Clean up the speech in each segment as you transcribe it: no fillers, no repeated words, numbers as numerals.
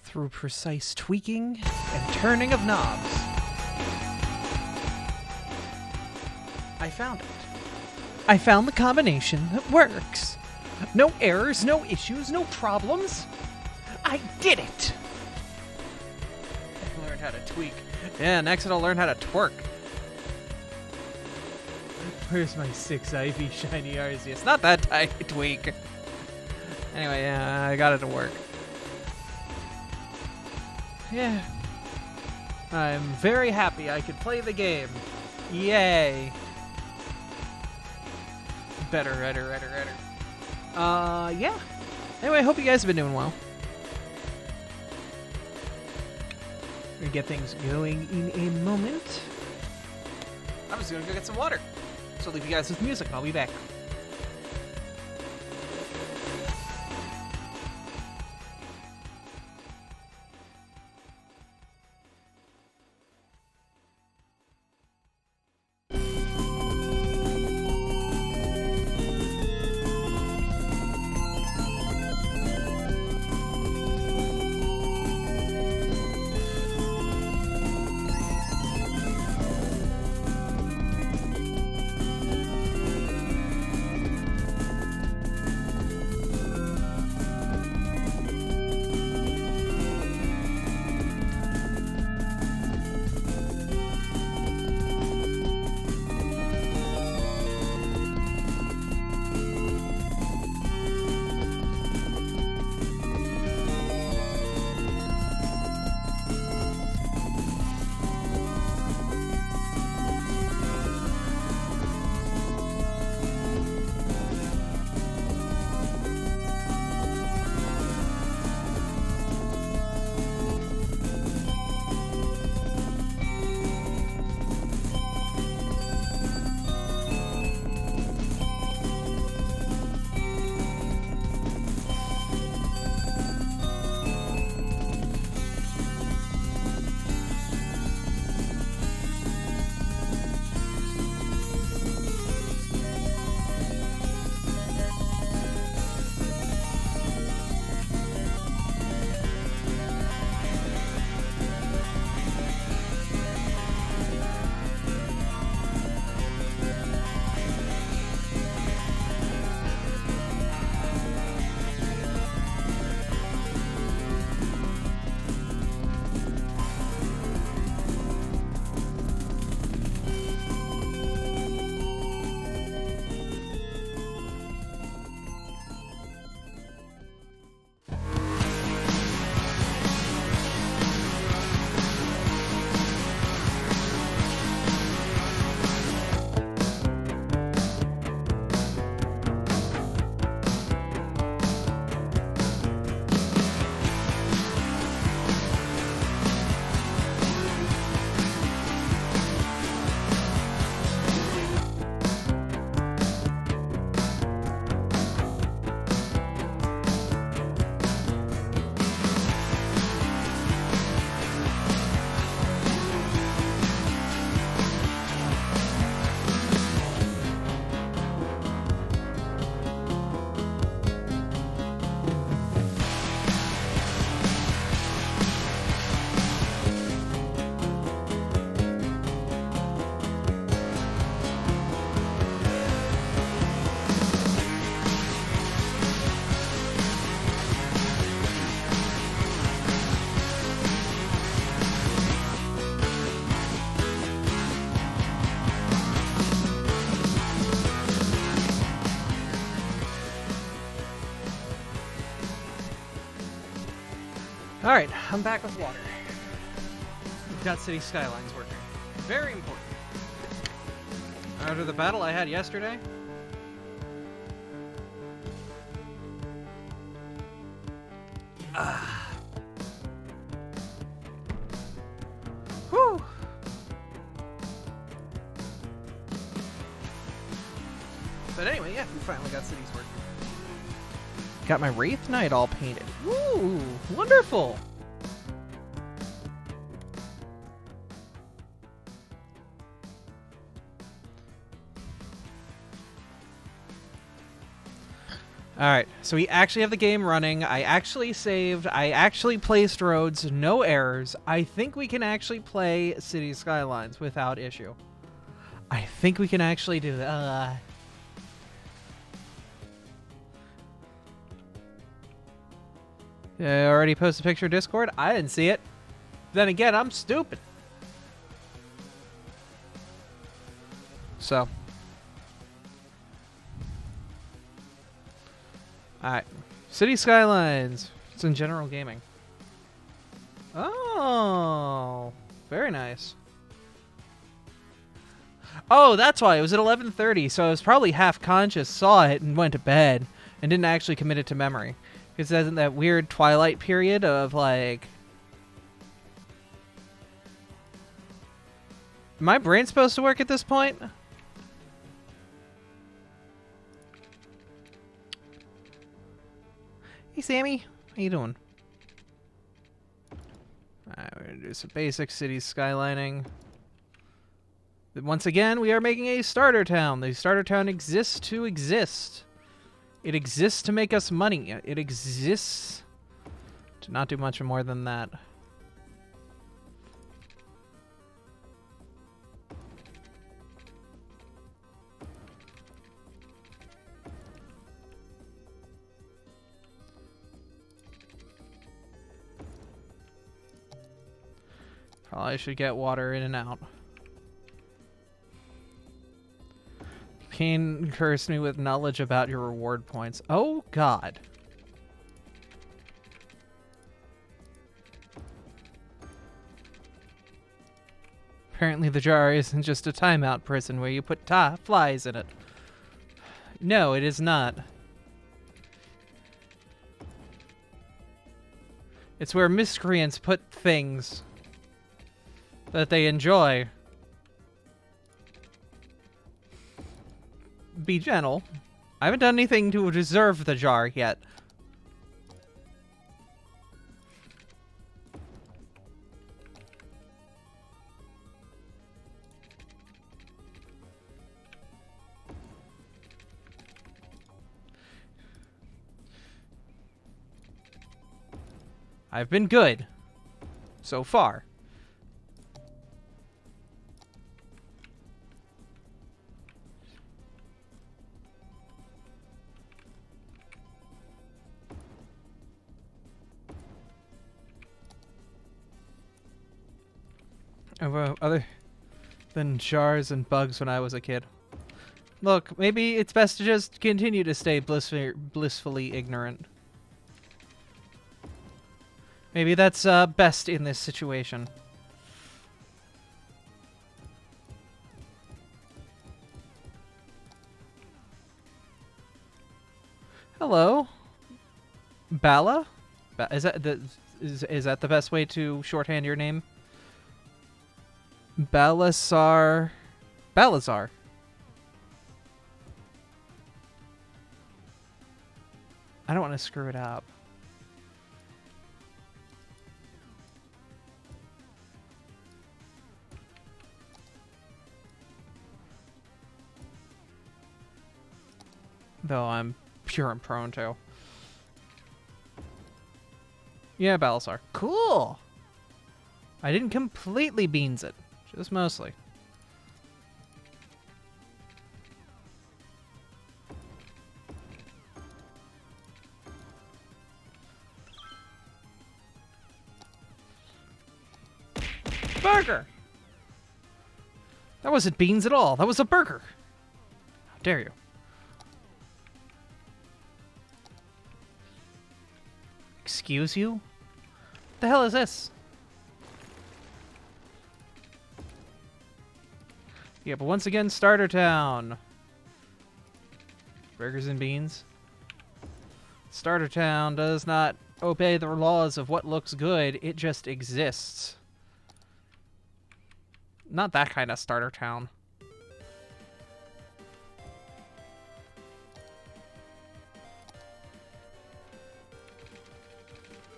through precise tweaking and turning of knobs, I found it. I found the combination that works. No errors, no issues, no problems. I did it! I learned how to tweak. Yeah, next I'll learn how to twerk. Where's my 6 Ivy shiny Arceus? Not that tiny tweak. Anyway, yeah, I got it to work. Yeah. I'm very happy I could play the game. Yay. Better. Yeah. Anyway, I hope you guys have been doing well. We're gonna get things going in a moment. I'm just gonna go get some water. So I'll leave you guys with music and I'll be back. Alright, I'm back with water. We've got City Skylines working. Very important. After the battle I had yesterday, whew. But anyway, yeah, we finally got cities working. Got my Wraith Knight all painted. Ooh, wonderful! Alright, so we actually have the game running. I actually saved. I actually placed roads. No errors. I think we can actually play City Skylines without issue. I think we can actually do that. Already posted a picture of Discord? I didn't see it. Then again, I'm stupid. So. Alright. City Skylines. It's in general gaming. Oh. Very nice. Oh, that's why. It was at 11:30, so I was probably half conscious, saw it, and went to bed, and didn't actually commit it to memory. Because it isn't that weird twilight period of, like... Am my brain supposed to work at this point? Hey, Sammy. How you doing? Alright, we're going to do some basic city skylining. Once again, we are making a starter town. The starter town exists to exist. It exists to make us money. It exists to not do much more than that. Probably should get water in and out. Kane cursed me with knowledge about your reward points. Oh, God. Apparently the jar isn't just a timeout prison where you put flies in it. No, it is not. It's where miscreants put things that they enjoy. Be gentle. I haven't done anything to deserve the jar yet. I've been good so far. Other than jars and bugs when I was a kid. Look, maybe it's best to just continue to stay blissfully ignorant. Maybe that's best in this situation. Hello, Bala? Is that the best way to shorthand your name? Balazar. Balazar. I don't want to screw it up. Though I'm pure and prone to. Yeah, Balazar. Cool! I didn't completely beans it. Just mostly. Burger! That wasn't beans at all. That was a burger. How dare you? Excuse you? What the hell is this? Yeah, but once again, Starter Town. Burgers and beans. Starter Town does not obey the laws of what looks good. It just exists. Not that kind of Starter Town.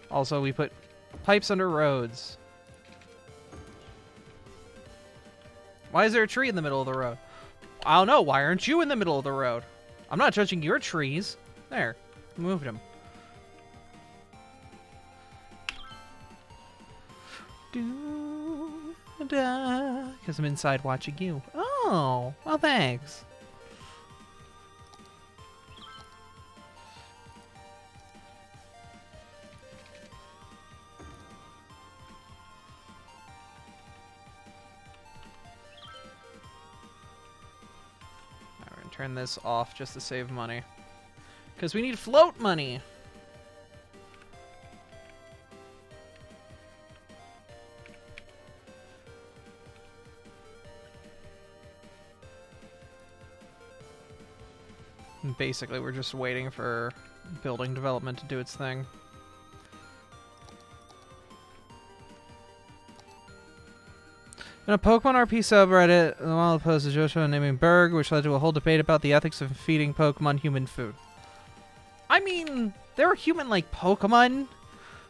Also, we put pipes under roads. Why is there a tree in the middle of the road? I don't know. Why aren't you in the middle of the road? I'm not judging your trees. There. Moved him. Because I'm inside watching you. Oh, well, thanks. We're going to turn this off just to save money. Because we need float money. Basically, we're just waiting for building development to do its thing. In a Pokemon RP subreddit, the wild posted Joshua naming Berg, which led to a whole debate about the ethics of feeding Pokemon human food. I mean, there are human-like Pokemon,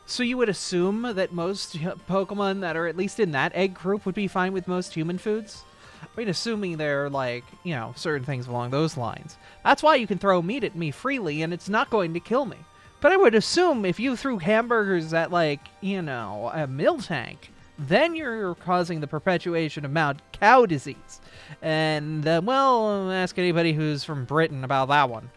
so you would assume that most Pokemon that are at least in that egg group would be fine with most human foods. I mean, assuming they're, like, you know, certain things along those lines. That's why you can throw meat at me freely, and it's not going to kill me. But I would assume if you threw hamburgers at, like, you know, a Miltank, then you're causing the perpetuation of mad cow disease. And, well, ask anybody who's from Britain about that one.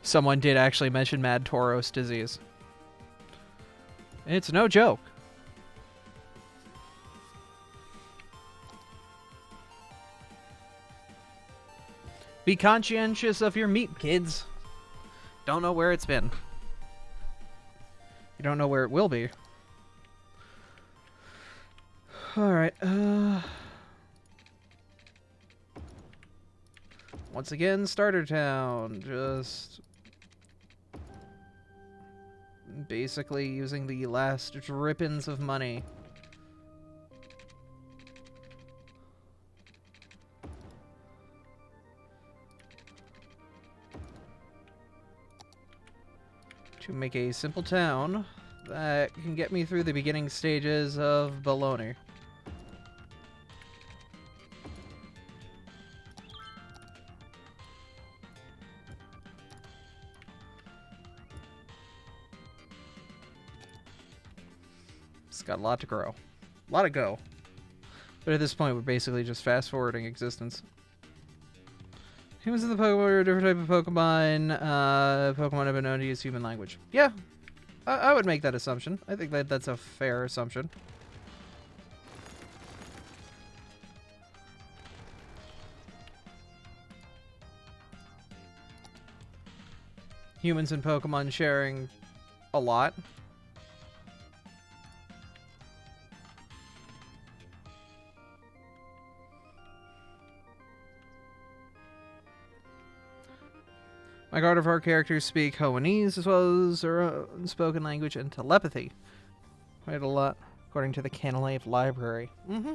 Someone did actually mention Mad Tauros disease. It's no joke. Be conscientious of your meat, kids. Don't know where it's been. You don't know where it will be. Alright, once again, Starter Town. Just basically using the last drippings of money. To make a simple town that can get me through the beginning stages of baloney. It's got a lot to grow. A lot to go. But at this point, we're basically just fast-forwarding existence. Humans in the Pokemon are a different type of Pokemon. Pokemon have been known to use human language. Yeah, I would make that assumption. I think that's a fair assumption. Humans and Pokemon sharing a lot. My Gardevoir characters speak Hoenese as well as their own spoken language and telepathy. Quite a lot, according to the Canalave Library. Mm-hmm.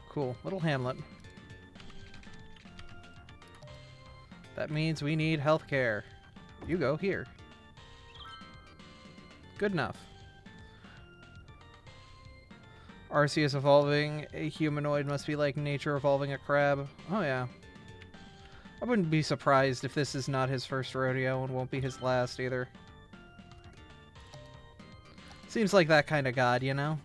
Cool. Little hamlet. That means we need healthcare. You go here. Good enough. Arceus evolving a humanoid must be like nature evolving a crab. Oh yeah. I wouldn't be surprised if this is not his first rodeo and won't be his last either. Seems like that kind of god, you know?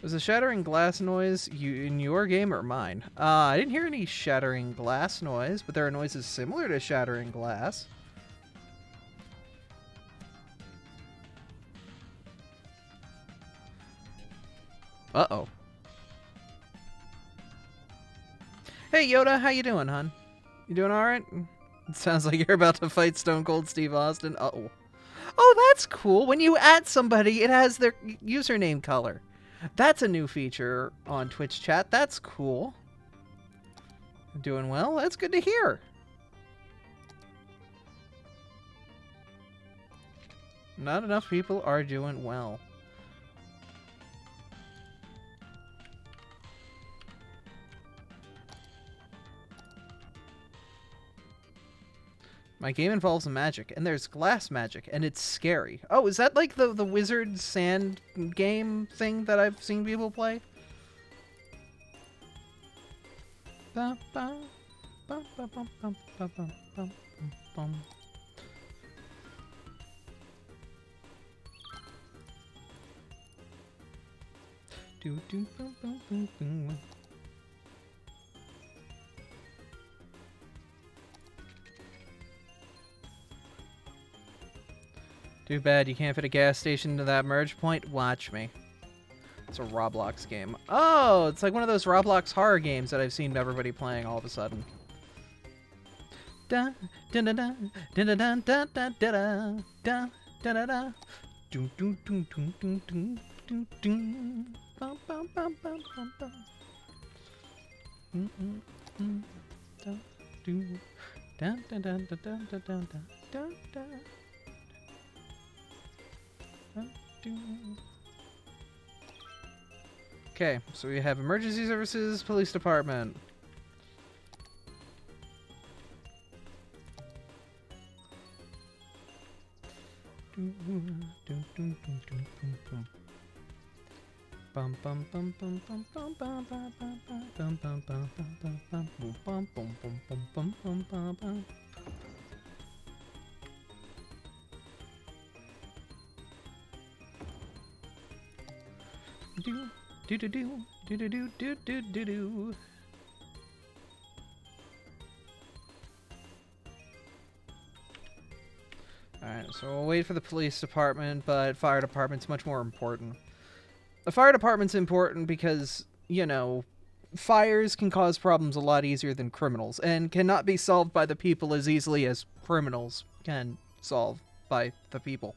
Was the shattering glass noise in your game or mine? I didn't hear any shattering glass noise, but there are noises similar to shattering glass. Uh-oh. Hey, Yoda, how you doing, hon? You doing alright? It sounds like you're about to fight Stone Cold Steve Austin. Uh-oh. Oh, that's cool. When you add somebody, it has their username color. That's a new feature on Twitch chat. That's cool. Doing well. That's good to hear. Not enough people are doing well. My game involves magic, and there's glass magic, and it's scary. Oh, is that like the wizard sand game thing that I've seen people play? Bum, bum, bum, bum, bum, bum, bum, bum, bum, bum. Do, do, bum, bum, bum, bum. Too bad you can't fit a gas station to that merge point. Watch me. It's a Roblox game. Oh, it's like one of those Roblox horror games that I've seen everybody playing all of a sudden. Da da da da da da da da da da da da da da. Do do do do do do do do. Bum bum bum bum bum bum. Da do da da da da da da da da da. Okay, so we have emergency services, police department. Do do do do do do do do do do. Alright, so we'll wait for the police department, but fire department's much more important. The fire department's important because, you know, fires can cause problems a lot easier than criminals, and cannot be solved by the people as easily as criminals can solve by the people.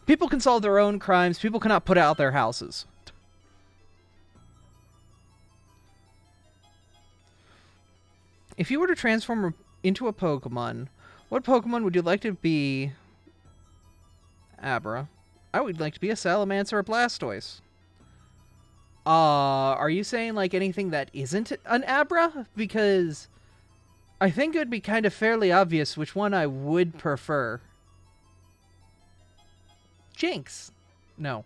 People can solve their own crimes, people cannot put out their houses. If you were to transform into a Pokemon, what Pokemon would you like to be? Abra. I would like to be a Salamence or a Blastoise. Are you saying like anything that isn't an Abra? Because I think it would be kind of fairly obvious which one I would prefer. Jinx. No.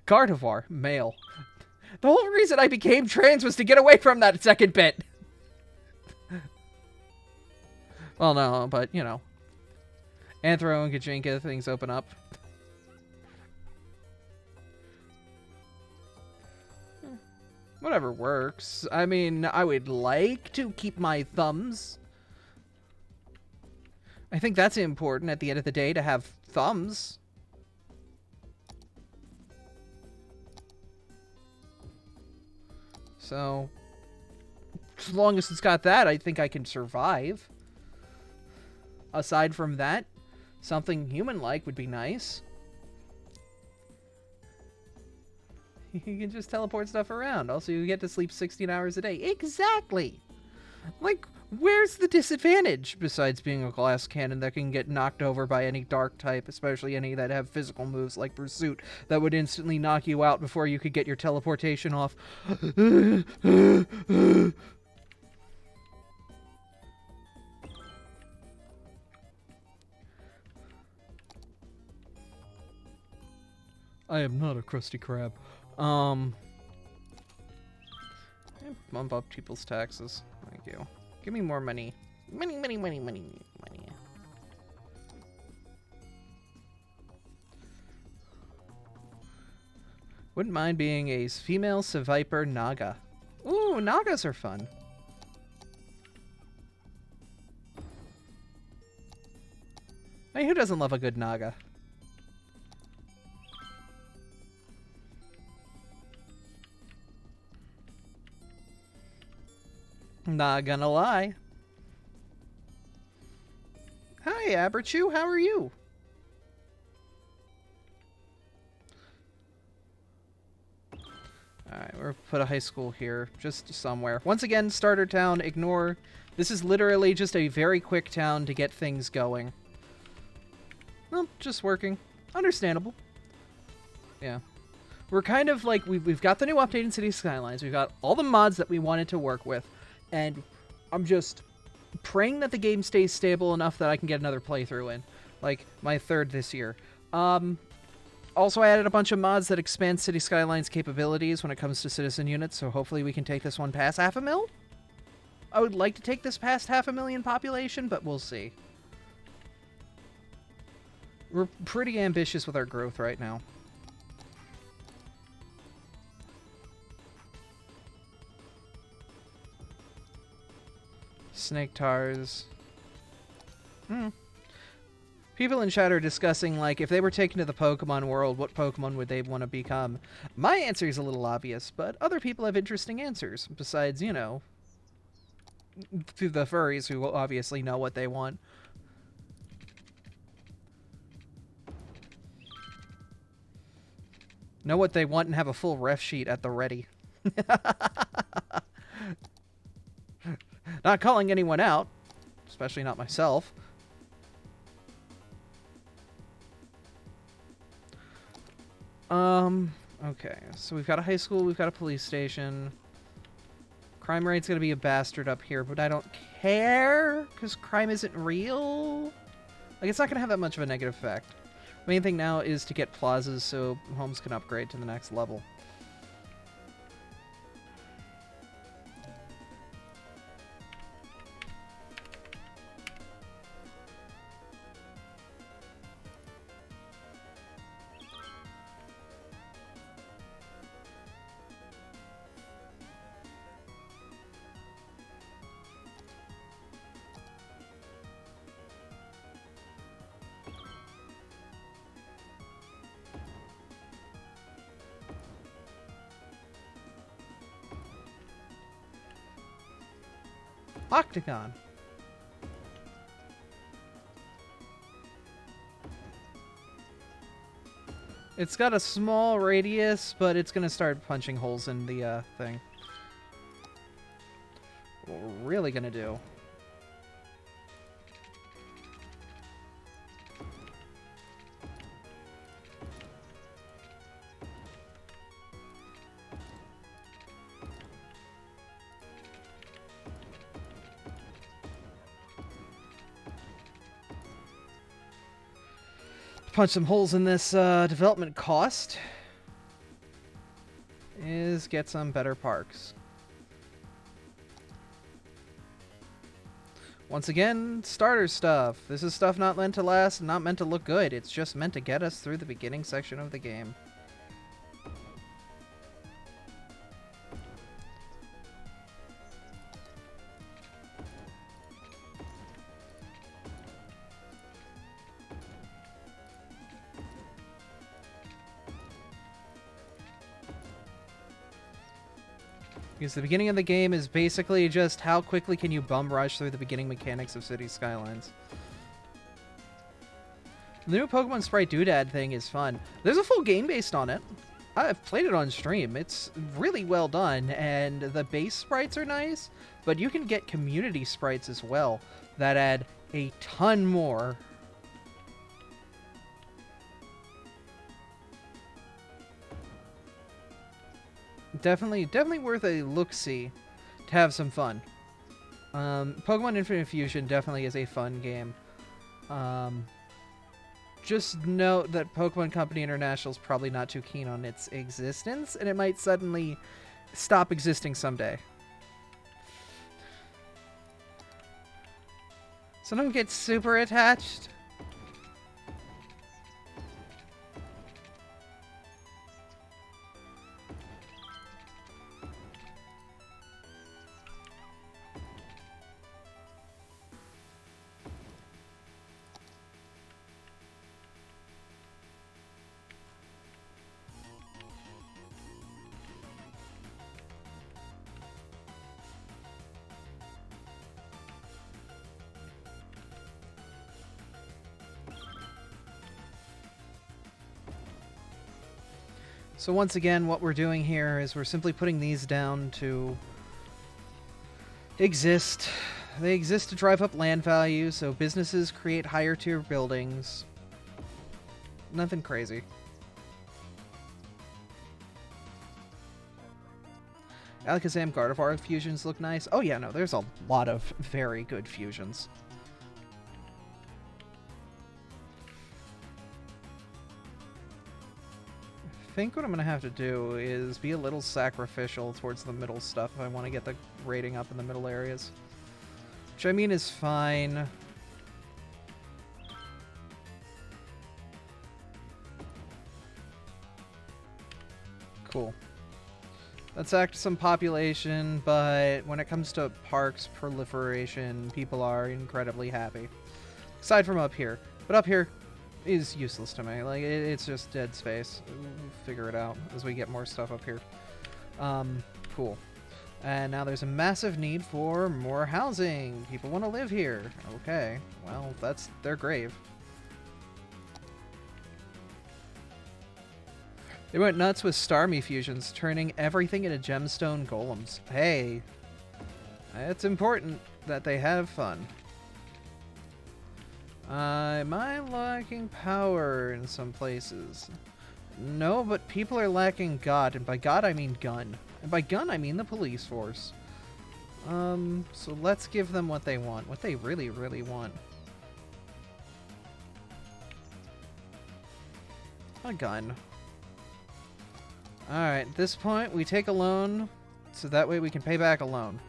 Gardevoir. Male. The whole reason I became trans was to get away from that second bit. Well, no, but, you know. Anthro and Kajinka, things open up. Whatever works. I mean, I would like to keep my thumbs. I think that's important at the end of the day, to have thumbs. So, as long as it's got that, I think I can survive. Aside from that, something human-like would be nice. You can just teleport stuff around. Also, you get to sleep 16 hours a day. Exactly! Like, where's the disadvantage, besides being a glass cannon that can get knocked over by any dark type, especially any that have physical moves like Pursuit, that would instantly knock you out before you could get your teleportation off? I am not a Krusty Krab. Bump up people's taxes. Thank you. Give me more money. Money, money, money, money, money. Wouldn't mind being a female Seviper Naga. Ooh, Nagas are fun. Hey, who doesn't love a good Naga? Not gonna lie. Hi, Aberchu. How are you? or put a high school here, just somewhere. Once again, starter town, ignore. This is literally just a very quick town to get things going. Well, just working. Understandable. Yeah. We're kind of like, we've got the new update in City Skylines. We've got all the mods that we wanted to work with. And I'm just praying that the game stays stable enough that I can get another playthrough in. Like, my third this year. Also, I added a bunch of mods that expand City Skylines' capabilities when it comes to citizen units, so hopefully we can take this one past 500,000? I would like to take this past 500,000 population, but we'll see. We're pretty ambitious with our growth right now. Snake Tars. People in chat are discussing, like, if they were taken to the Pokemon world, what Pokemon would they want to become? My answer is a little obvious, but other people have interesting answers. Besides, you know, the furries who obviously know what they want. Know what they want and have a full ref sheet at the ready. Not calling anyone out, especially not myself. Okay, so we've got a high school, we've got a police station. Crime rate's gonna be a bastard up here, but I don't care, because crime isn't real. Like, it's not gonna have that much of a negative effect. Main thing now is to get plazas so homes can upgrade to the next level. Octagon. It's got a small radius, but it's gonna start punching holes in the thing. What we're really gonna do. Punch some holes in this development cost is get some better parks. Once again, starter stuff. This is stuff not meant to last, not meant to look good. It's just meant to get us through the beginning section of the game. Because the beginning of the game is basically just how quickly can you bum rush through the beginning mechanics of City Skylines. The new Pokemon Sprite Doodad thing is fun. There's a full game based on it. I've played it on stream. It's really well done, and the base sprites are nice, but you can get community sprites as well that add a ton more. Definitely worth a look-see to have some fun. Pokemon Infinite Fusion definitely is a fun game. Just note that Pokemon Company International is probably not too keen on its existence, and it might suddenly stop existing someday. So don't get super attached. So once again, what we're doing here is we're simply putting these down to exist. They exist to drive up land value, so businesses create higher tier buildings. Nothing crazy. Alakazam Gardevoir fusions look nice. Oh yeah, no, there's a lot of very good fusions. I think what I'm going to have to do is be a little sacrificial towards the middle stuff if I want to get the rating up in the middle areas. Which I mean is fine. Cool. Let's act some population, but when it comes to parks proliferation, people are incredibly happy. Aside from up here. But up here is useless to me. Like, it's just dead space. We'll figure it out as we get more stuff up here. Cool. And now there's a massive need for more housing. People want to live here. Okay. Well, that's their grave. They went nuts with Starmie fusions, turning everything into gemstone golems. Hey, it's important that they have fun. Am I lacking power in some places? No, but people are lacking God, and by God I mean gun. And by gun I mean the police force. So let's give them what they want, what they really, really want. A gun. Alright, at this point, we take a loan, so that way we can pay back a loan.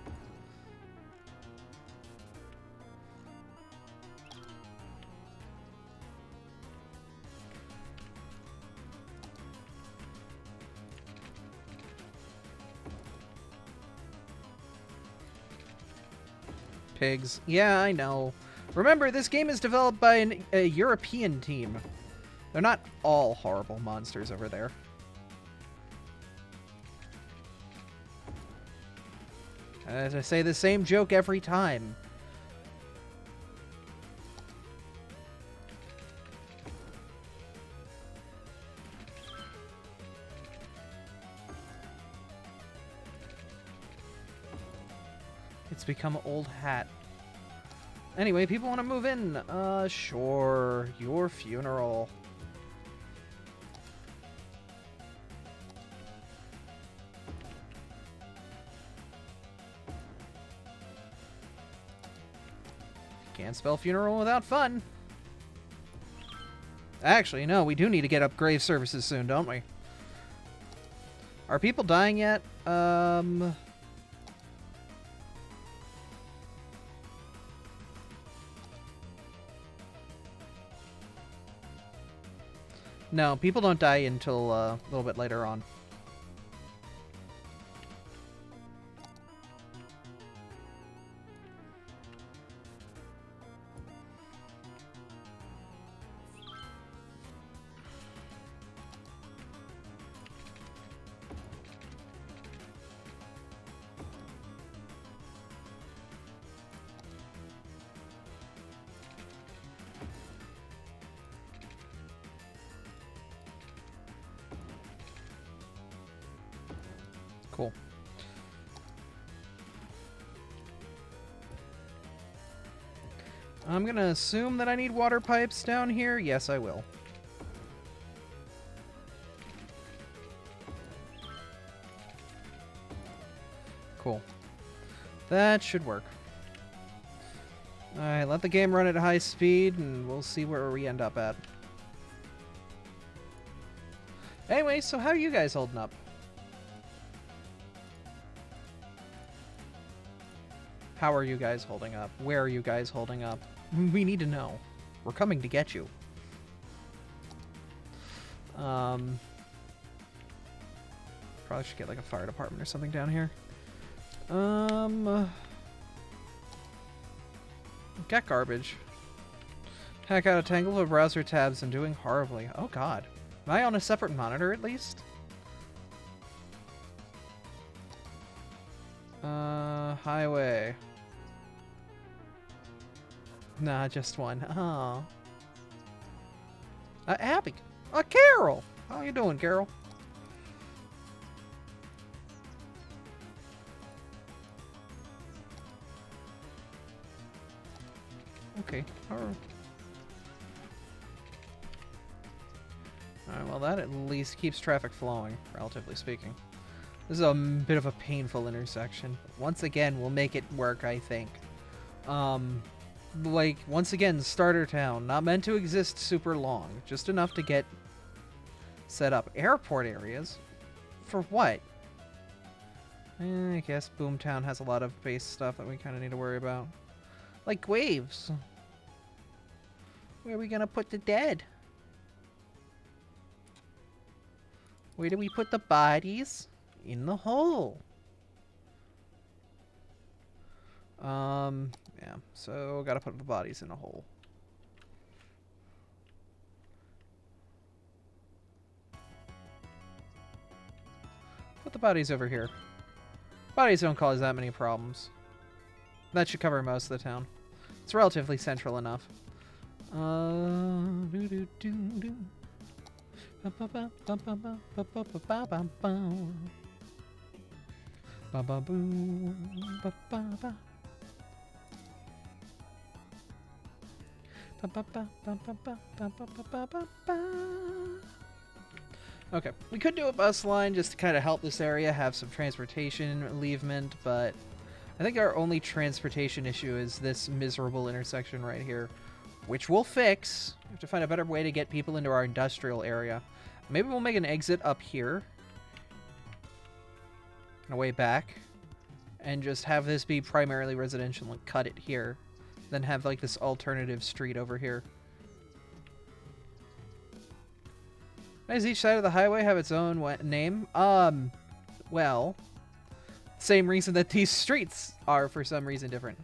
Pigs. Yeah, I know. Remember, this game is developed by a European team. They're not all horrible monsters over there. As I say the same joke every time. It's become old hat. Anyway, people want to move in. Sure. Your funeral. Can't spell funeral without fun. Actually, no, we do need to get up grave services soon, don't we? Are people dying yet? No, people don't die until a little bit later on. Cool. I'm gonna assume that I need water pipes down here. Yes, I will. Cool. That should work. Alright, let the game run at high speed, and we'll see where we end up at. Anyway, so how are you guys holding up? How are you guys holding up? Where are you guys holding up? We need to know. We're coming to get you. Probably should get like a fire department or something down here. Get garbage. Hack out a tangle of browser tabs and doing horribly. Oh god. Am I on a separate monitor at least? Highway. Nah, just one. Oh. Abby. Carol! How you doing, Carol? Okay. Alright, well that at least keeps traffic flowing, relatively speaking. This is a bit of a painful intersection. Once again, we'll make it work, I think. Like, once again, starter town. Not meant to exist super long. Just enough to get set up. Airport areas? For what? I guess Boomtown has a lot of base stuff that we kind of need to worry about. Like waves. Where are we gonna put the dead? Where do we put the bodies? In the hole. Yeah, so gotta put the bodies in a hole. Put the bodies over here. Bodies don't cause that many problems. That should cover most of the town. It's relatively central enough. Okay, we could do a bus line just to kind of help this area have some transportation relievement, but I think our only transportation issue is this miserable intersection right here, which we'll fix. We have to find a better way to get people into our industrial area. Maybe we'll make an exit up here and a way back, and just have this be primarily residential and cut it here. Then have like this alternative street over here. Does each side of the highway have its own name? Well, same reason that these streets are for some reason different.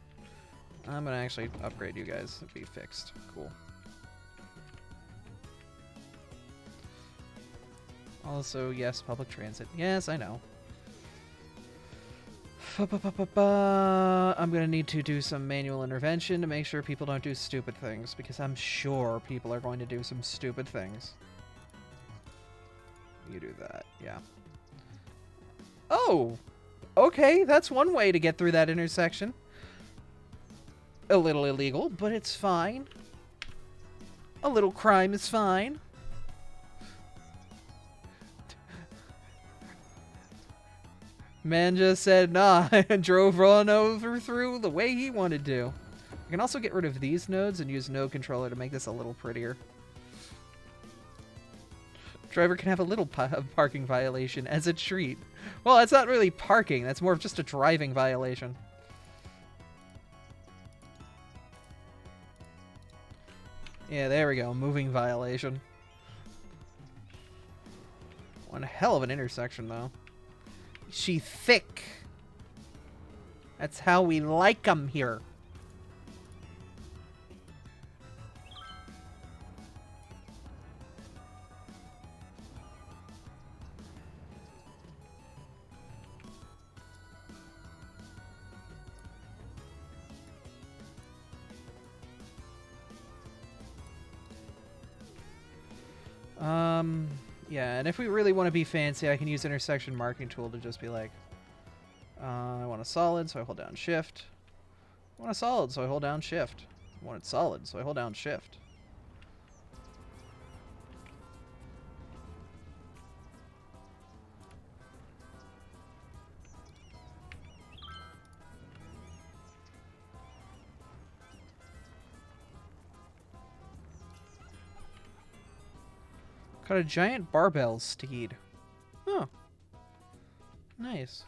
I'm gonna actually upgrade you guys to be fixed. Cool. Also, yes, public transit. Yes, I know. I'm gonna need to do some manual intervention to make sure people don't do stupid things, because I'm sure people are going to do some stupid things. You do that, yeah. Oh! Okay, that's one way to get through that intersection. A little illegal, but it's fine. A little crime is fine. Man just said, nah, and drove on over through the way he wanted to. I can also get rid of these nodes and use node controller to make this a little prettier. Driver can have a little parking violation as a treat. Well, that's not really parking. That's more of just a driving violation. Yeah, there we go. Moving violation. One hell of an intersection, though. She thick. That's how we like 'em here. Yeah, and if we really want to be fancy, I can use intersection marking tool to just be like, I want a solid, so I hold down shift. I want a solid, so I hold down shift. I want it solid, so I hold down shift. Got a giant barbell steed. Huh. Nice.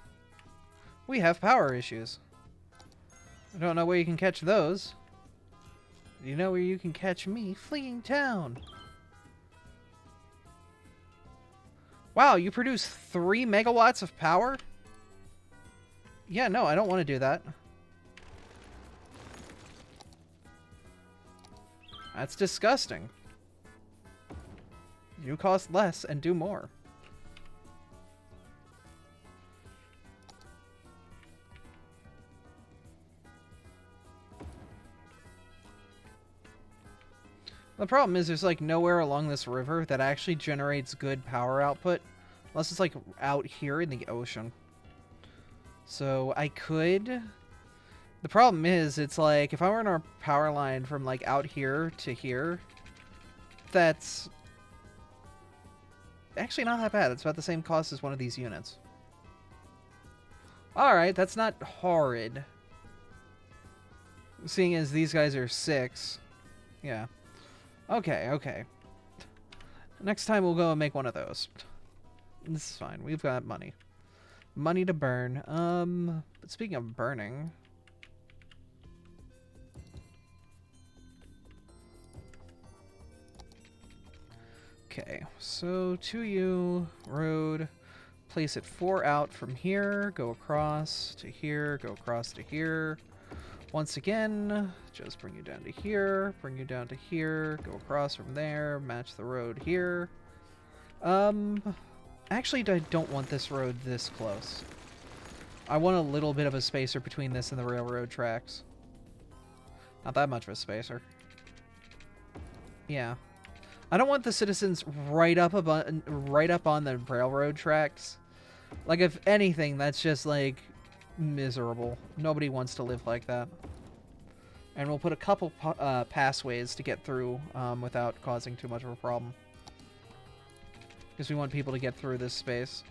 We have power issues. I don't know where you can catch those. You know where you can catch me? Fleeing town. Wow, you produce 3 megawatts of power? Yeah, no, I don't want to do that. That's disgusting. You cost less and do more. The problem is there's like nowhere along this river that actually generates good power output, unless it's like out here in the ocean. So I could The problem is, it's like, if I run our power line from, like, out here to here, that's actually not that bad. It's about the same cost as one of these units. Alright, that's not horrid. Seeing as these guys are 6. Yeah. Okay, okay. Next time we'll go and make one of those. This is fine. We've got money. Money to burn. But speaking of burning... Okay, so to you, road, place it 4 out from here, go across to here, go across to here. Once again, just bring you down to here, bring you down to here, go across from there, match the road here. Actually, I don't want this road this close. I want a little bit of a spacer between this and the railroad tracks. Not that much of a spacer. Yeah. I don't want the citizens right up on the railroad tracks. Like, if anything, that's just, like, miserable. Nobody wants to live like that. And we'll put a couple passways to get through without causing too much of a problem. Because we want people to get through this space.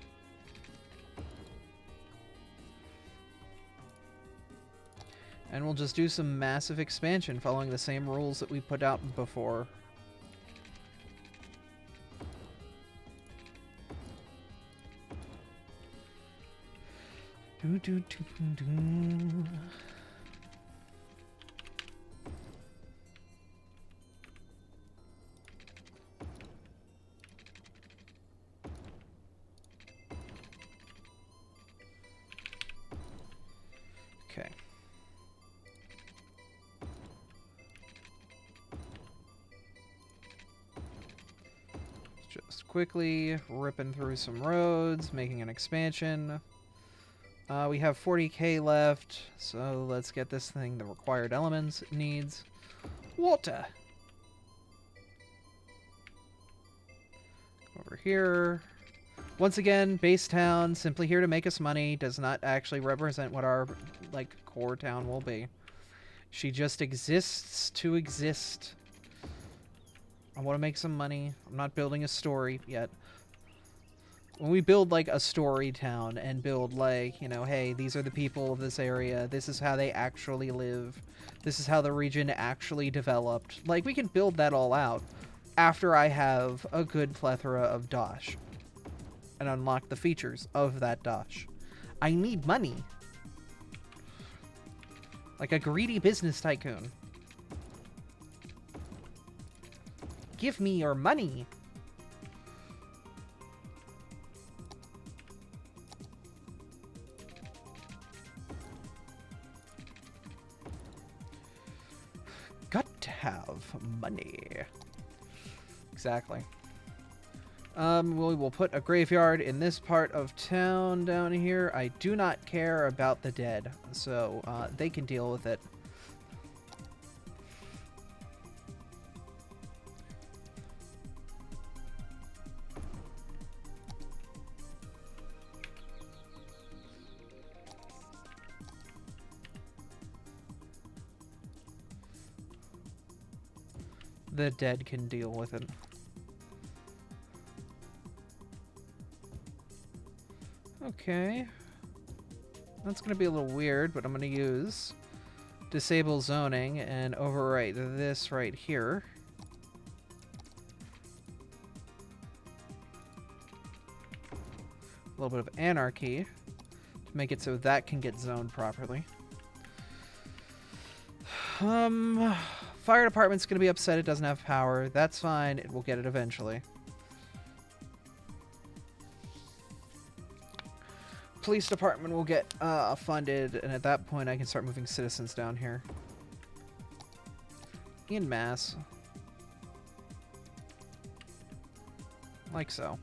And we'll just do some massive expansion following the same rules that we put out before. Do, do, do, do. Okay. Just quickly ripping through some roads, making an expansion. We have 40k left, so let's get this thing the required elements it needs. Water! Over here. Once again, base town, simply here to make us money, does not actually represent what our, like, core town will be. She just exists to exist. I want to make some money. I'm not building a story yet. When we build, like, a story town and build, like, you know, hey, these are the people of this area, this is how they actually live, this is how the region actually developed, like, we can build that all out after I have a good plethora of dosh and unlock the features of that dosh. I need money. Like a greedy business tycoon. Give me your money. Got to have money. Exactly. We will put a graveyard in this part of town down here. I do not care about the dead, so they can deal with it. The dead can deal with it. Okay. That's going to be a little weird, but I'm going to use disable zoning and overwrite this right here. A little bit of anarchy to make it so that can get zoned properly. Fire department's going to be upset it doesn't have power. That's fine. It will get it eventually. Police department will get funded, and at that point I can start moving citizens down here. En masse. Like so.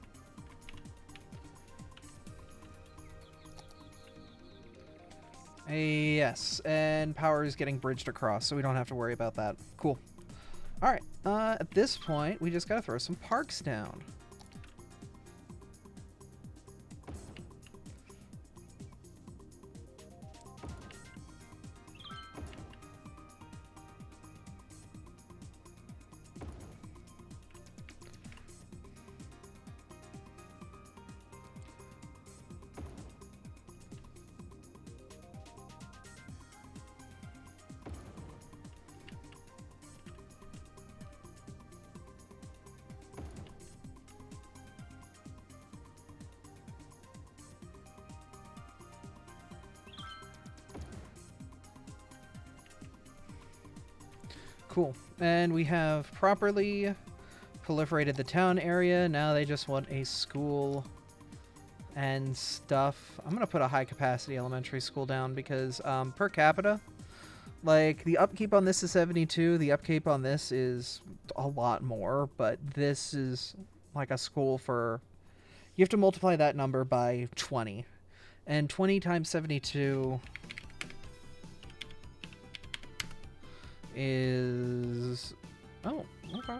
Yes, and power is getting bridged across, so we don't have to worry about that. Cool. Alright, at this point, we just gotta throw some parks down. Cool. And we have properly proliferated the town area. Now they just want a school and stuff. I'm going to put a high capacity elementary school down because per capita, like the upkeep on this is 72. The upkeep on this is a lot more, but this is like a school for... You have to multiply that number by 20. And 20 times 72 is... Oh, okay.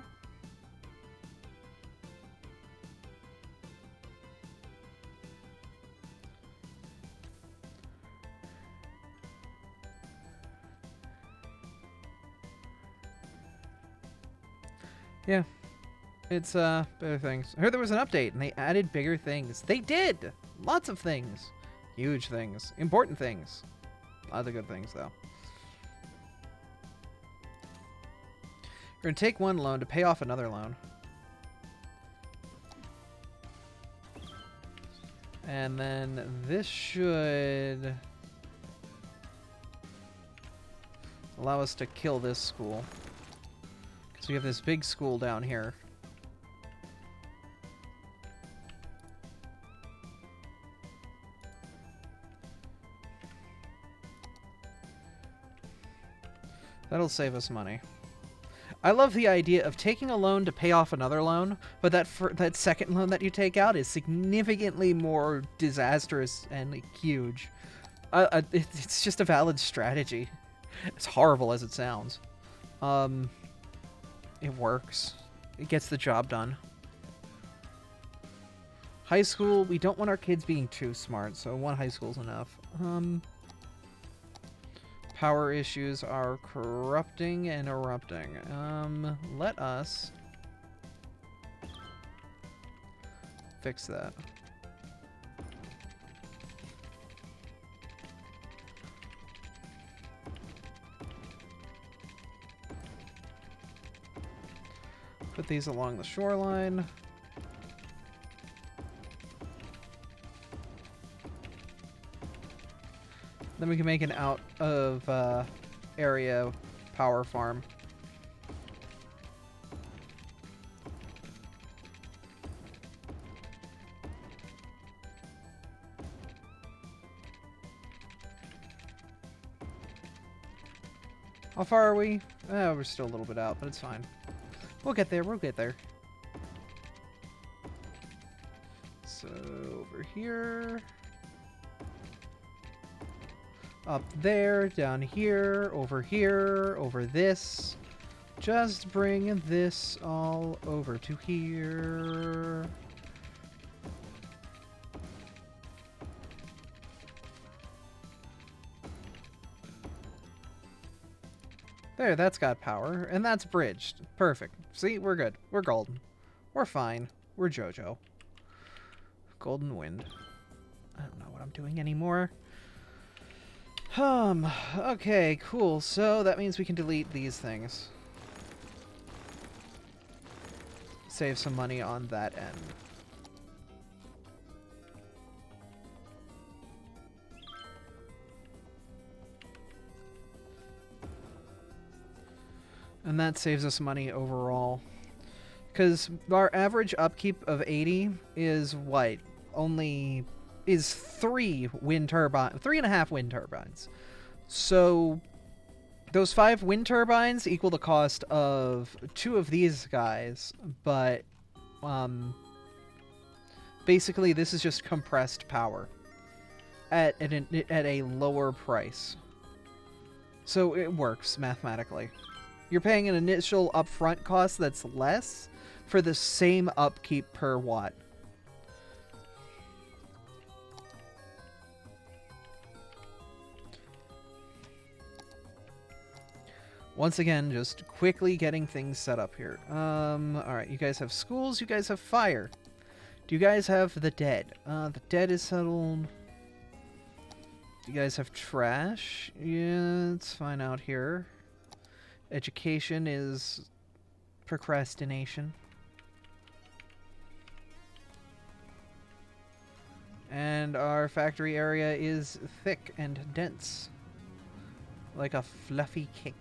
Yeah. It's, better things. I heard there was an update, and they added bigger things. They did! Lots of things. Huge things. Important things. Lots of good things, though. We're gonna take one loan to pay off another loan. And then this should allow us to kill this school. Because we have this big school down here. That'll save us money. I love the idea of taking a loan to pay off another loan, but that second loan that you take out is significantly more disastrous and like, huge. It's just a valid strategy. As horrible as it sounds. It works. It gets the job done. High school, we don't want our kids being too smart, so one high school's enough. Power issues are corrupting and erupting. Let us fix that. Put these along the shoreline. Then we can make an out of area power farm. How far are we? We're still a little bit out, but it's fine. We'll get there, we'll get there. So, over here. Up there, down here, over this. Just bring this all over to here. There, that's got power, and that's bridged. Perfect. See, we're good. We're golden. We're fine. We're JoJo. Golden wind. I don't know what I'm doing anymore. Okay, cool. So that means we can delete these things. Save some money on that end. And that saves us money overall. Because our average upkeep of 80 is what? Only... is 3.5 wind turbines. So those 5 wind turbines equal the cost of 2 of these guys, but basically this is just compressed power at a lower price. So it works mathematically. You're paying an initial upfront cost that's less for the same upkeep per watt. Once again, just quickly getting things set up here. Alright, you guys have schools, you guys have fire. Do you guys have the dead? The dead is settled. Do you guys have trash? Yeah, it's fine out here. Education is procrastination. And our factory area is thick and dense. Like a fluffy cake.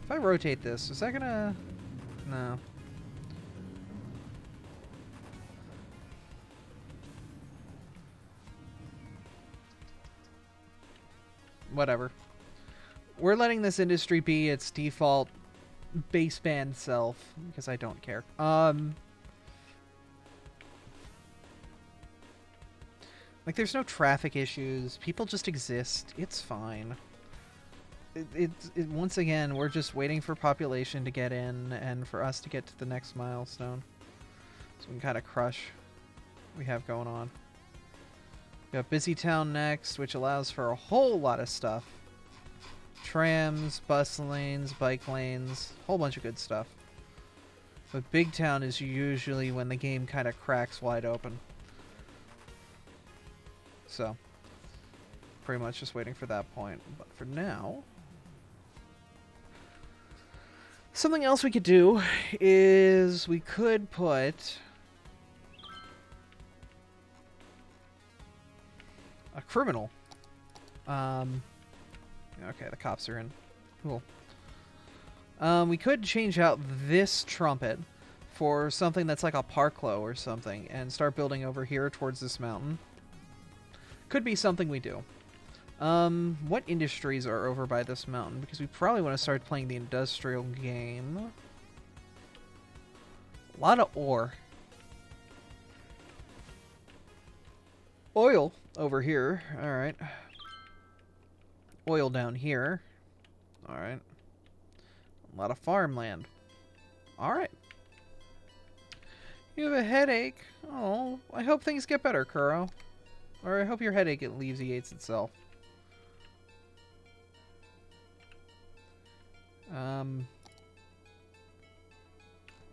If I rotate this, is that gonna... No. Whatever. We're letting this industry be its default baseband self, because I don't care. Like, there's no traffic issues. People just exist. It's fine. Once again, we're just waiting for population to get in and for us to get to the next milestone. So we can kind of crush what we have going on. We got Busy Town next, which allows for a whole lot of stuff. Trams, bus lanes, bike lanes, whole bunch of good stuff. But Big Town is usually when the game kind of cracks wide open. So, pretty much just waiting for that point. But for now, something else we could do is we could put a criminal. Okay, the cops are in. Cool. We could change out this trumpet for something that's like a parklo or something and start building over here towards this mountain. Could be something we do. What industries are over by this mountain? Because we probably want to start playing the industrial game. A lot of ore. Oil over here. Alright. Oil down here. Alright. A lot of farmland. Alright. You have a headache. Oh, I hope things get better, Kuro. Or I hope your headache alleviates itself.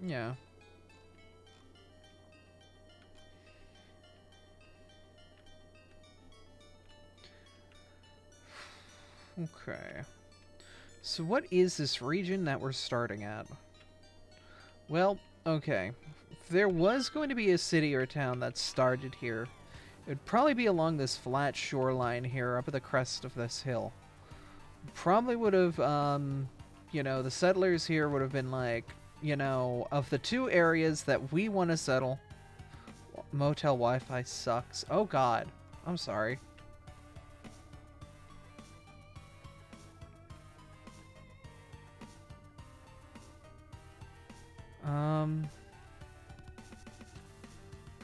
Yeah. Okay. So what is this region that we're starting at? Well, okay. If there was going to be a city or town that started here, it would probably be along this flat shoreline here up at the crest of this hill. Probably would have, you know, the settlers here would have been like, you know, of the two areas that we want to settle, motel Wi-Fi sucks. Oh god. I'm sorry.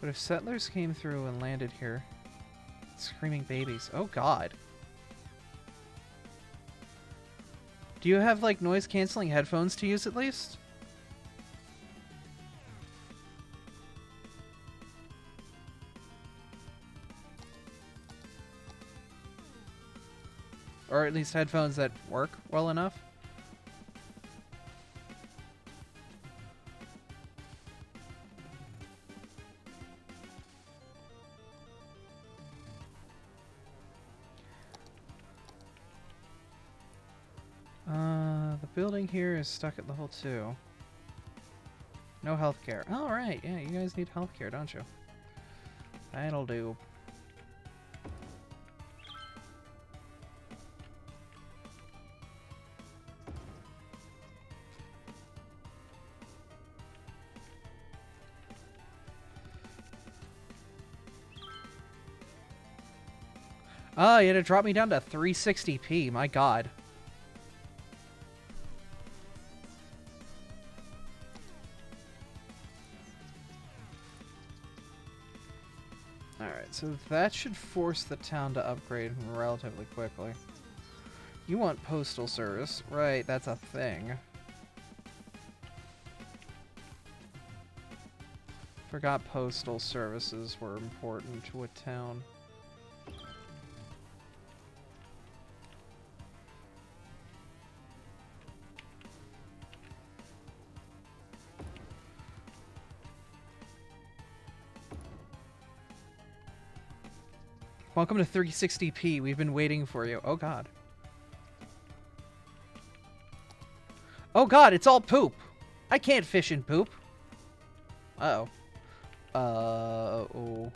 But if settlers came through and landed here, screaming babies. Oh god. Do you have, like, noise-canceling headphones to use at least? Or at least headphones that work well enough? The building here is stuck at level 2. No healthcare. Alright, yeah, you guys need healthcare, don't you? That'll do. Oh, you had to drop me down to 360p, my god. Alright, so that should force the town to upgrade relatively quickly. You want postal service. Right, that's a thing. Forgot postal services were important to a town. Welcome to 360p. We've been waiting for you. Oh god. Oh god, it's all poop. I can't fish in poop. Uh-oh. Oh.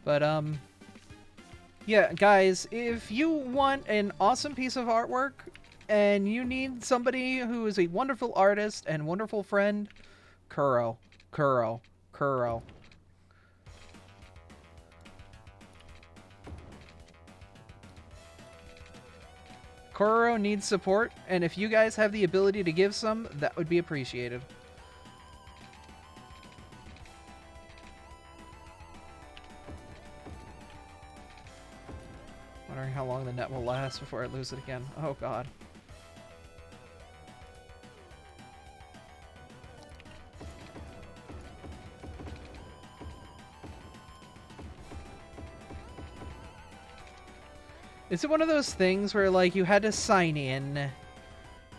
But, yeah, guys, if you want an awesome piece of artwork and you need somebody who is a wonderful artist and wonderful friend, Kuro. Kuro. Kuro. Kuro needs support, and if you guys have the ability to give some, that would be appreciated. Wondering how long the net will last before I lose it again. Oh god. Is it one of those things where, like, you had to sign in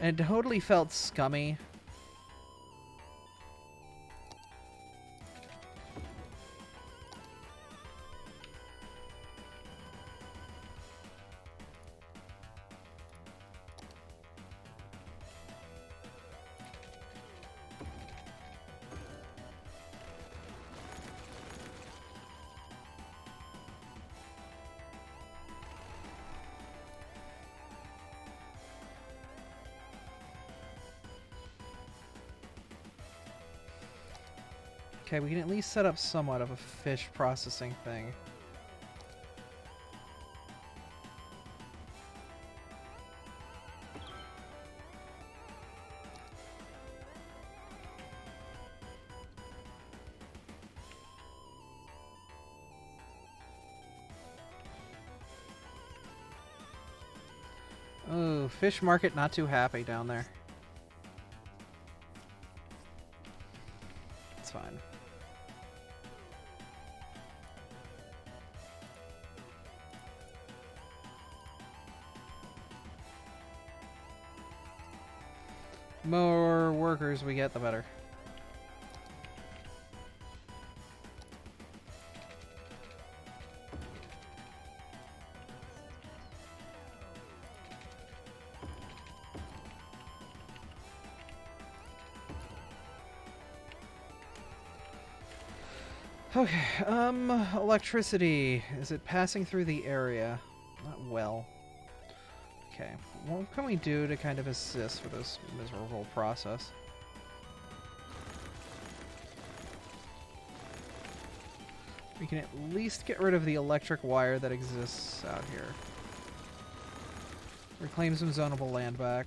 and it totally felt scummy? Okay, we can at least set up somewhat of a fish processing thing. Oh, fish market not too happy down there. It's fine. More workers we get, the better. Okay, electricity. Is it passing through the area? Not well. Okay, what can we do to kind of assist with this miserable process? We can at least get rid of the electric wire that exists out here. Reclaim some zonable land back.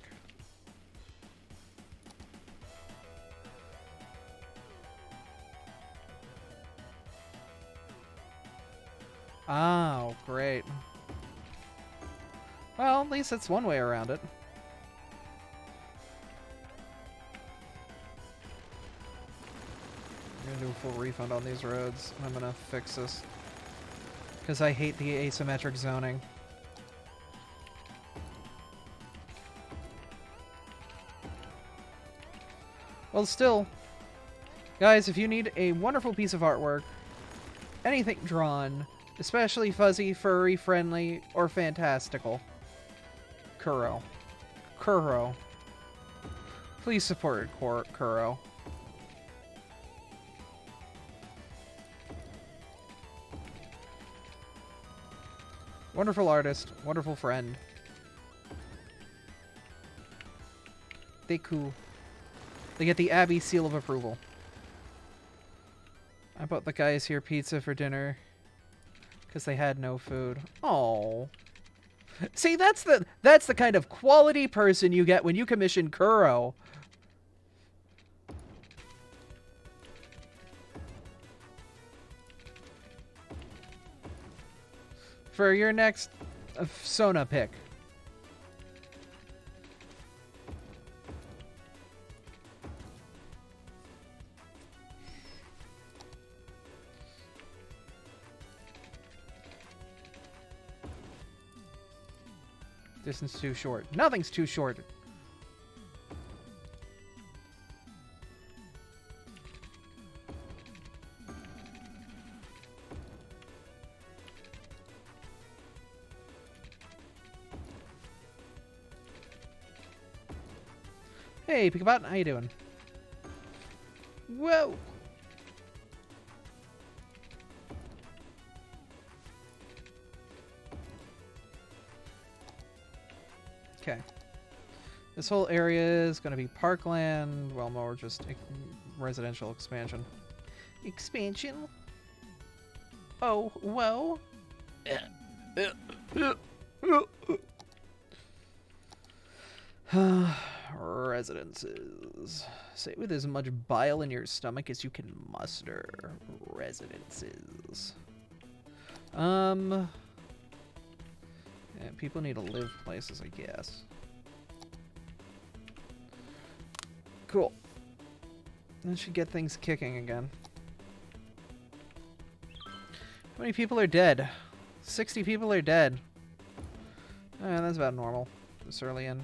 Oh, great. Well, at least that's one way around it. I'm gonna do a full refund on these roads. I'm gonna fix this. Because I hate the asymmetric zoning. Well, still, guys, if you need a wonderful piece of artwork, anything drawn, especially fuzzy, furry, friendly, or fantastical, Kuro. Kuro. Please support Kuro. Wonderful artist, wonderful friend. Deku. They get the Abbey seal of approval. I bought the guys here pizza for dinner because they had no food. Oh. See, that's the kind of quality person you get when you commission Kuro. For your next Sona pick. Distance too short. Nothing's too short. Hey, Peekabot, how you doing? Whoa! Okay. This whole area is going to be parkland, well, more just residential expansion. Expansion? Oh, whoa. Residences. Say with as much bile in your stomach as you can muster. Residences. Yeah, people need to live places, I guess. Cool. That should get things kicking again. How many people are dead? 60 people are dead. That's about normal this early in.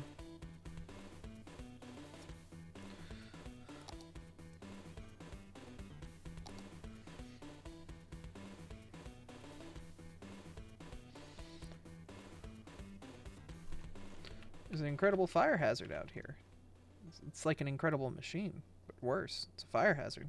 There's an incredible fire hazard out here. It's like an incredible machine, but worse. It's a fire hazard.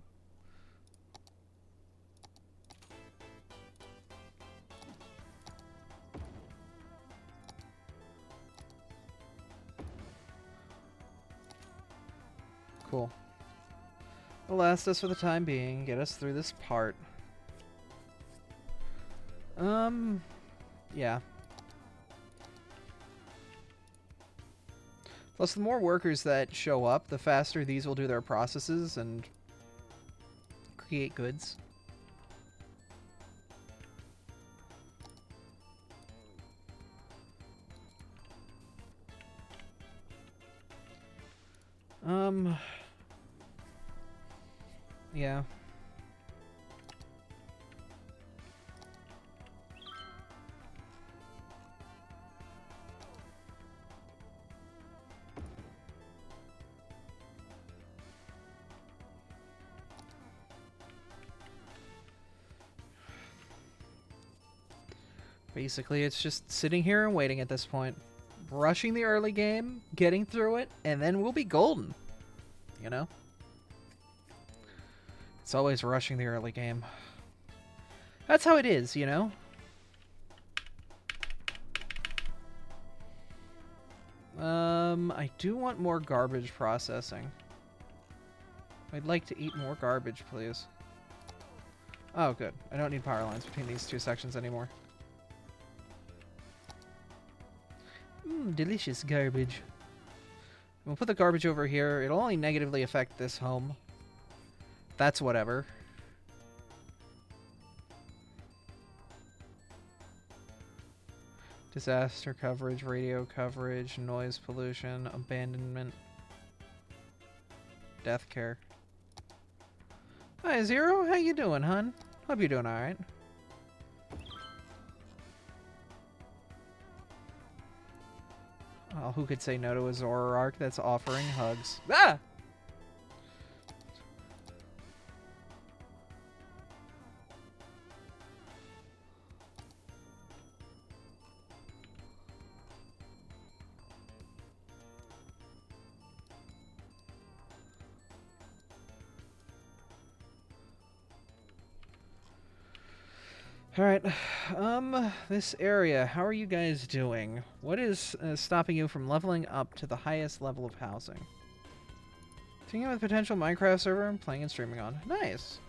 Cool. It'll last us for the time being, get us through this part. Yeah. Plus, the more workers that show up, the faster these will do their processes and create goods. Yeah. Basically, it's just sitting here and waiting at this point. Rushing the early game, getting through it, and then we'll be golden. You know? It's always rushing the early game. That's how it is, you know? I do want more garbage processing. I'd like to eat more garbage, please. Oh, good. I don't need power lines between these two sections anymore. Delicious garbage. We'll put the garbage over here. It'll only negatively affect this home. That's whatever. Disaster coverage, radio coverage, noise pollution, abandonment, death care. Hi, Zero. How you doing, hun? Hope you're doing alright. Oh, who could say no to a Zoroark that's offering hugs? Ah! Alright, this area, how are you guys doing? What is stopping you from leveling up to the highest level of housing? Teaming with a potential Minecraft server and playing and streaming on. Nice!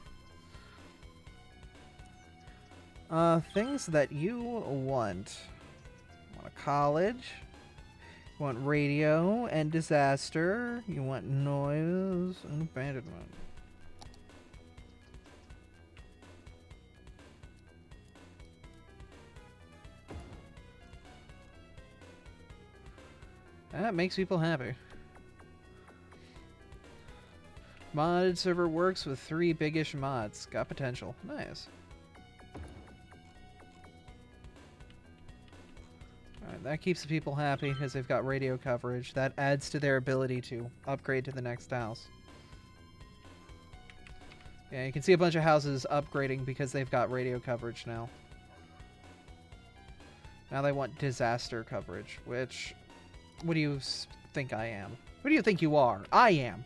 Things that you want. You want a college. You want radio and disaster. You want noise and abandonment. That makes people happy. Modded server works with 3 biggish mods. Got potential. Nice. Alright, that keeps the people happy because they've got radio coverage. That adds to their ability to upgrade to the next house. Yeah, you can see a bunch of houses upgrading because they've got radio coverage now. Now they want disaster coverage, which... What do you think I am? What do you think you are? I am.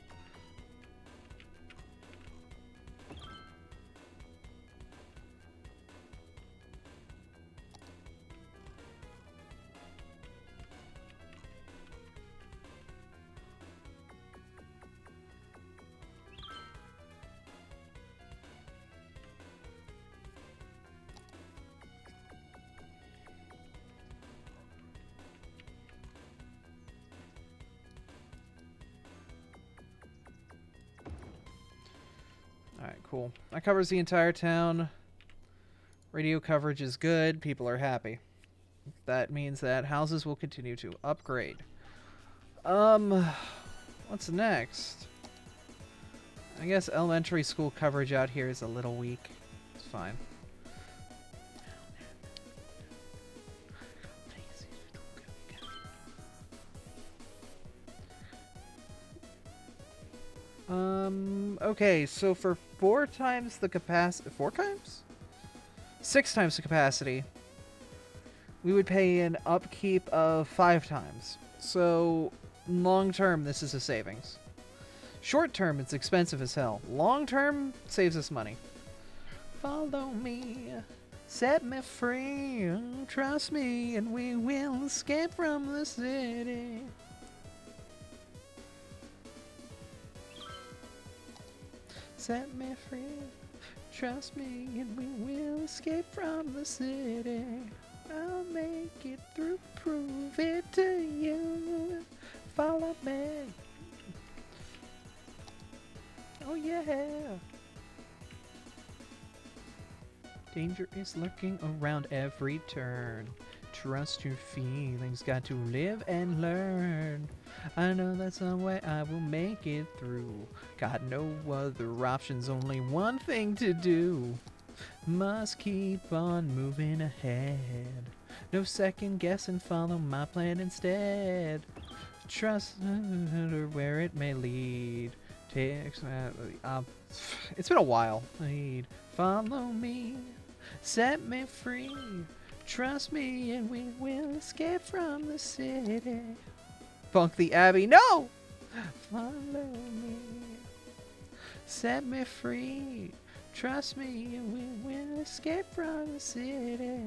Cool. That covers the entire town. Radio coverage is good. People are happy. That means that houses will continue to upgrade. What's next? I guess elementary school coverage out here is a little weak. It's fine. Okay, so for 4 times the capacity... 4 times? 6 times the capacity, we would pay an upkeep of 5 times. So, long term, this is a savings. Short term, it's expensive as hell. Long term, saves us money. Follow me, set me free, trust me, and we will escape from the city. Set me free, trust me, and we will escape from the city. I'll make it through, prove it to you. Follow me. Oh yeah. Danger is lurking around every turn. Trust your feelings, got to live and learn. I know that's the way I will make it through. Got no other options, only one thing to do. Must keep on moving ahead. No second guessing, follow my plan instead. Trust where it may lead. It's been a while. Follow me, set me free. Trust me and we will escape from the city. Funk the Abbey, no! Follow me, set me free. Trust me and we will escape from the city.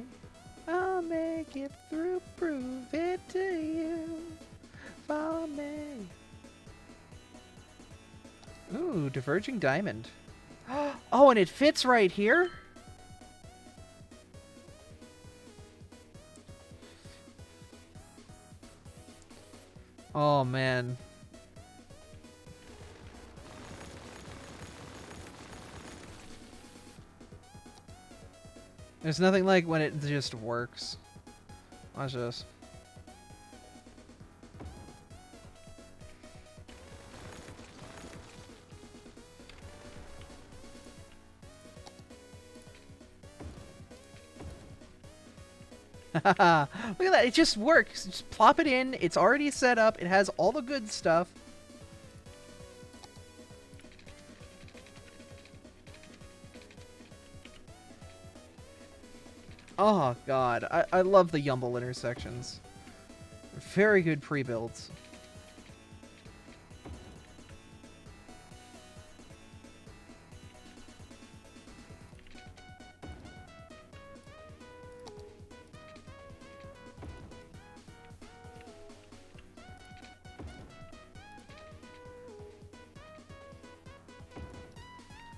I'll make it through, prove it to you. Follow me. Ooh, diverging diamond. Oh, and it fits right here? Oh, man. There's nothing like when it just works. Watch this. Look at that, it just works. Just plop it in, it's already set up, it has all the good stuff. Oh god, I love the Yumble intersections. Very good pre-builds.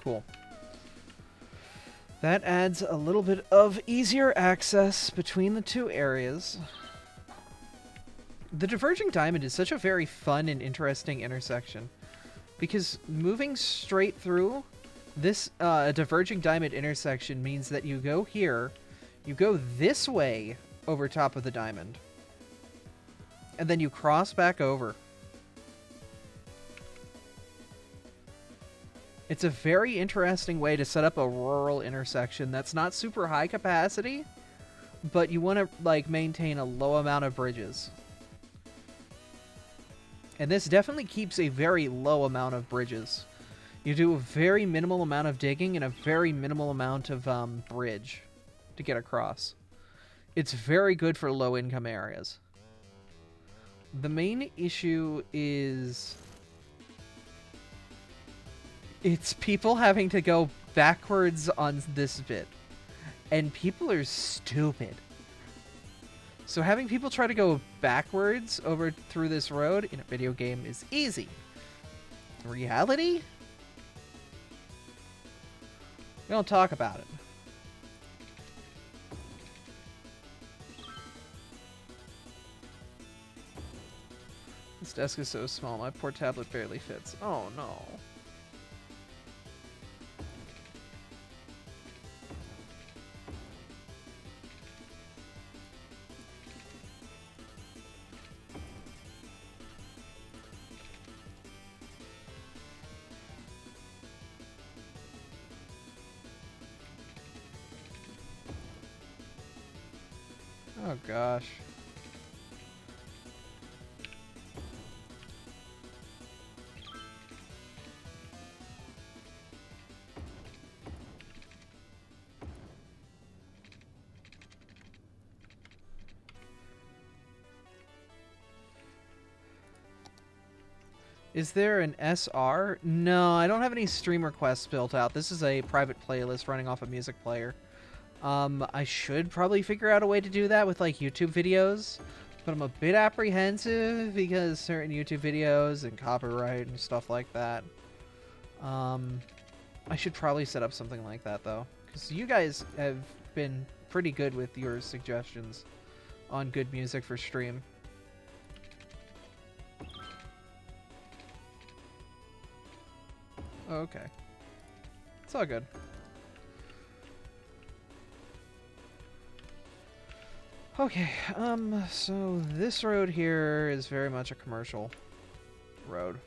Cool. That adds a little bit of easier access between the two areas. The diverging diamond is such a very fun and interesting intersection, because moving straight through this diverging diamond intersection means that you go here, you go this way over top of the diamond, and then you cross back over. It's a very interesting way to set up a rural intersection that's not super high capacity, but you want to like maintain a low amount of bridges. And this definitely keeps a very low amount of bridges. You do a very minimal amount of digging and a very minimal amount of bridge to get across. It's very good for low-income areas. The main issue is... it's people having to go backwards on this bit. And people are stupid. So having people try to go backwards over through this road in a video game is easy. Reality? We don't talk about it. This desk is so small, my poor tablet barely fits. Oh no. Oh gosh. Is there an SR? No, I don't have any stream requests built out. This is a private playlist running off a music player. I should probably figure out a way to do that with like YouTube videos, but I'm a bit apprehensive because certain YouTube videos and copyright and stuff like that. I should probably set up something like that though, because you guys have been pretty good with your suggestions on good music for stream. Okay. It's all good. Okay, so this road here is very much a commercial road.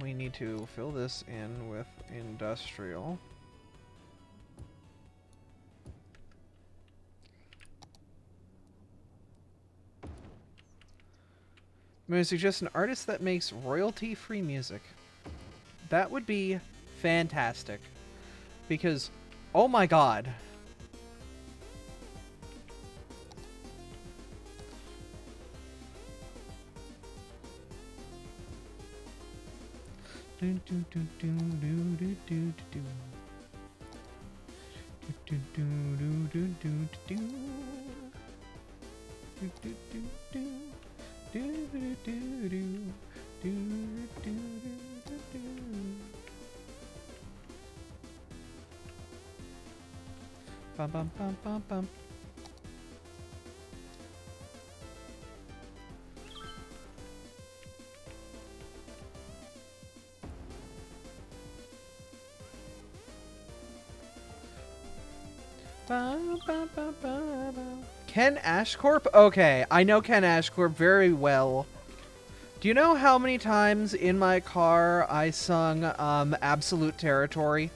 We need to fill this in with industrial. I'm going to suggest an artist that makes royalty-free music. That would be fantastic. Because, oh my god. Bum bum bum bum bum. Ken Ashcorp? Okay, I know Ken Ashcorp very well. Do you know how many times in my car I sung Absolute Territory?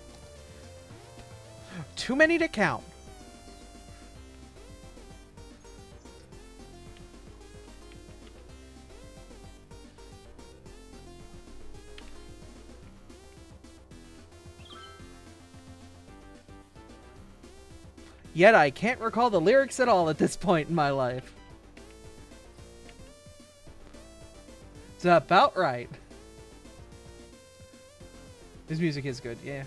Too many to count. Yet I can't recall the lyrics at all at this point in my life. It's about right. His music is good, yeah.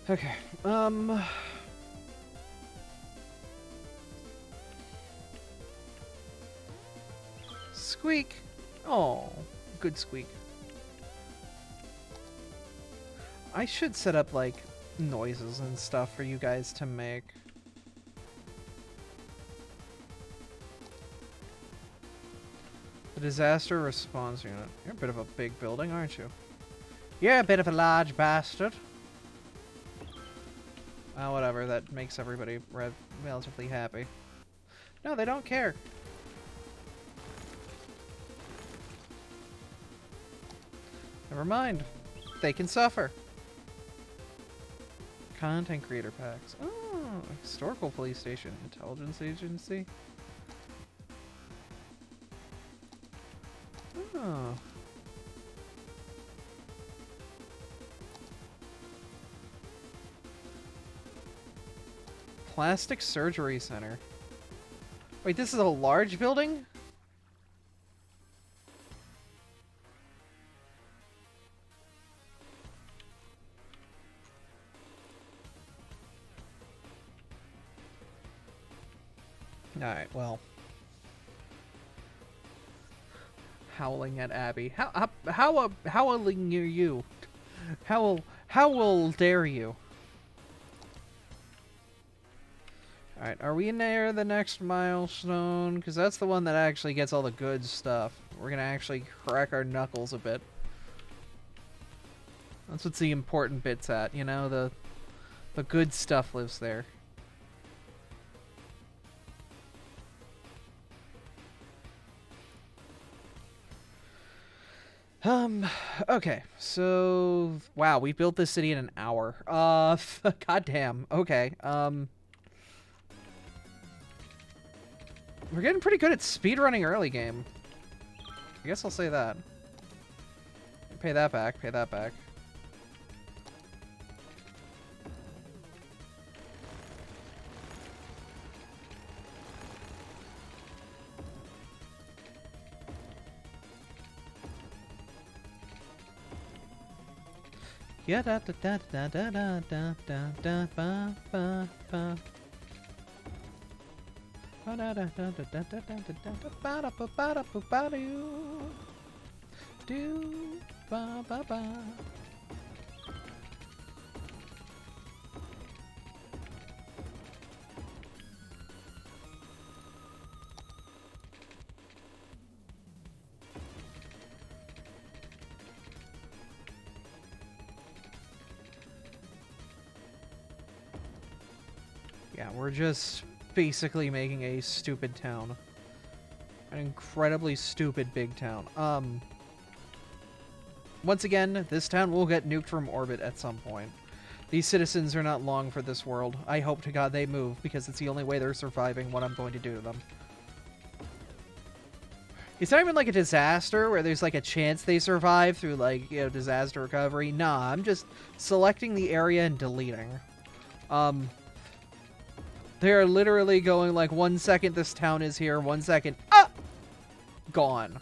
Okay, Squeak. Oh, good Squeak. I should set up, like, noises and stuff for you guys to make. The disaster response unit. You're a bit of a big building, aren't you? You're a bit of a large bastard. Whatever, that makes everybody relatively happy. No, they don't care. Never mind. They can suffer. Content creator packs. Oh, historical police station. Intelligence agency. Oh. Plastic surgery center. Wait, this is a large building? Alright, well. Howling at Abby. How howling are you? How will dare you? Alright, are we near the next milestone? Because that's the one that actually gets all the good stuff. We're gonna actually crack our knuckles a bit. That's what's the important bits at, you know? The good stuff lives there. Okay, so wow, we built this city in an hour. Goddamn. Okay. We're getting pretty good at speedrunning early game. I guess I'll say that. Pay that back, pay that back. Yeah, da da da da da da da da da ba ba ba. Ba da da da da da da da da da ba da ba ba da ba ba do ba ba ba. Yeah, we're just basically making a stupid town. An incredibly stupid big town. Once again, this town will get nuked from orbit at some point. These citizens are not long for this world. I hope to God they move, because it's the only way they're surviving what I'm going to do to them. It's not even like a disaster where there's like a chance they survive through like, you know, disaster recovery. Nah, I'm just selecting the area and deleting. They're literally going like 1 second this town is here, 1 second, ah! Gone.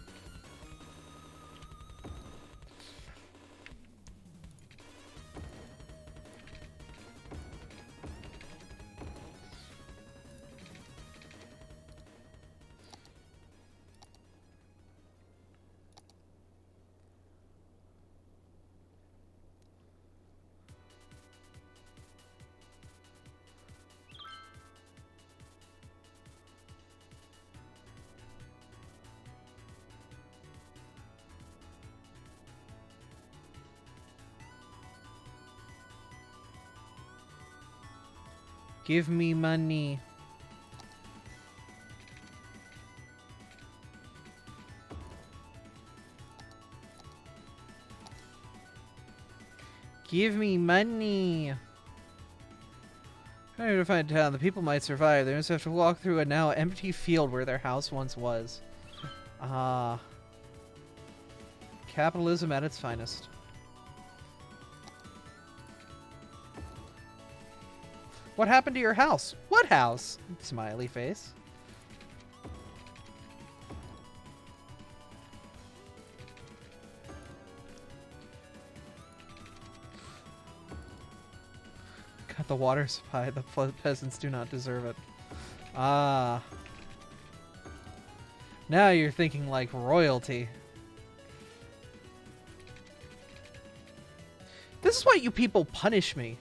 Give me money. Give me money. Trying to find a town. The people might survive. They just have to walk through a now empty field where their house once was. Ah. Capitalism at its finest. What happened to your house? What house? Smiley face. Got the water supply. The peasants do not deserve it. Ah. Now you're thinking like royalty. This is why you people punish me.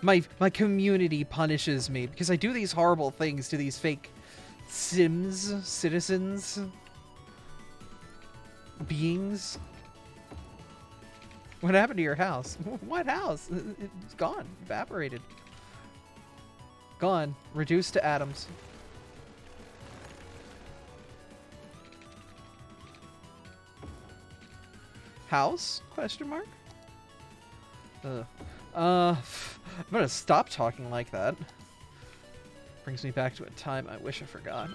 My community punishes me because I do these horrible things to these fake citizens, beings. What happened to your house? What house? It's gone, evaporated, gone, reduced to atoms. House? Question mark. I'm gonna stop talking like that. Brings me back to a time I wish I forgot.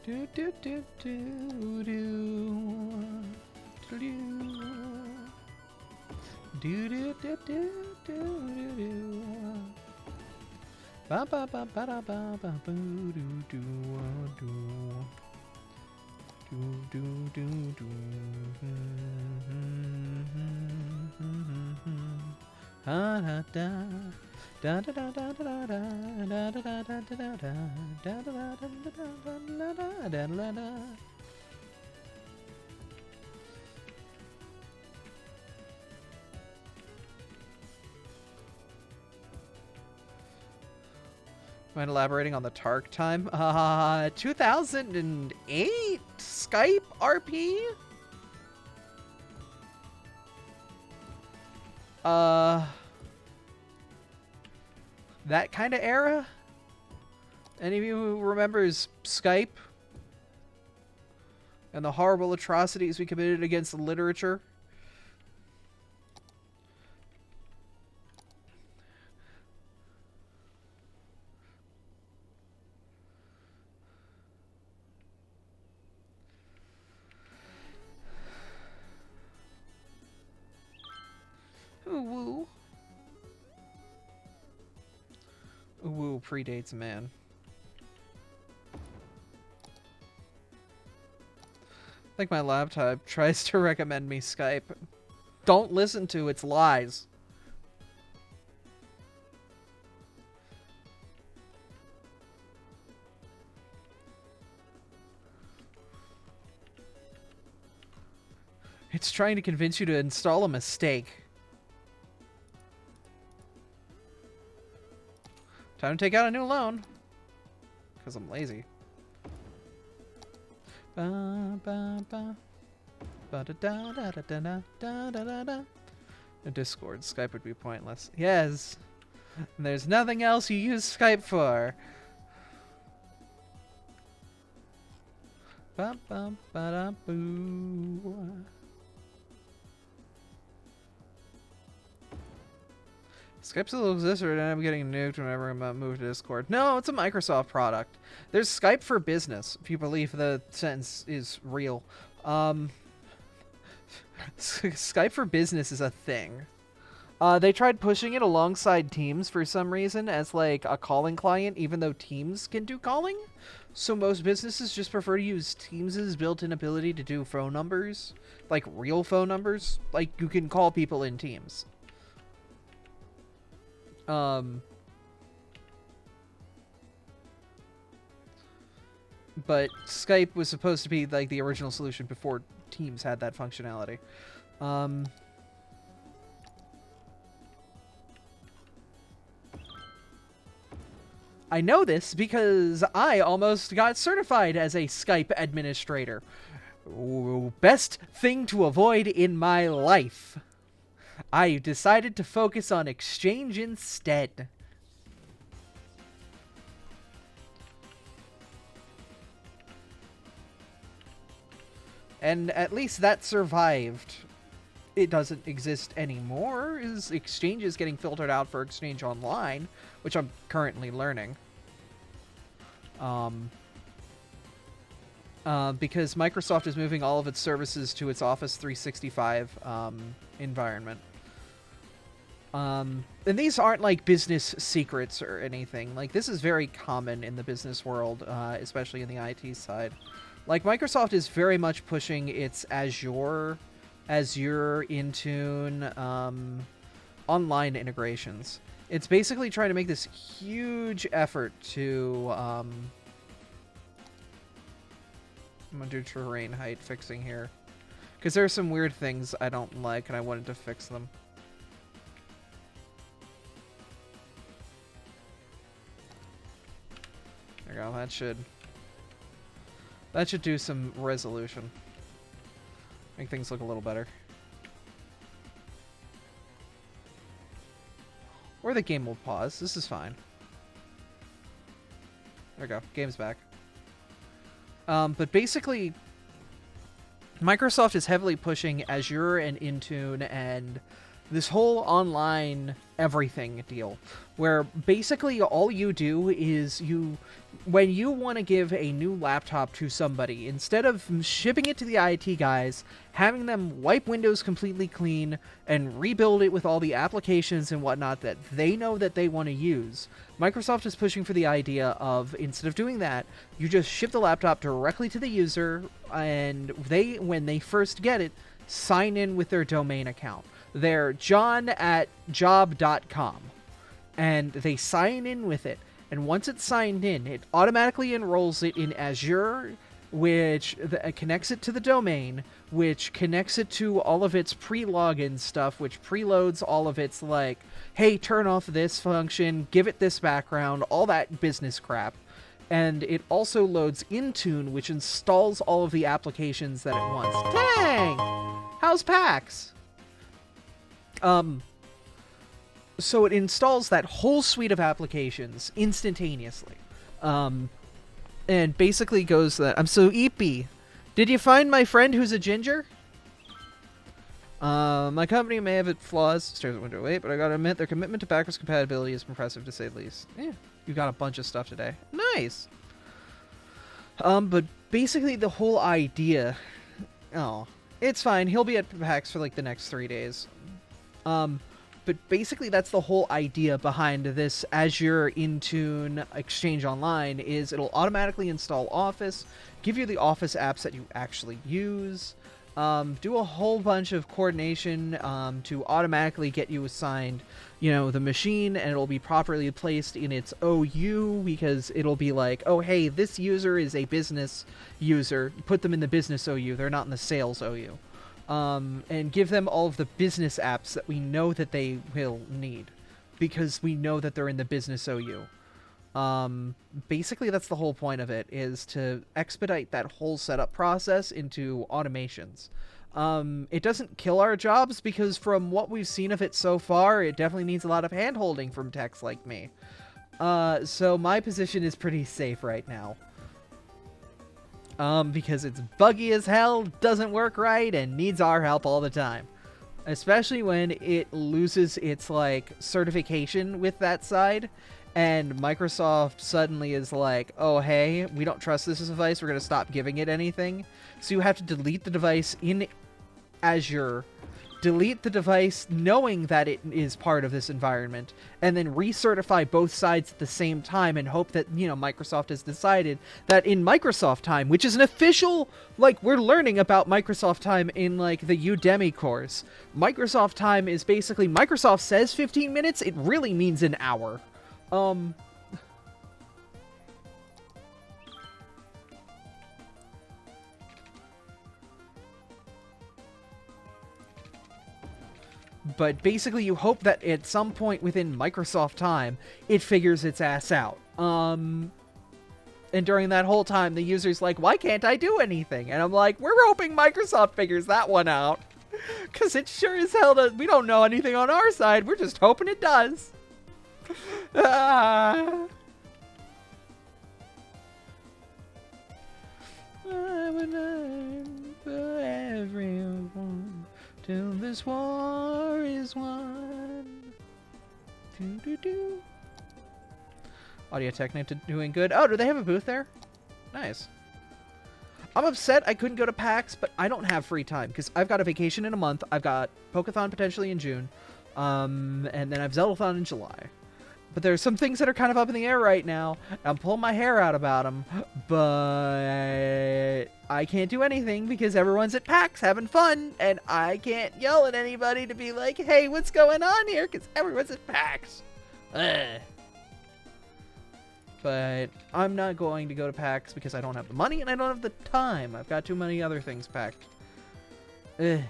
Do do do do do do do do do do do. Ba ba ba ba ba ba boo do do do. Do do do do. Da da da da da da da da da da da da da da da da da da da. Mind elaborating on the Tark time? 2008 Skype RP? That kind of era? Any of you who remembers Skype? And the horrible atrocities we committed against literature? Ooh. Ooh, predates man. I think my laptop tries to recommend me Skype. Don't listen to its lies. It's trying to convince you to install a mistake. Time to take out a new loan. Because I'm lazy. Ba, ba, ba. Ba, da, da, da, da, da, da, da, da. A Discord. Skype would be pointless. Yes. And there's nothing else you use Skype for. Ba, ba, ba, da, boo. Skype still exists, or I'm getting nuked whenever I'm moved to Discord. No, it's a Microsoft product. There's Skype for Business, if you believe the sentence is real. Skype for Business is a thing. They tried pushing it alongside Teams for some reason as like a calling client, even though Teams can do calling. So most businesses just prefer to use Teams' built-in ability to do phone numbers, like real phone numbers. Like you can call people in Teams. But Skype was supposed to be like the original solution before Teams had that functionality. I know this because I almost got certified as a Skype administrator. Ooh, best thing to avoid in my life. I decided to focus on Exchange instead. And at least that survived. It doesn't exist anymore. Exchange is getting filtered out for Exchange Online, which I'm currently learning. Because Microsoft is moving all of its services to its Office 365 environment. And these aren't like business secrets or anything. Like this is very common in the business world, especially in the IT side. Like Microsoft is very much pushing its Azure, Intune, online integrations. It's basically trying to make this huge effort to I'm gonna do terrain height fixing here. Because there are some weird things I don't like and I wanted to fix them. There you go, that should do some resolution. Make things look a little better. Or the game will pause. This is fine. There we go. Game's back. But basically, Microsoft is heavily pushing Azure and Intune and this whole online everything deal, where basically all you do is when you want to give a new laptop to somebody, instead of shipping it to the IT guys, having them wipe Windows completely clean and rebuild it with all the applications and whatnot that they know that they want to use, Microsoft is pushing for the idea of, instead of doing that, you just ship the laptop directly to the user, and they, when they first get it, sign in with their domain account. They're john@job.com, and they sign in with it. And once it's signed in, it automatically enrolls it in Azure, which connects it to the domain, which connects it to all of its pre-login stuff, which preloads all of its, like, hey, turn off this function, give it this background, all that business crap. And it also loads Intune, which installs all of the applications that it wants. Dang! How's PAX? So it installs that whole suite of applications instantaneously. And basically goes that, I'm so eepy. Did you find my friend who's a ginger? My company may have its flaws, stares at window wait, but I gotta admit their commitment to backwards compatibility is impressive to say the least. Yeah, you got a bunch of stuff today. Nice! But basically the whole idea... Oh, it's fine. He'll be at PAX for like the next 3 days. But basically that's the whole idea behind this Azure Intune Exchange Online is it'll automatically install Office, give you the Office apps that you actually use, do a whole bunch of coordination to automatically get you assigned, you know, the machine, and it'll be properly placed in its OU because it'll be like, oh, hey, this user is a business user. Put them in the business OU. They're not in the sales OU. And give them all of the business apps that we know that they will need because we know that they're in the business OU. Basically that's the whole point of it, is to expedite that whole setup process into automations. It doesn't kill our jobs because from what we've seen of it so far, it definitely needs a lot of hand-holding from techs like me. So my position is pretty safe right now. Because it's buggy as hell, doesn't work right, and needs our help all the time. Especially when it loses its, like, certification with that side, and Microsoft suddenly is like, oh, hey, we don't trust this device, we're going to stop giving it anything. So you have to delete the device in Azure, delete the device knowing that it is part of this environment, and then recertify both sides at the same time and hope that, you know, Microsoft has decided that in Microsoft time, which is an official, like, we're learning about Microsoft time in, like, the Udemy course. Microsoft time is basically, Microsoft says 15 minutes, it really means an hour. But basically you hope that at some point within Microsoft time, it figures its ass out. And during that whole time, the user's like, why can't I do anything? And I'm like, we're hoping Microsoft figures that one out. Because it sure as hell does. We don't know anything on our side. We're just hoping it does. I would learn for everyone till this war is won. Do. Audio Technica doing good. Oh, do they have a booth there? Nice. I'm upset I couldn't go to PAX, but I don't have free time because I've got a vacation in a month. I've got Pokeathon potentially in June, and then I've Zeldathon in July. But there's some things that are kind of up in the air right now. I'm pulling my hair out about them, but I can't do anything because everyone's at PAX having fun, and I can't yell at anybody to be like, hey, what's going on here? Because everyone's at PAX. Ugh. But I'm not going to go to PAX because I don't have the money and I don't have the time. I've got too many other things packed. Ugh.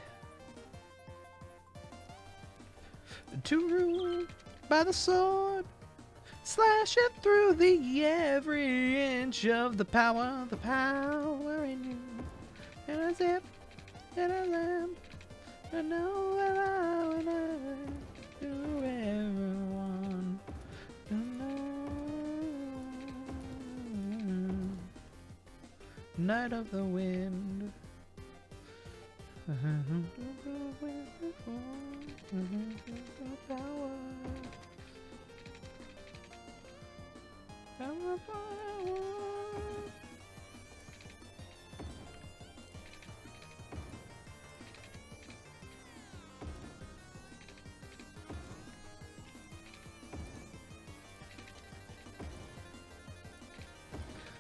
To rule by the sword, slash it through the every inch of the power in you. And I zip, and I lamp, I know that I will not do everyone. Night of the wind.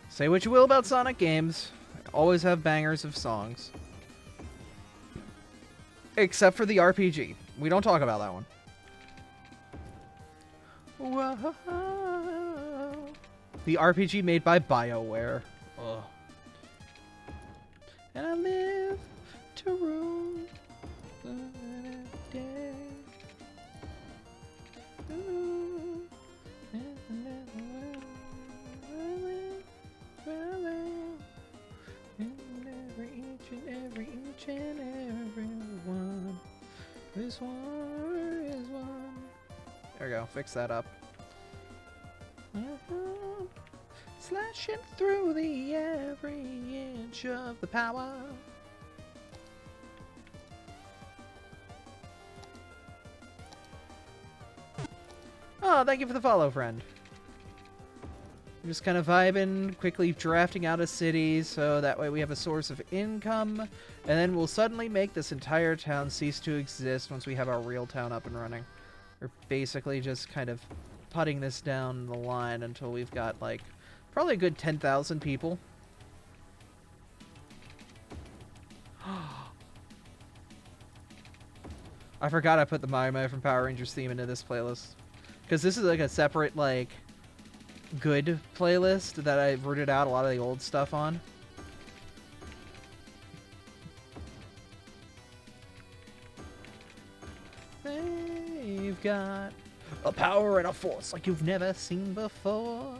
Say what you will about Sonic games, I always have bangers of songs. Except for the RPG. We don't talk about that one. Whoa. The RPG made by BioWare. Ugh. and I live to rule the day. Ooh, and each and every one. This one is one. There we go. Fix that up. Slashing through the every inch of the power. Oh, thank you for the follow, friend. I'm just kind of vibing, quickly drafting out a city, so that way we have a source of income, and then we'll suddenly make this entire town cease to exist once we have our real town up and running. We're basically just kind of putting this down the line until we've got, like, probably a good 10,000 people. I forgot I put the Mai from Power Rangers theme into this playlist. Because this is like a separate, like, good playlist that I rooted out a lot of the old stuff on. They've got a power and a force like you've never seen before.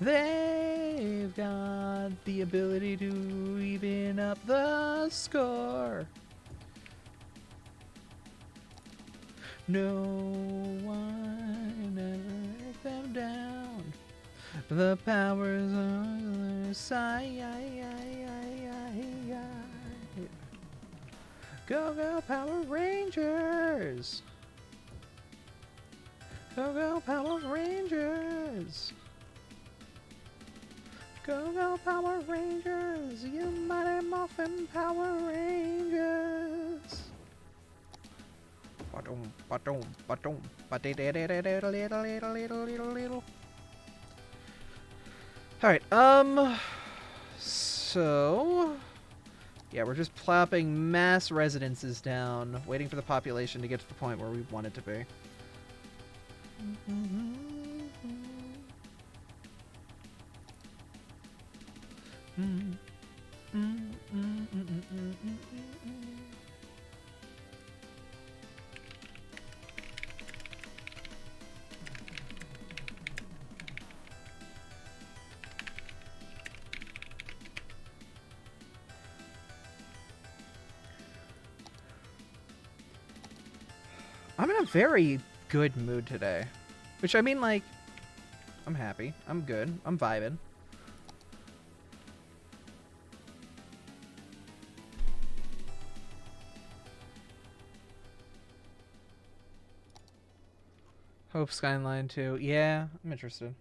They've got the ability to even up the score. No one ever let them down. The powers on their side. Go, go, Power Rangers! Go, go, Power Rangers! Go, go, Power Rangers! You mighty Morphin Power Rangers! Alright, so yeah, we're just plopping mass residences down, waiting for the population to get to the point where we want it to be. I'm in a very good mood today. Which, I mean, like, I'm happy. I'm good. I'm vibing. Hope Skyline 2. Yeah, I'm interested.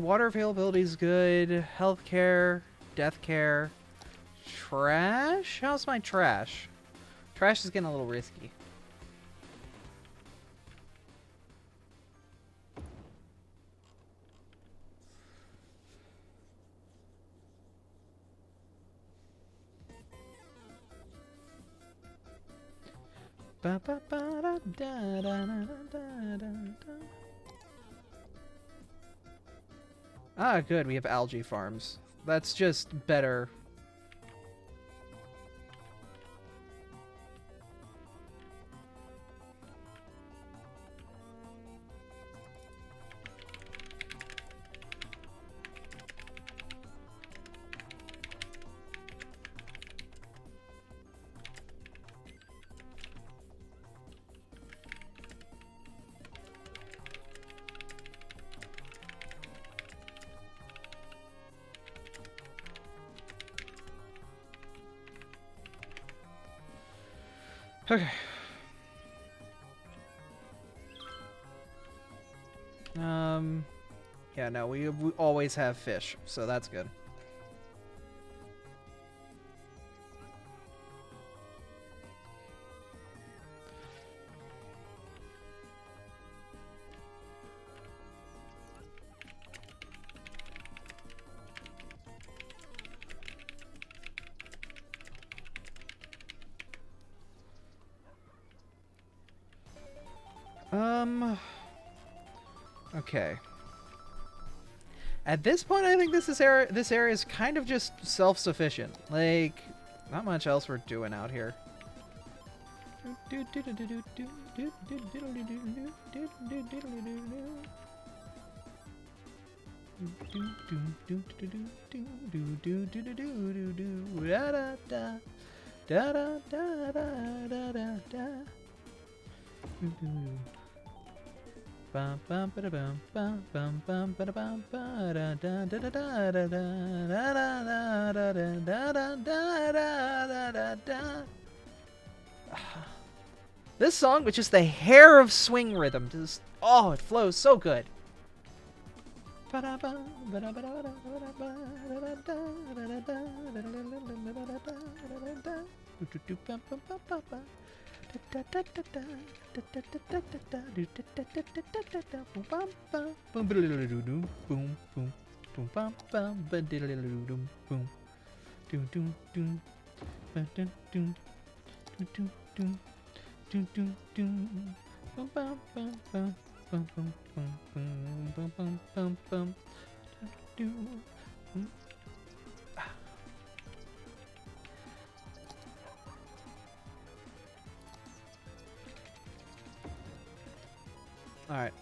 Water availability is good. Healthcare, death care, trash. How's my trash? Trash is getting a little risky. Ba ba ba da da da da da da. Ah, good. We have algae farms. That's just better. Okay. Yeah, no, we always have fish, so that's good. Okay. At this point, I think this area is kind of just self-sufficient. Like, not much else we're doing out here. This song, with just the hair of swing rhythm, just oh, it flows so good. Alright.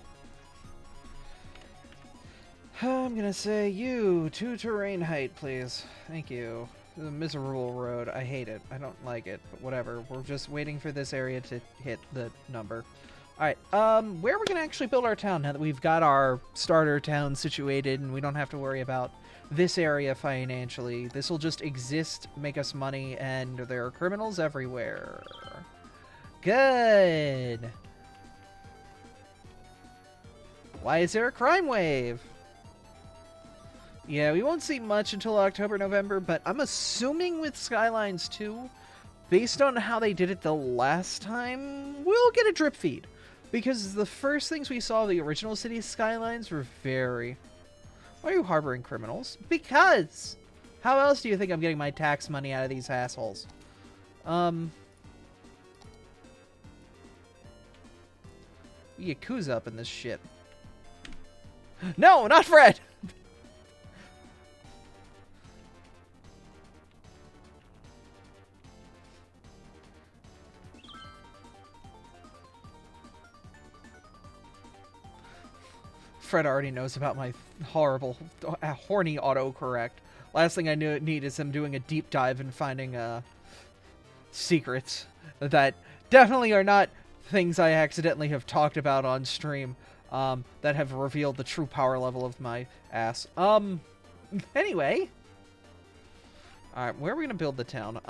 I'm gonna say you, 2 terrain height, please. Thank you. This is a miserable road. I hate it. I don't like it, but whatever. We're just waiting for this area to hit the number. Alright, where are we gonna actually build our town now that we've got our starter town situated and we don't have to worry about this area financially? This will just exist, make us money, and there are criminals everywhere. Good! Why is there a crime wave? Yeah, we won't see much until October, November, but I'm assuming with Skylines 2, based on how they did it the last time, we'll get a drip feed. Because the first things we saw of the original City Skylines were very... Why are you harboring criminals? Because! How else do you think I'm getting my tax money out of these assholes? Yakuza up in this shit. No, not Fred! Fred already knows about my horrible, horny autocorrect. Last thing I need is him doing a deep dive and finding secrets that definitely are not things I accidentally have talked about on stream that have revealed the true power level of my ass. Anyway. Alright, where are we going to build the town?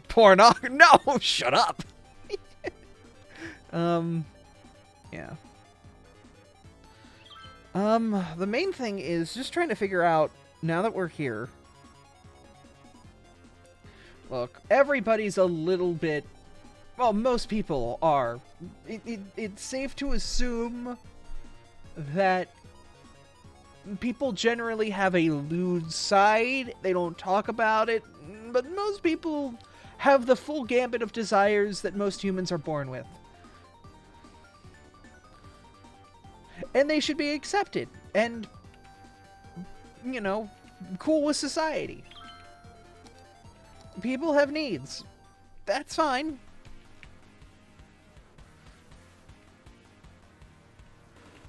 Pornog? No! Shut up! Yeah. The main thing is just trying to figure out, now that we're here... Look, everybody's a little bit... Well, most people are. It's safe to assume that people generally have a lewd side. They don't talk about it, but most people have the full gambit of desires that most humans are born with. And they should be accepted and, you know, cool with society. People have needs. That's fine.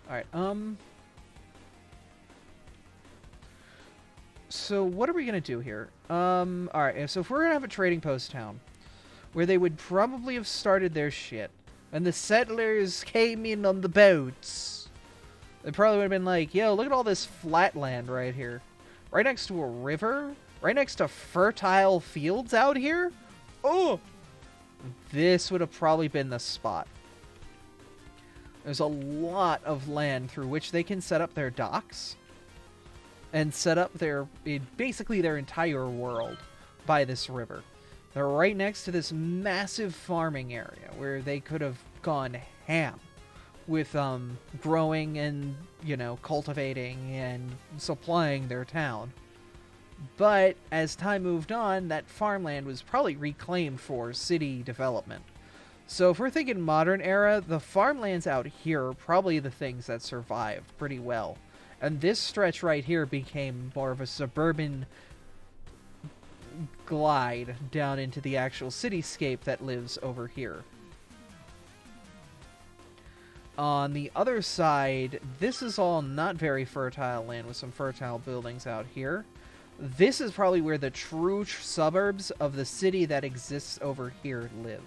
Alright, so what are we gonna do here? Alright, so if we're gonna have a trading post town, where they would probably have started their shit, and the settlers came in on the boats, they probably would have been like, yo, look at all this flat land right here. Right next to a river? Right next to fertile fields out here? Oh! This would have probably been the spot. There's a lot of land through which they can set up their docks and set up their, basically their entire world by this river. They're right next to this massive farming area where they could have gone ham with growing and, you know, cultivating and supplying their town. But as time moved on, that farmland was probably reclaimed for city development. So if we're thinking modern era, the farmlands out here are probably the things that survived pretty well. And this stretch right here became more of a suburban glide down into the actual cityscape that lives over here. On the other side, this is all not very fertile land with some fertile buildings out here. This is probably where the true suburbs of the city that exists over here live.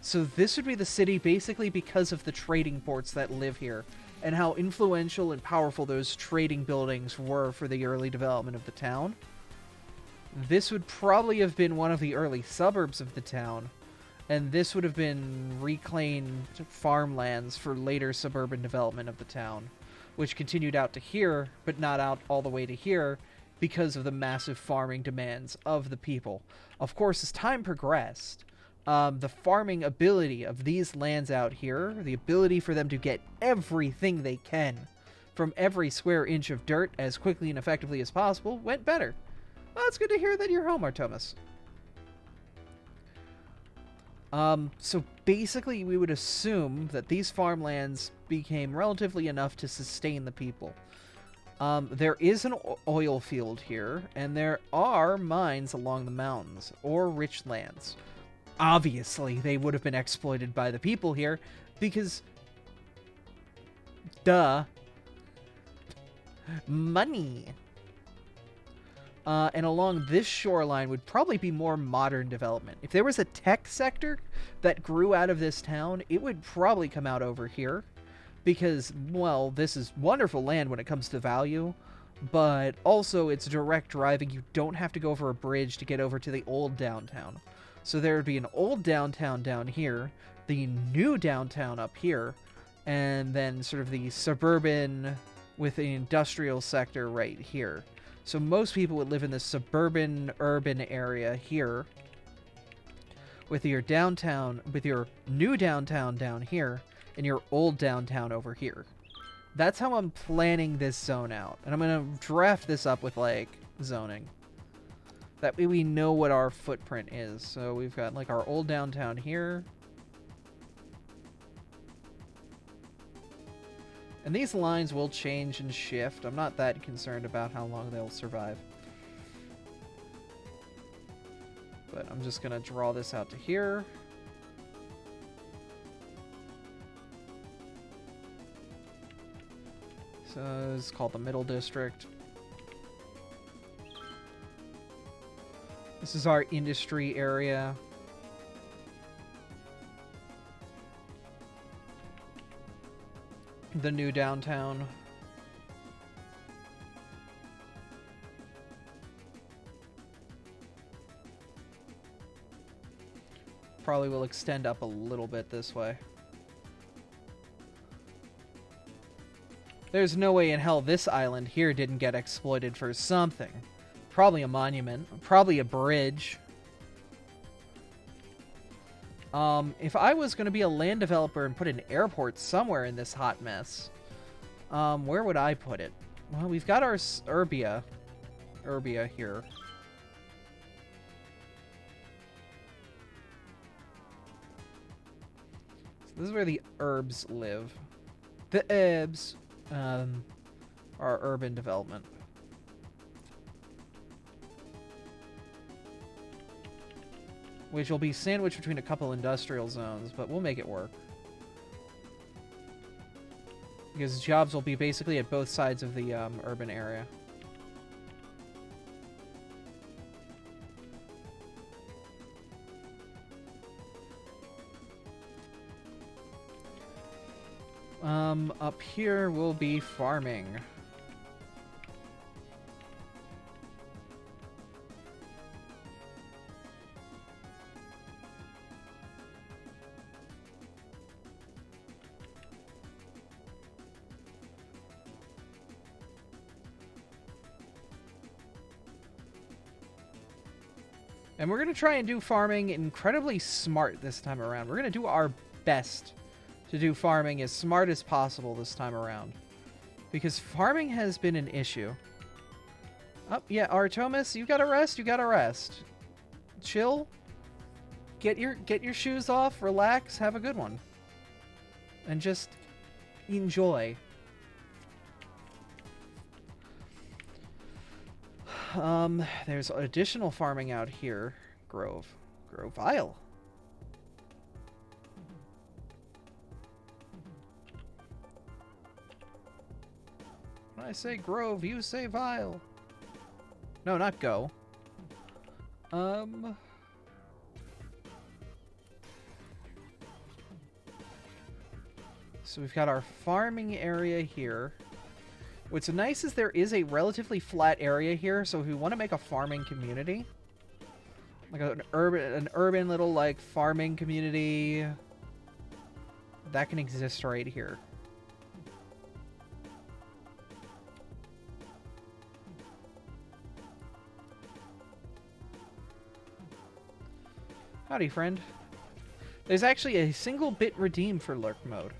So this would be the city basically because of the trading ports that live here and how influential and powerful those trading buildings were for the early development of the town. This would probably have been one of the early suburbs of the town, and this would have been reclaimed farmlands for later suburban development of the town, which continued out to here, but not out all the way to here because of the massive farming demands of the people. Of course, as time progressed, the farming ability of these lands out here, the ability for them to get everything they can from every square inch of dirt as quickly and effectively as possible, went better. Well, it's good to hear that you're home, Artemis. So basically we would assume that these farmlands became relatively enough to sustain the people. There is an oil field here, and there are mines along the mountains, or rich lands. Obviously, they would have been exploited by the people here, because... duh. Money! And along this shoreline would probably be more modern development. If there was a tech sector that grew out of this town, it would probably come out over here. Because, well, this is wonderful land when it comes to value, but also it's direct driving. You don't have to go over a bridge to get over to the old downtown. So there would be an old downtown down here, the new downtown up here, and then sort of the suburban with the industrial sector right here. So most people would live in the suburban urban area here, with your downtown, with your new downtown down here, and your old downtown over here. That's how I'm planning this zone out. And I'm going to draft this up with, like, zoning. That way we know what our footprint is. So we've got, like, our old downtown here. And these lines will change and shift. I'm not that concerned about how long they'll survive. But I'm just going to draw this out to here. So it's called the Middle District. This is our industry area. The new downtown. Probably will extend up a little bit this way. There's no way in hell this island here didn't get exploited for something. Probably a monument. Probably a bridge. If I was going to be a land developer and put an airport somewhere in this hot mess, where would I put it? Well, we've got our Urbia here. So this is where the herbs live. The herbs. Our urban development. Which will be sandwiched between a couple industrial zones, but we'll make it work. Because jobs will be basically at both sides of the urban area. Up here will be farming. And we're going to try and do farming incredibly smart this time around. We're going to do our best to do farming as smart as possible this time around. Because farming has been an issue. Oh, yeah, Artemis, you gotta rest, you gotta rest. Chill. Get your shoes off, relax, have a good one. And just enjoy. There's additional farming out here. Grovile. When I say Grove, you say Vile. No, not go. So we've got our farming area here. What's nice is there is a relatively flat area here, so if we want to make a farming community, like an urban little like farming community, that can exist right here. Howdy, friend. There's actually a single bit redeem for lurk mode.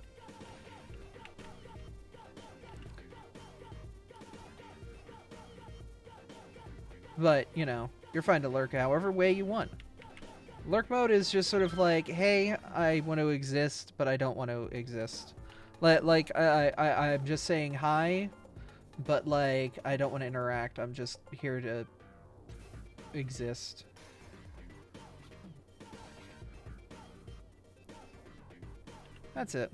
But, you know, you're fine to lurk however way you want. Lurk mode is just sort of like, hey, I want to exist, but I don't want to exist. Like I'm just saying hi, but, like, I don't want to interact. I'm just here to exist. That's it.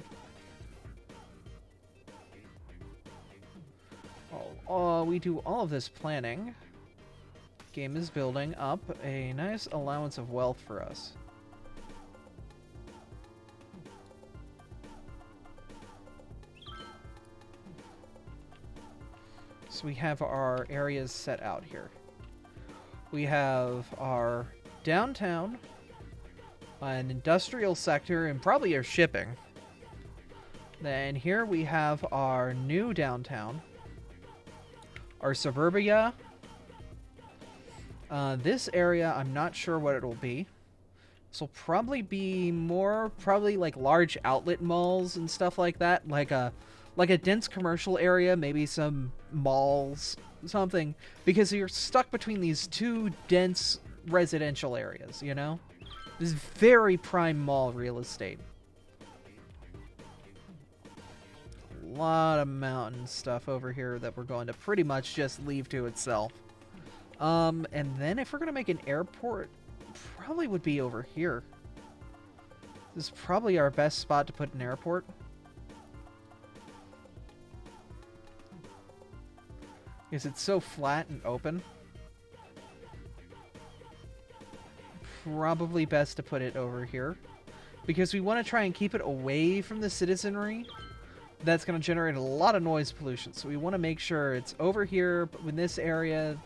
We do all of this planning. Game is building up a nice allowance of wealth for us. So we have our areas set out here. We have our downtown, an industrial sector, and probably our shipping. Then here we have our new downtown, our suburbia. This area, I'm not sure what it'll be. This will probably be more, like large outlet malls and stuff like that, like a dense commercial area, maybe some malls, something, because you're stuck between these two dense residential areas, you know? This is very prime mall real estate. A lot of mountain stuff over here that we're going to pretty much just leave to itself. And then if we're going to make an airport, probably would be over here. This is probably our best spot to put an airport. Because it's so flat and open. Probably best to put it over here. Because we want to try and keep it away from the citizenry. That's going to generate a lot of noise pollution. So we want to make sure it's over here in this area.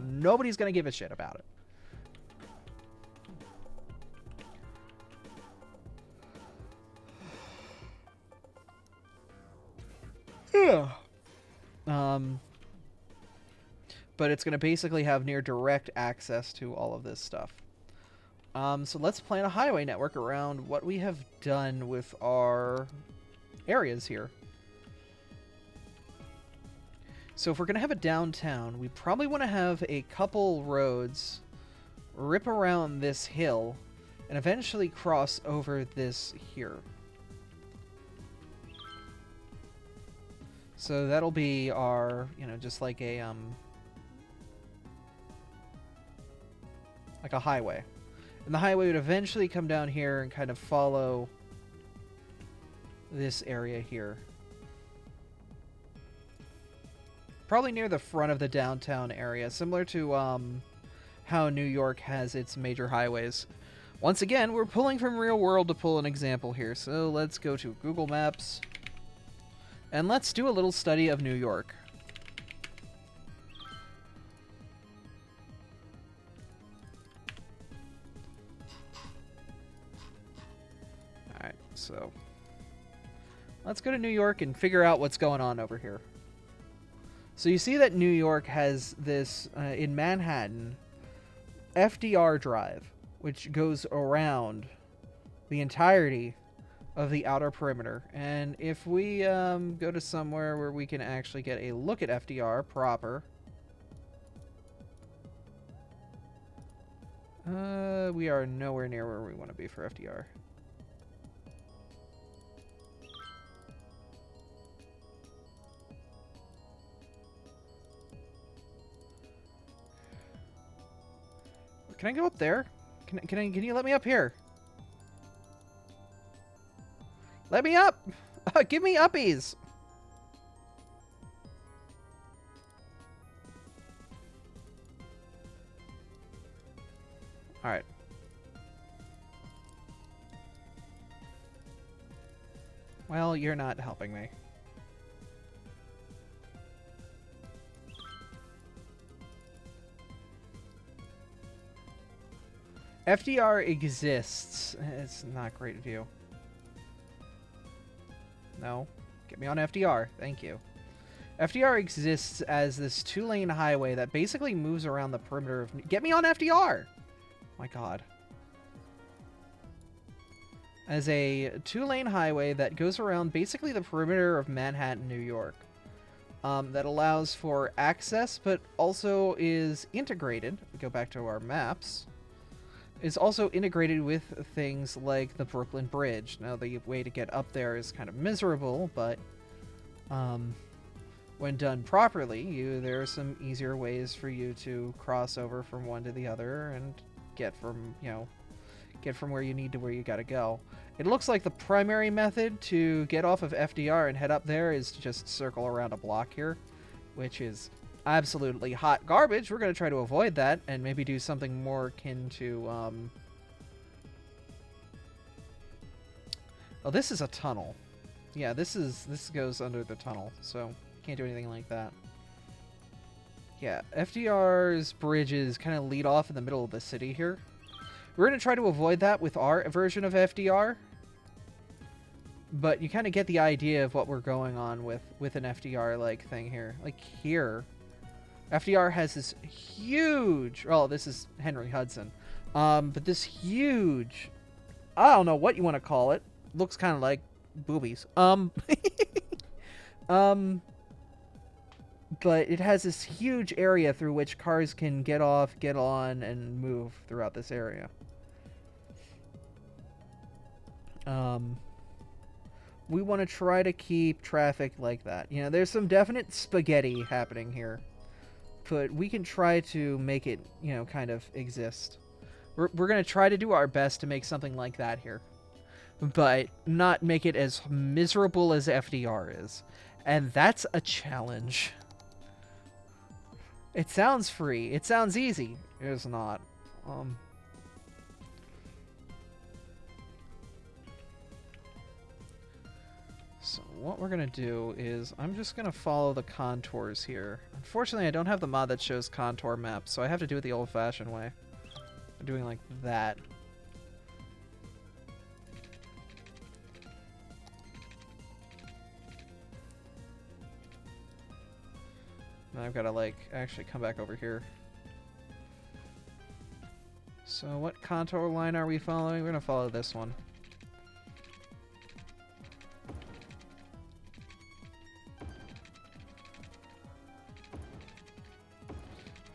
Nobody's going to give a shit about it. Yeah. But it's going to basically have near direct access to all of this stuff. So let's plan a highway network around what we have done with our areas here. So if we're going to have a downtown, we probably want to have a couple roads rip around this hill and eventually cross over this here. So that'll be our, you know, just like a highway. And the highway would eventually come down here and kind of follow this area here. Probably near the front of the downtown area, similar to how New York has its major highways. Once again, we're pulling from real world to pull an example here. So let's go to Google Maps. And let's do a little study of New York. Alright, so let's go to New York and figure out what's going on over here. So you see that New York has this, in Manhattan, FDR Drive, which goes around the entirety of the outer perimeter. And if we go to somewhere where we can actually get a look at FDR proper, We are nowhere near where we want to be for FDR. Can I go up there? Can you let me up here? Let me up! Give me uppies! Alright. Well, you're not helping me. FDR exists. It's not a great view. No. Get me on FDR. Thank you. FDR exists as this 2-lane highway that basically moves around the perimeter of... Get me on FDR! My god. As a 2-lane highway that goes around basically the perimeter of Manhattan, New York. That allows for access, but also is integrated. If we go back to our maps. Is also integrated with things like the Brooklyn Bridge. Now, the way to get up there is kind of miserable, but when done properly, there are some easier ways for you to cross over from one to the other and get from, get from where you need to where you gotta go. It looks like the primary method to get off of FDR and head up there is to just circle around a block here, which is absolutely hot garbage. We're going to try to avoid that and maybe do something more akin to... Oh, this is a tunnel. Yeah, this goes under the tunnel, so can't do anything like that. Yeah, FDR's bridges kind of lead off in the middle of the city here. We're going to try to avoid that with our version of FDR. But you kind of get the idea of what we're going on with an FDR-like thing here. Like here... FDR has this huge... Oh, this is Henry Hudson. But this huge... I don't know what you want to call it. Looks kind of like boobies. But it has this huge area through which cars can get off, get on, and move throughout this area. We want to try to keep traffic like that. You know, there's some definite spaghetti happening here. But we can try to make it, kind of exist. We're going to try to do our best to make something like that here. But not make it as miserable as FDR is. And that's a challenge. It sounds free. It sounds easy. It's not. So what we're going to do is I'm just going to follow the contours here. Unfortunately, I don't have the mod that shows contour maps, so I have to do it the old-fashioned way. I'm doing like that. And I've got to, actually come back over here. So what contour line are we following? We're going to follow this one.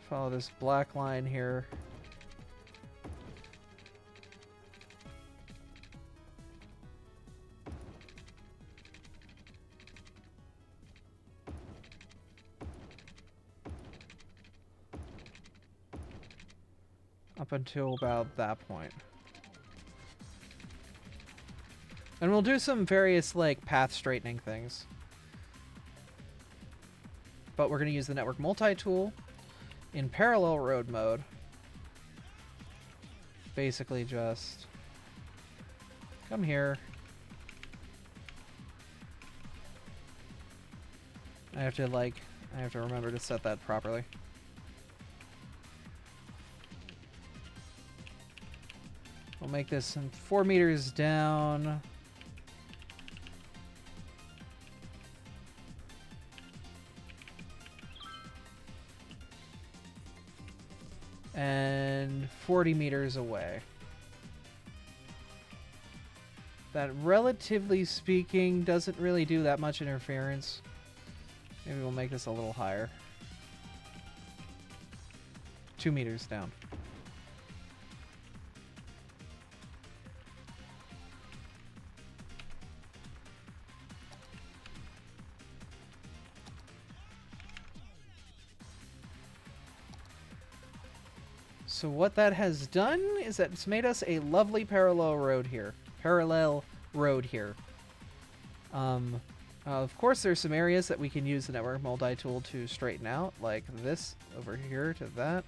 Follow this black line here. Up until about that point. And we'll do some various, path straightening things. But we're going to use the network multi-tool in parallel road mode. Basically just come here. I have to remember to set that properly. We'll make this 4 meters down. And 40 meters away. That, relatively speaking, doesn't really do that much interference. Maybe we'll make this a little higher. 2 meters down. So what that has done is that it's made us a lovely parallel road here. Of course, there's some areas that we can use the network multi-tool to straighten out, like this over here to that.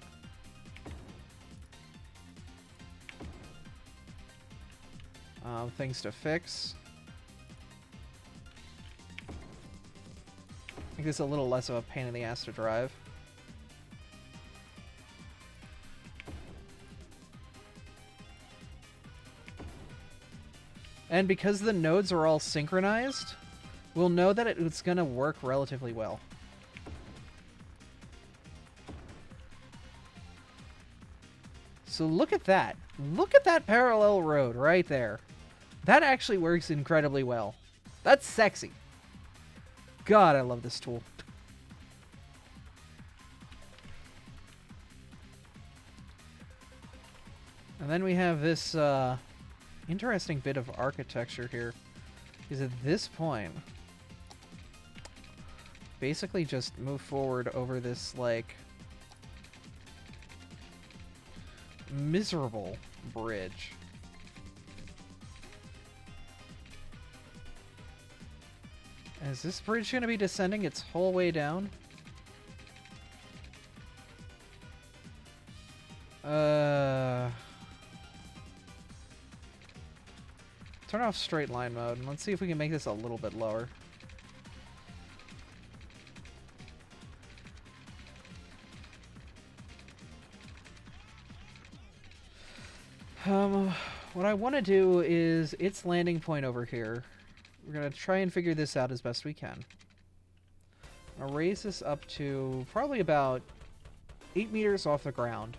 Things to fix. Make this a little less of a pain in the ass to drive. And because the nodes are all synchronized, we'll know that it's going to work relatively well. So look at that. Look at that parallel road right there. That actually works incredibly well. That's sexy. God, I love this tool. And then we have this interesting bit of architecture here. Is at this point, basically just move forward over this, like, miserable bridge. Is this bridge going to be descending its whole way down? Turn off straight line mode, and let's see if we can make this a little bit lower. What I want to do is its landing point over here. We're going to try and figure this out as best we can. I'll raise this up to probably about 8 meters off the ground.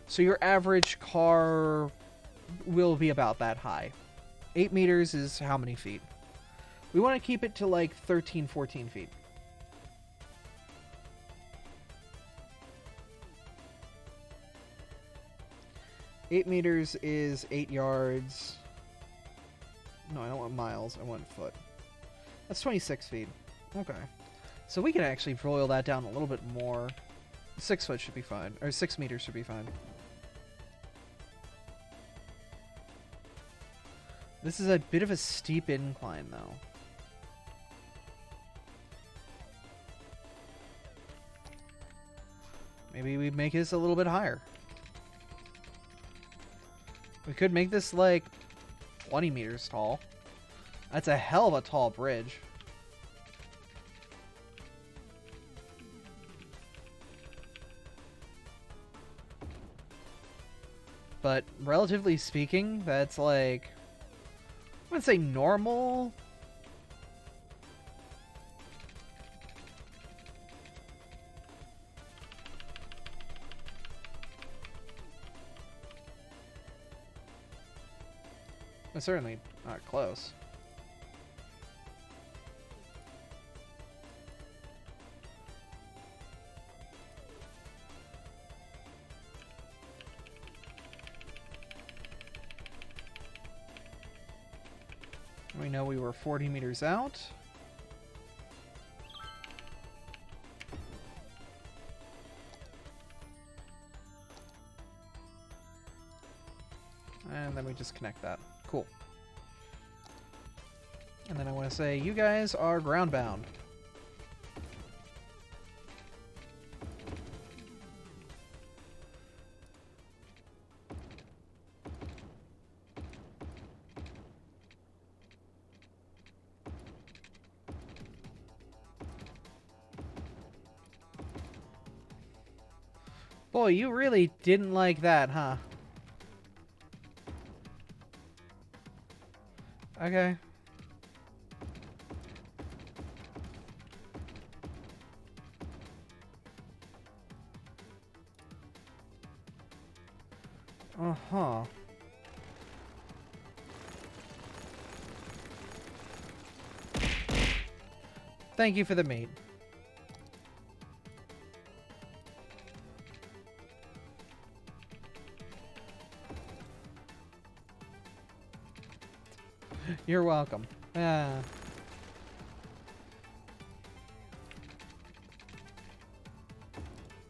So your average car will be about that high. 8 meters is how many feet? We want to keep it to like 13, 14 feet. Eight meters is 8 yards. No, I don't want miles. I want foot. That's 26 feet. Okay. So we can actually boil that down a little bit more. 6 foot should be fine. Or 6 meters should be fine. This is a bit of a steep incline, though. Maybe we make this a little bit higher. We could make this, like, 20 meters tall. That's a hell of a tall bridge. But relatively speaking, that's like, I wouldn't say normal. But certainly not close. We know we were 40 meters out. And then we just connect that. Cool. And then I want to say, you guys are ground bound. Boy, you really didn't like that, huh? Okay. Uh-huh. Thank you for the meat. You're welcome. There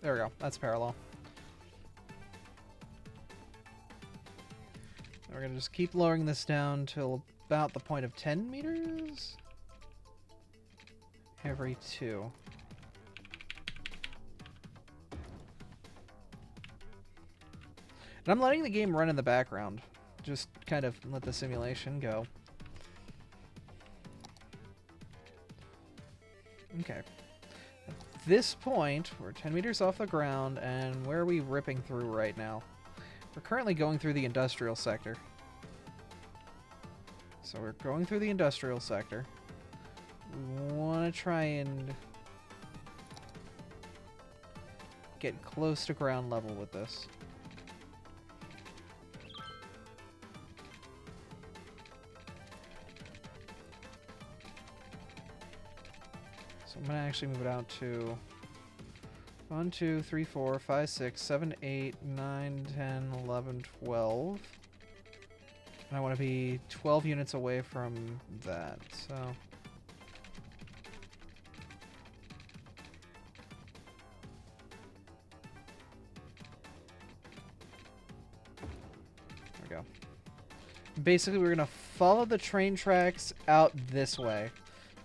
we go. That's parallel. We're going to just keep lowering this down till about the point of 10 meters? Every 2. And I'm letting the game run in the background. Just kind of let the simulation go. Okay. At this point, we're 10 meters off the ground, and where are we ripping through right now? We're currently going through the industrial sector. So we're going through the industrial sector. We want to try and get close to ground level with this. So I'm going to actually move it out to 1, 2, 3, 4, 5, 6, 7, 8, 9, 10, 11, 12. And I want to be 12 units away from that, so... There we go. Basically, we're going to follow the train tracks out this way.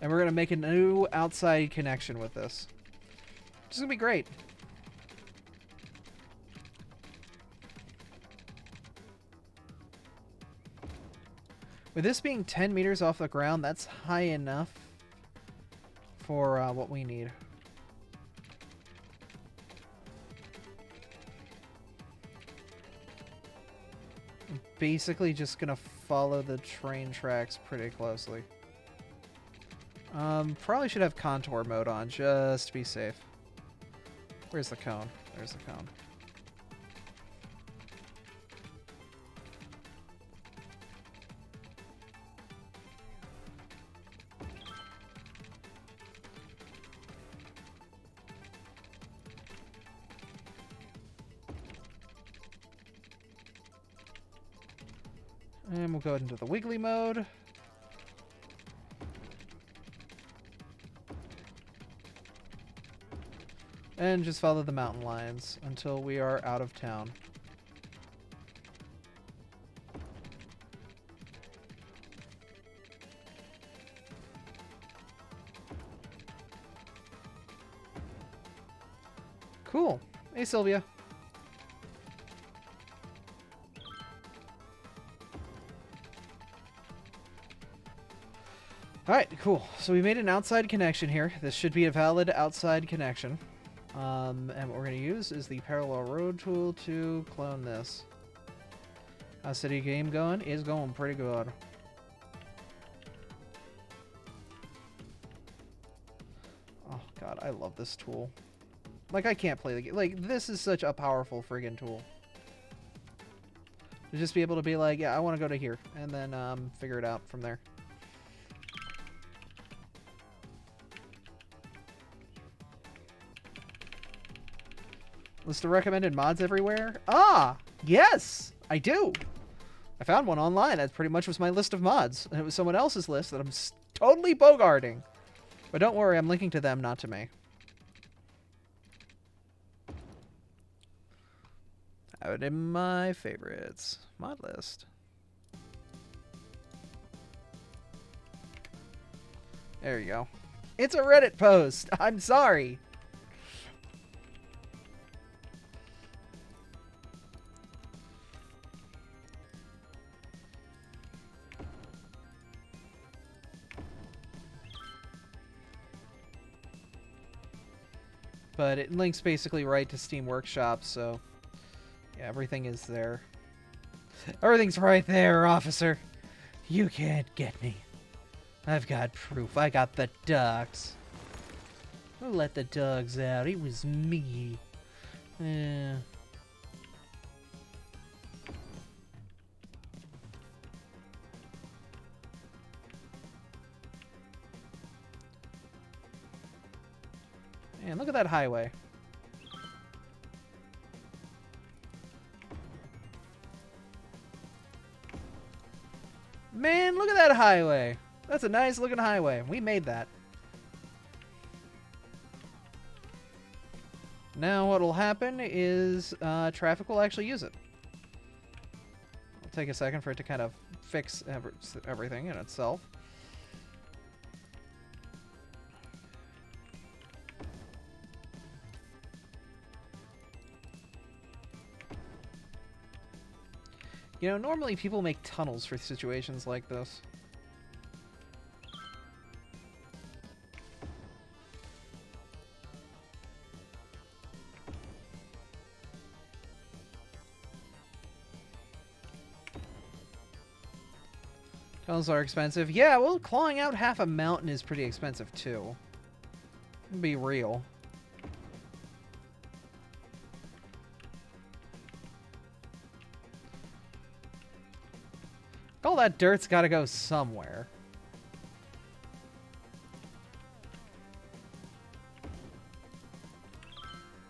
And we're going to make a new outside connection with this. Which is going to be great. With this being 10 meters off the ground, that's high enough for what we need. I'm basically just going to follow the train tracks pretty closely. Probably should have contour mode on just to be safe. Where's the cone? There's the cone. And we'll go into the wiggly mode. And just follow the mountain lines until we are out of town. Cool. Hey, Sylvia. Alright, cool. So we made an outside connection here. This should be a valid outside connection. And what we're going to use is the parallel road tool to clone this. How's city game going? It's going pretty good. Oh god, I love this tool. Like, I can't play the game. Like, this is such a powerful friggin' tool. To just be able to be like, yeah, I want to go to here. And then figure it out from there. List of recommended mods everywhere? Ah, yes, I do. I found one online. That pretty much was my list of mods. And it was someone else's list that I'm totally bogarting. But don't worry, I'm linking to them, not to me. I have it in my favorites. Mod list. There you go. It's a Reddit post. I'm sorry. But it links basically right to Steam Workshop, so yeah, everything is there. Everything's right there, officer. You can't get me. I've got proof. I got the dogs. Who let the dogs out? It was me. Yeah. Man, look at that highway. Man, look at that highway. That's a nice looking highway. We made that. Now what will happen is traffic will actually use it. I'll take a second for it to kind of fix everything in itself. You know, normally people make tunnels for situations like this. Tunnels are expensive. Yeah, well, clawing out half a mountain is pretty expensive, too. Be real. All that dirt's gotta go somewhere.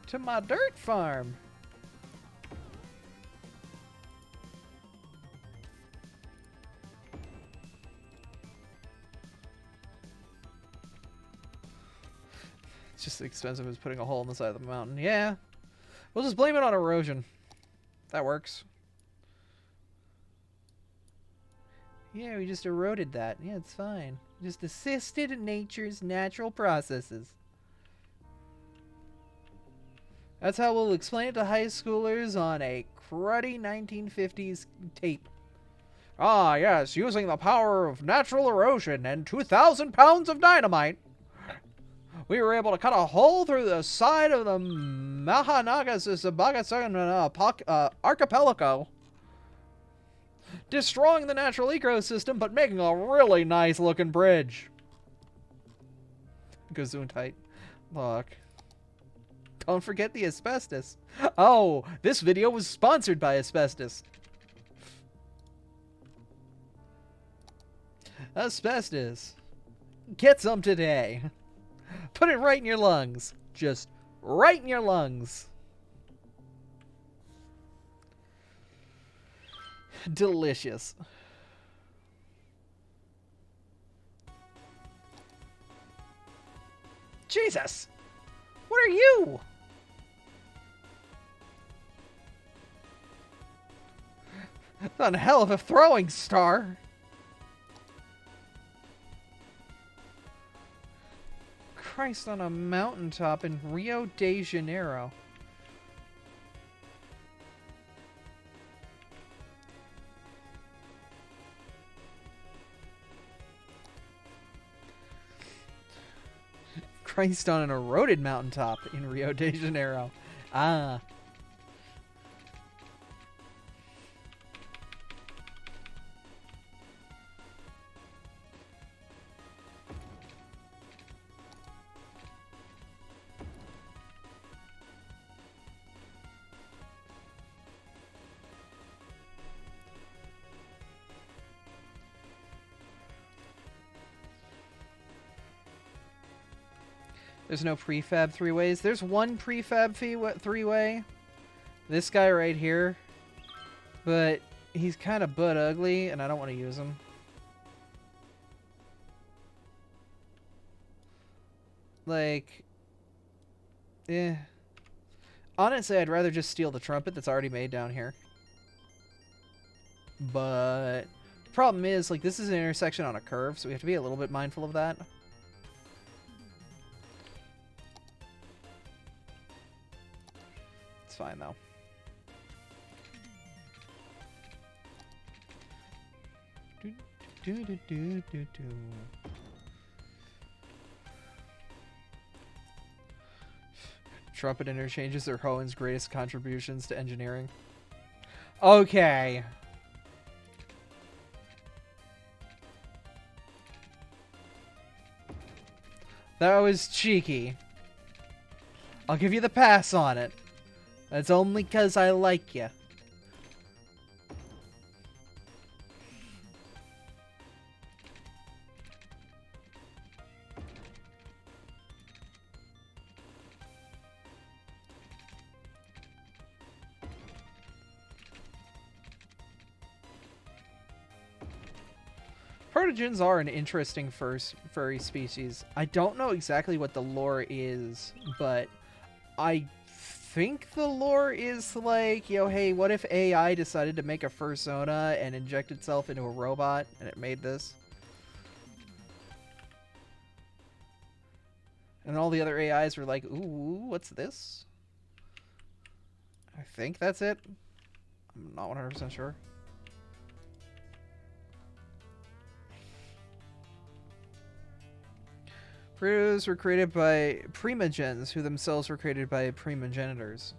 To my dirt farm. It's just as expensive as putting a hole in the side of the mountain. Yeah. We'll just blame it on erosion. That works. Yeah, we just eroded that. Yeah, it's fine. Just assisted nature's natural processes. That's how we'll explain it to high schoolers on a cruddy 1950s tape. Ah, yes, using the power of natural erosion and 2,000 pounds of dynamite, we were able to cut a hole through the side of the Mahanagas archipelago, destroying the natural ecosystem, but making a really nice looking bridge. Gesundheit. Look. Don't forget the asbestos. Oh, this video was sponsored by asbestos. Asbestos. Get some today. Put it right in your lungs. Just right in your lungs. Delicious. Jesus! What are you? That's one hell of a throwing star. Christ on a mountaintop in Rio de Janeiro. Christ on an eroded mountaintop in Rio de Janeiro. Ah. There's no prefab three-ways. There's one prefab three-way. This guy right here. But he's kind of butt ugly, and I don't want to use him. Like, eh. Honestly, I'd rather just steal the trumpet that's already made down here. But the problem is, like, this is an intersection on a curve, so we have to be a little bit mindful of that. It's fine, though. Trumpet interchanges are Hoen's greatest contributions to engineering. Okay. That was cheeky. I'll give you the pass on it. That's only 'cause I like you. Protogens are an interesting furry species. I don't know exactly what the lore is, but I think the lore is like, yo, hey, what if AI decided to make a fursona and inject itself into a robot and it made this? And all the other AIs were like, ooh, what's this? I think that's it. I'm not 100% sure. Predators were created by primogens, who themselves were created by primogenitors.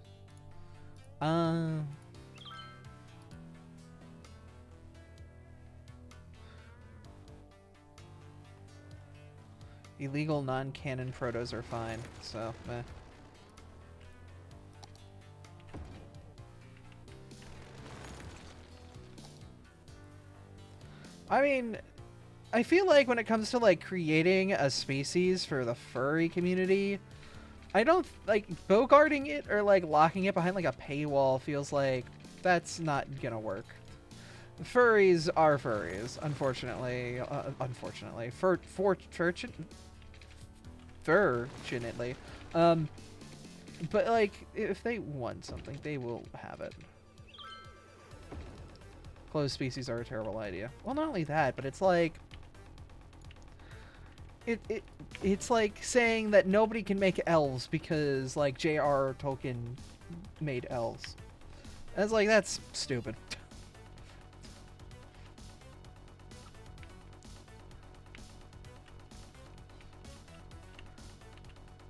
Illegal non-canon protos are fine, so meh. I mean, I feel like when it comes to like creating a species for the furry community, I don't like bogarting it or like locking it behind like a paywall feels like that's not gonna work. Furries are furries, unfortunately. Unfortunately, fortunately. But like, if they want something, they will have it. Closed species are a terrible idea. Well, not only that, but it's like it's like saying that nobody can make elves because like J.R.R. Tolkien made elves. And it's like, that's stupid.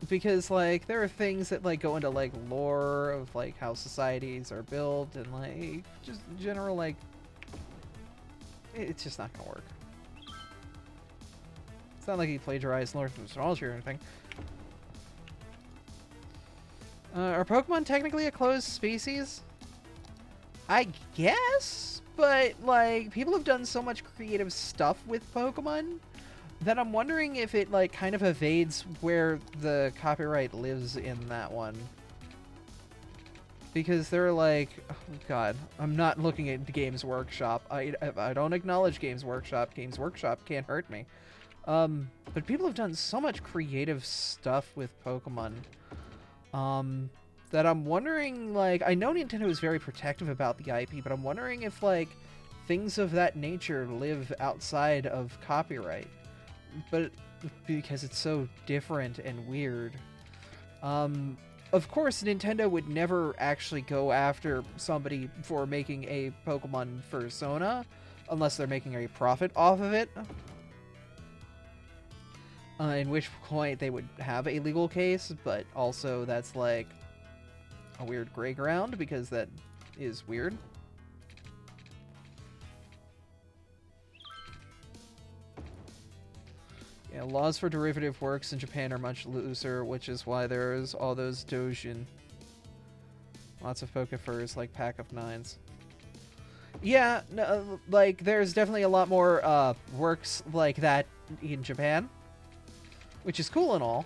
Because like there are things that like go into like lore of like how societies are built and like just general like it's just not gonna work. It's not like he plagiarized Norse mythology or anything. Are Pokemon technically a closed species? I guess, but like people have done so much creative stuff with Pokemon that I'm wondering if it like kind of evades where the copyright lives in that one. Because they're like, oh god, I'm not looking at Games Workshop. I don't acknowledge Games Workshop. Games Workshop can't hurt me. But people have done so much creative stuff with Pokemon. That I'm wondering, like, I know Nintendo is very protective about the IP, but I'm wondering if like things of that nature live outside of copyright. But because it's so different and weird. Of course, Nintendo would never actually go after somebody for making a Pokemon fursona unless they're making a profit off of it. In which point they would have a legal case, but also that's like a weird gray ground because that is weird. Yeah, laws for derivative works in Japan are much looser, which is why there's all those doujin. Lots of Pokefurs, like Pack of Nines. Yeah, no, like, there's definitely a lot more works like that in Japan, which is cool and all.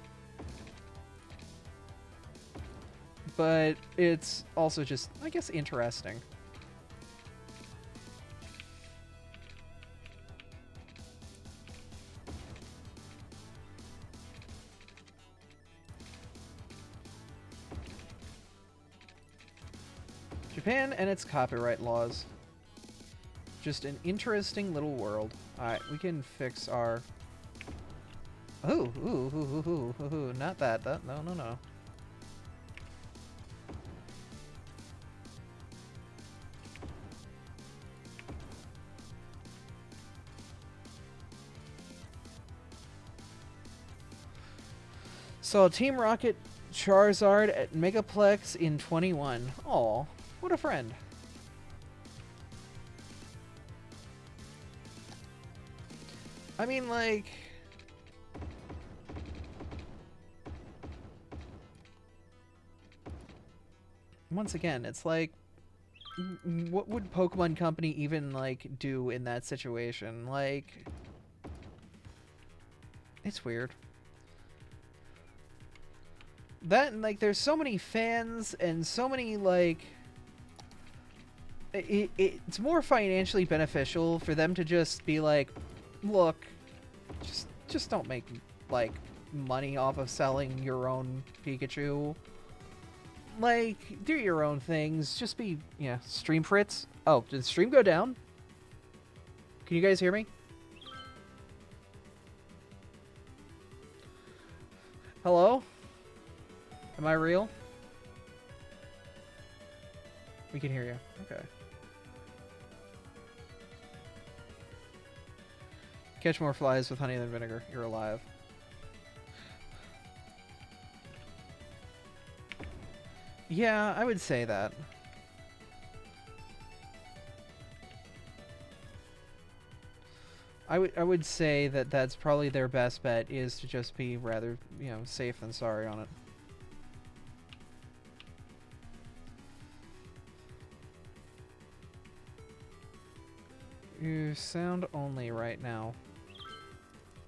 But it's also just, I guess, interesting. Japan and its copyright laws. Just an interesting little world. Alright, we can fix our... Ooh, not that. No. Saw Team Rocket Charizard at Megaplex in 21. Aw, what a friend. I mean, like... Once again, it's like... What would Pokemon Company even, like, do in that situation? Like... It's weird. That, and, like, there's so many fans and so many, like... It's more financially beneficial for them to just be like, look, just don't make, like, money off of selling your own Pikachu. like, do your own things. Just be, yeah, stream Fritz. Oh, did the stream go down? Can you guys hear me? Hello? Am I real? We can hear you. Okay. Catch more flies with honey than vinegar. You're alive. Yeah, I would say that. I would say that that's probably their best bet, is to just be rather, you know, safe than sorry on it. You sound only right now.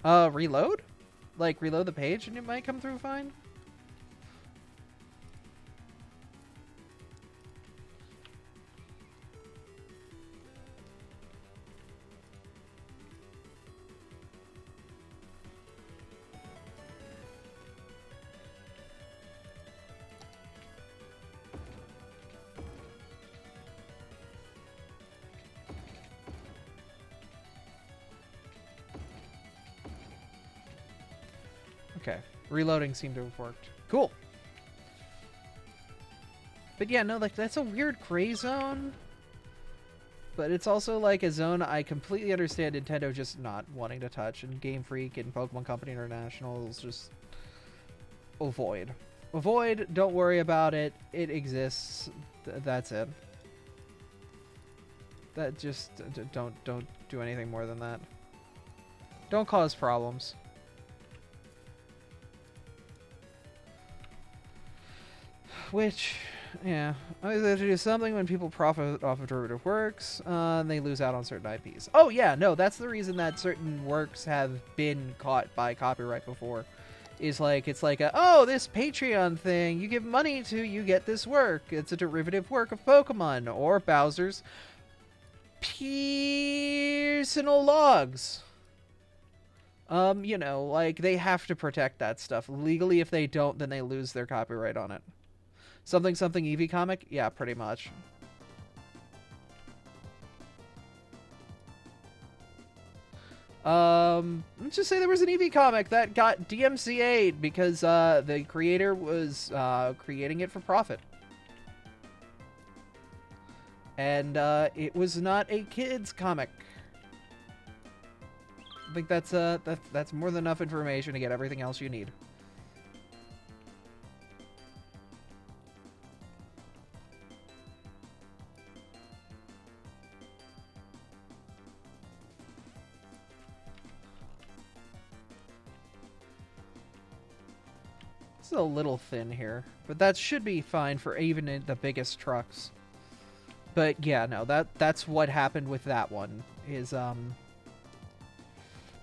Reload? Like, reload the page and it might come through fine? Okay. Reloading seemed to have worked. Cool. But yeah, no, like, that's a weird gray zone. But it's also, like, a zone I completely understand Nintendo just not wanting to touch. And Game Freak and Pokemon Company International is just... avoid. Avoid, don't worry about it. It exists. That's it. That just... don't do anything more than that. Don't cause problems. Which, yeah, they have to do something when people profit off of derivative works, and they lose out on certain IPs. Oh yeah, no, that's the reason that certain works have been caught by copyright before. Is like, it's like a, oh, this Patreon thing, you give money to, you get this work. It's a derivative work of Pokemon, or Bowser's personal logs. You know, like, they have to protect that stuff. Legally, if they don't, then they lose their copyright on it. Something Eevee comic? Yeah, pretty much. Let's just say there was an Eevee comic that got DMCA'd because the creator was creating it for profit. And it was not a kid's comic. I think that's more than enough information to get everything else you need. It's a little thin here, but that should be fine for even in the biggest trucks. But yeah, no, that's what happened with that one. Is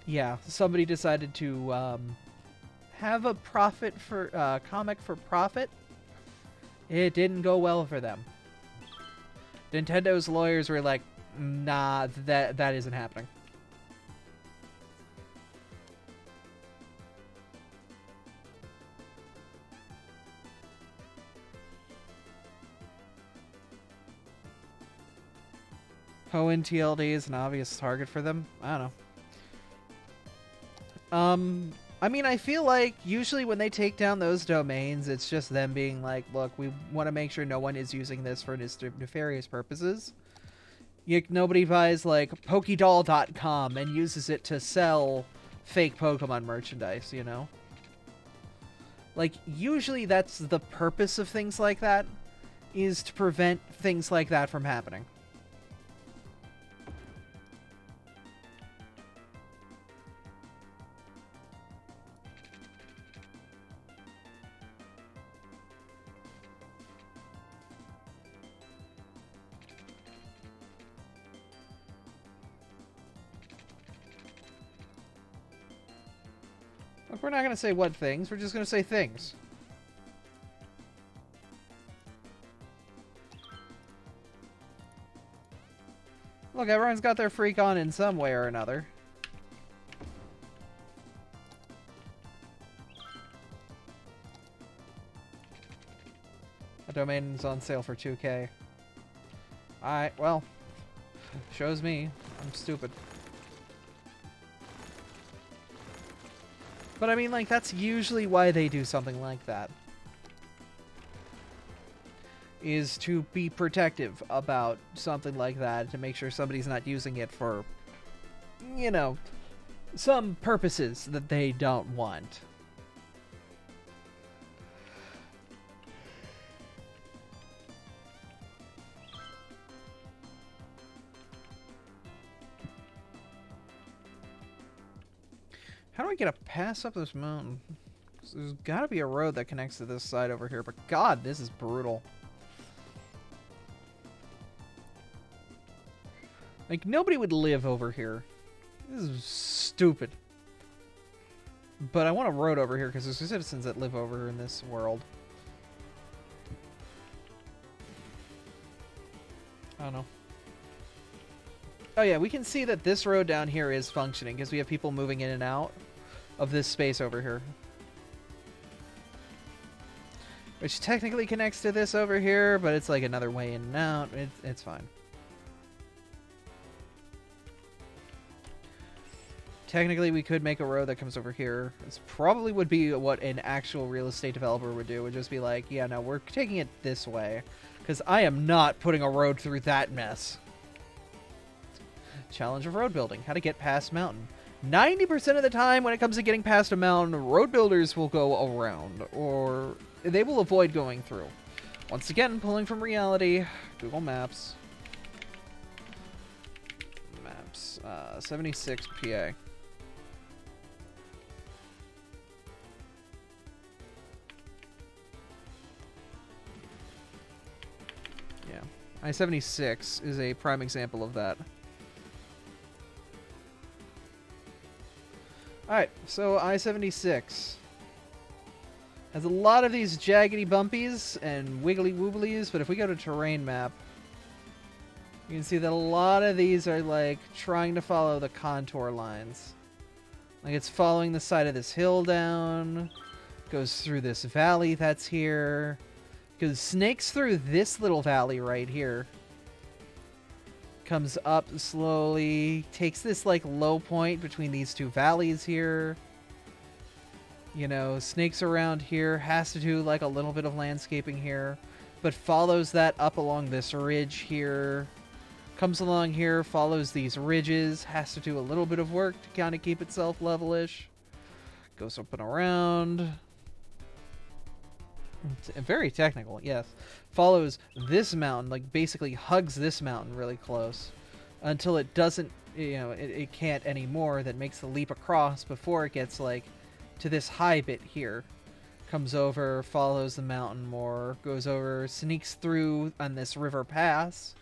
yeah, somebody decided to have a profit for comic for profit. It didn't go well for them. Nintendo's lawyers were like, nah, that isn't happening. Hoenn TLD is an obvious target for them? I don't know. I mean, I feel like usually when they take down those domains, it's just them being like, look, we want to make sure no one is using this for nefarious purposes. Nobody buys, like, Pokedoll.com and uses it to sell fake Pokemon merchandise, you know? Like, usually that's the purpose of things like that, is to prevent things like that from happening. Look, we're not going to say what things, we're just going to say things. Look, everyone's got their freak on in some way or another. A domain's on sale for 2K. Alright, well, shows me. I'm stupid. But I mean, like, that's usually why they do something like that. Is to be protective about something like that, to make sure somebody's not using it for, you know, some purposes that they don't want. How do I get a pass up this mountain? There's gotta be a road that connects to this side over here, but God, this is brutal. Like, nobody would live over here. This is stupid. But I want a road over here because there's citizens that live over in this world. I don't know. Oh yeah, we can see that this road down here is functioning because we have people moving in and out of this space over here. Which technically connects to this over here, but it's like another way in and out. It's fine. Technically, we could make a road that comes over here. This probably would be what an actual real estate developer would do. Would just be like, yeah, no, we're taking it this way. Because I am not putting a road through that mess. Challenge of road building. How to get past mountain. 90% of the time when it comes to getting past a mountain, road builders will go around. Or they will avoid going through. Once again, pulling from reality. Google Maps. 76 PA. Yeah. I-76 is a prime example of that. Alright, so I-76 has a lot of these jaggedy bumpies and wiggly wobblies, but if we go to terrain map, you can see that a lot of these are like trying to follow the contour lines. Like it's following the side of this hill down, goes through this valley that's here, goes snakes through this little valley right here, comes up slowly, takes this like low point between these two valleys here, you know, snakes around here, has to do like a little bit of landscaping here, but follows that up along this ridge here, comes along here, follows these ridges, has to do a little bit of work to kind of keep itself level-ish, goes up and around. It's very technical, yes. Follows this mountain, like basically hugs this mountain really close until it doesn't, you know, it can't anymore. That makes the leap across before it gets like to this high bit here. Comes over, follows the mountain more, goes over, sneaks through on this river pass,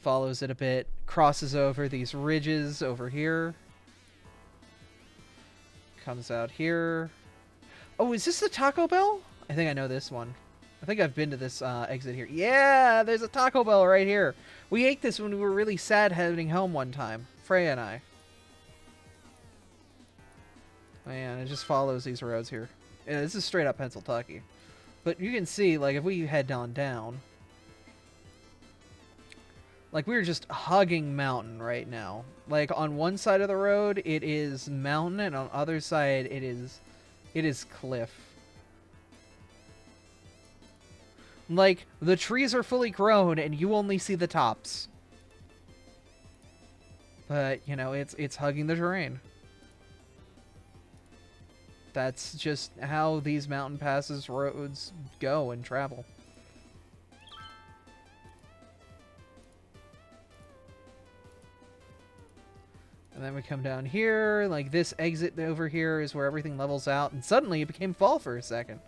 follows it a bit, crosses over these ridges over here, comes out here. Oh, is this the Taco Bell? I think I know this one. I think I've been to this exit here. Yeah, there's a Taco Bell right here. We ate this when we were really sad heading home one time. Freya and I. Oh, yeah, and it just follows these roads here. Yeah, this is straight up Pennsylvania. But you can see, like, if we head on down, like, we're just hugging mountain right now. Like, on one side of the road, it is mountain, and on the other side, it is cliff. Like, the trees are fully grown, and you only see the tops. But, you know, it's hugging the terrain. That's just how these mountain passes roads go and travel. And then we come down here, like this exit over here is where everything levels out, and suddenly it became fall for a second.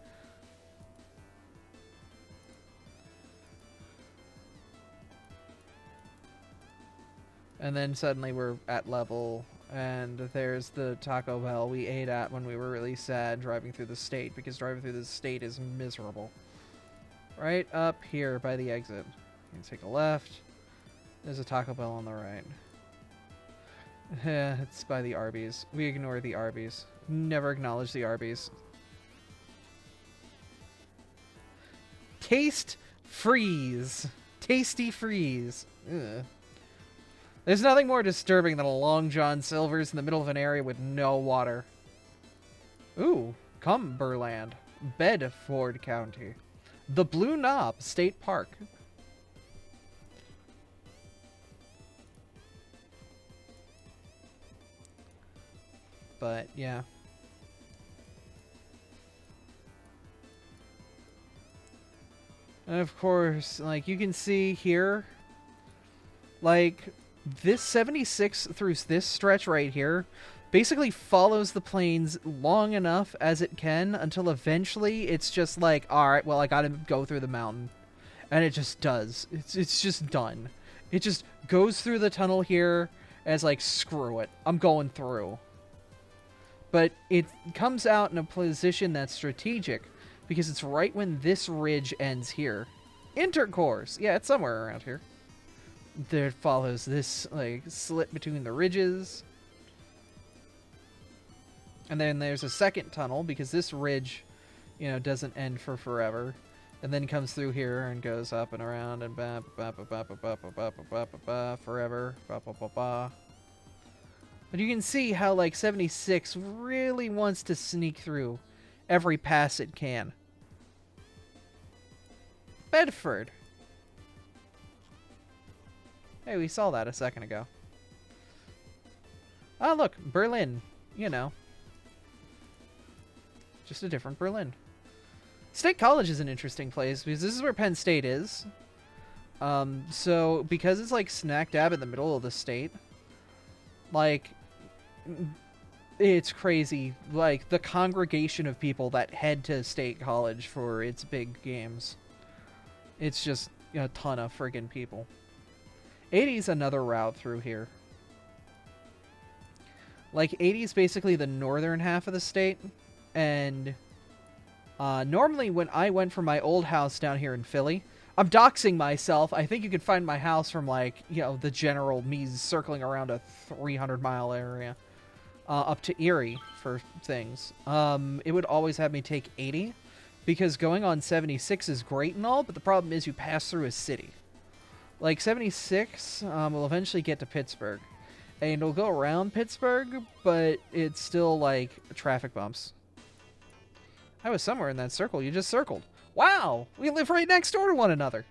And then suddenly we're at level, and there's the Taco Bell we ate at when we were really sad driving through the state, because driving through the state is miserable. Right up here by the exit. You can take a left. There's a Taco Bell on the right. It's by the Arby's. We ignore the Arby's. Never acknowledge the Arby's. Taste freeze. Tasty freeze. Ugh. There's nothing more disturbing than a Long John Silver's in the middle of an area with no water. Ooh, Cumberland. Bedford County. The Blue Knob State Park. But, yeah. And of course, like, you can see here, like, this 76 through this stretch right here basically follows the plains long enough as it can until eventually it's just like, alright, well, I gotta go through the mountain. And it just does. It's just done. It just goes through the tunnel here as like, screw it. I'm going through. But it comes out in a position that's strategic because it's right when this ridge ends here. Intercourse! Yeah, it's somewhere around here. There follows this, like, slit between the ridges. And then there's a second tunnel because this ridge, you know, doesn't end for forever. And then comes through here and goes up and around and ba ba ba ba ba ba ba ba ba ba ba forever. Ba ba ba ba. But you can see how, like, 76 really wants to sneak through every pass it can. Bedford. Hey, we saw that a second ago. Oh, look, Berlin. You know. Just a different Berlin. State College is an interesting place because this is where Penn State is. So, because it's, like, smack dab in the middle of the state, like, it's crazy. Like, the congregation of people that head to State College for its big games. It's just a ton of friggin' people. 80 is another route through here. Like, 80 is basically the northern half of the state. And normally when I went from my old house down here in Philly, I'm doxing myself. I think you could find my house from, like, you know, the general me circling around a 300-mile area. Up to Erie for things. It would always have me take 80 because going on 76 is great and all, but the problem is you pass through a city. Like, 76 will eventually get to Pittsburgh, and it'll go around Pittsburgh, but it's still, like, traffic bumps. I was somewhere in that circle you just circled. Wow! We live right next door to one another!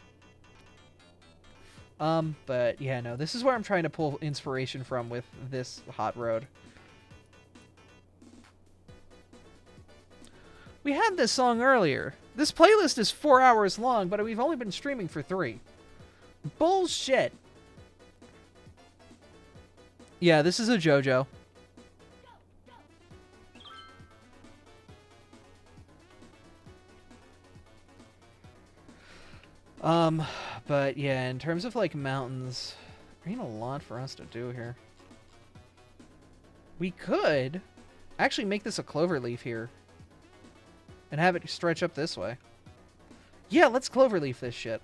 But yeah, no, this is where I'm trying to pull inspiration from with this hot road. We had this song earlier. This playlist is 4 hours long, but we've only been streaming for 3. Bullshit. Yeah, this is a JoJo. But yeah, in terms of, like, mountains, there ain't a lot for us to do here. We could actually make this a cloverleaf here. And have it stretch up this way. Yeah, let's cloverleaf this shit.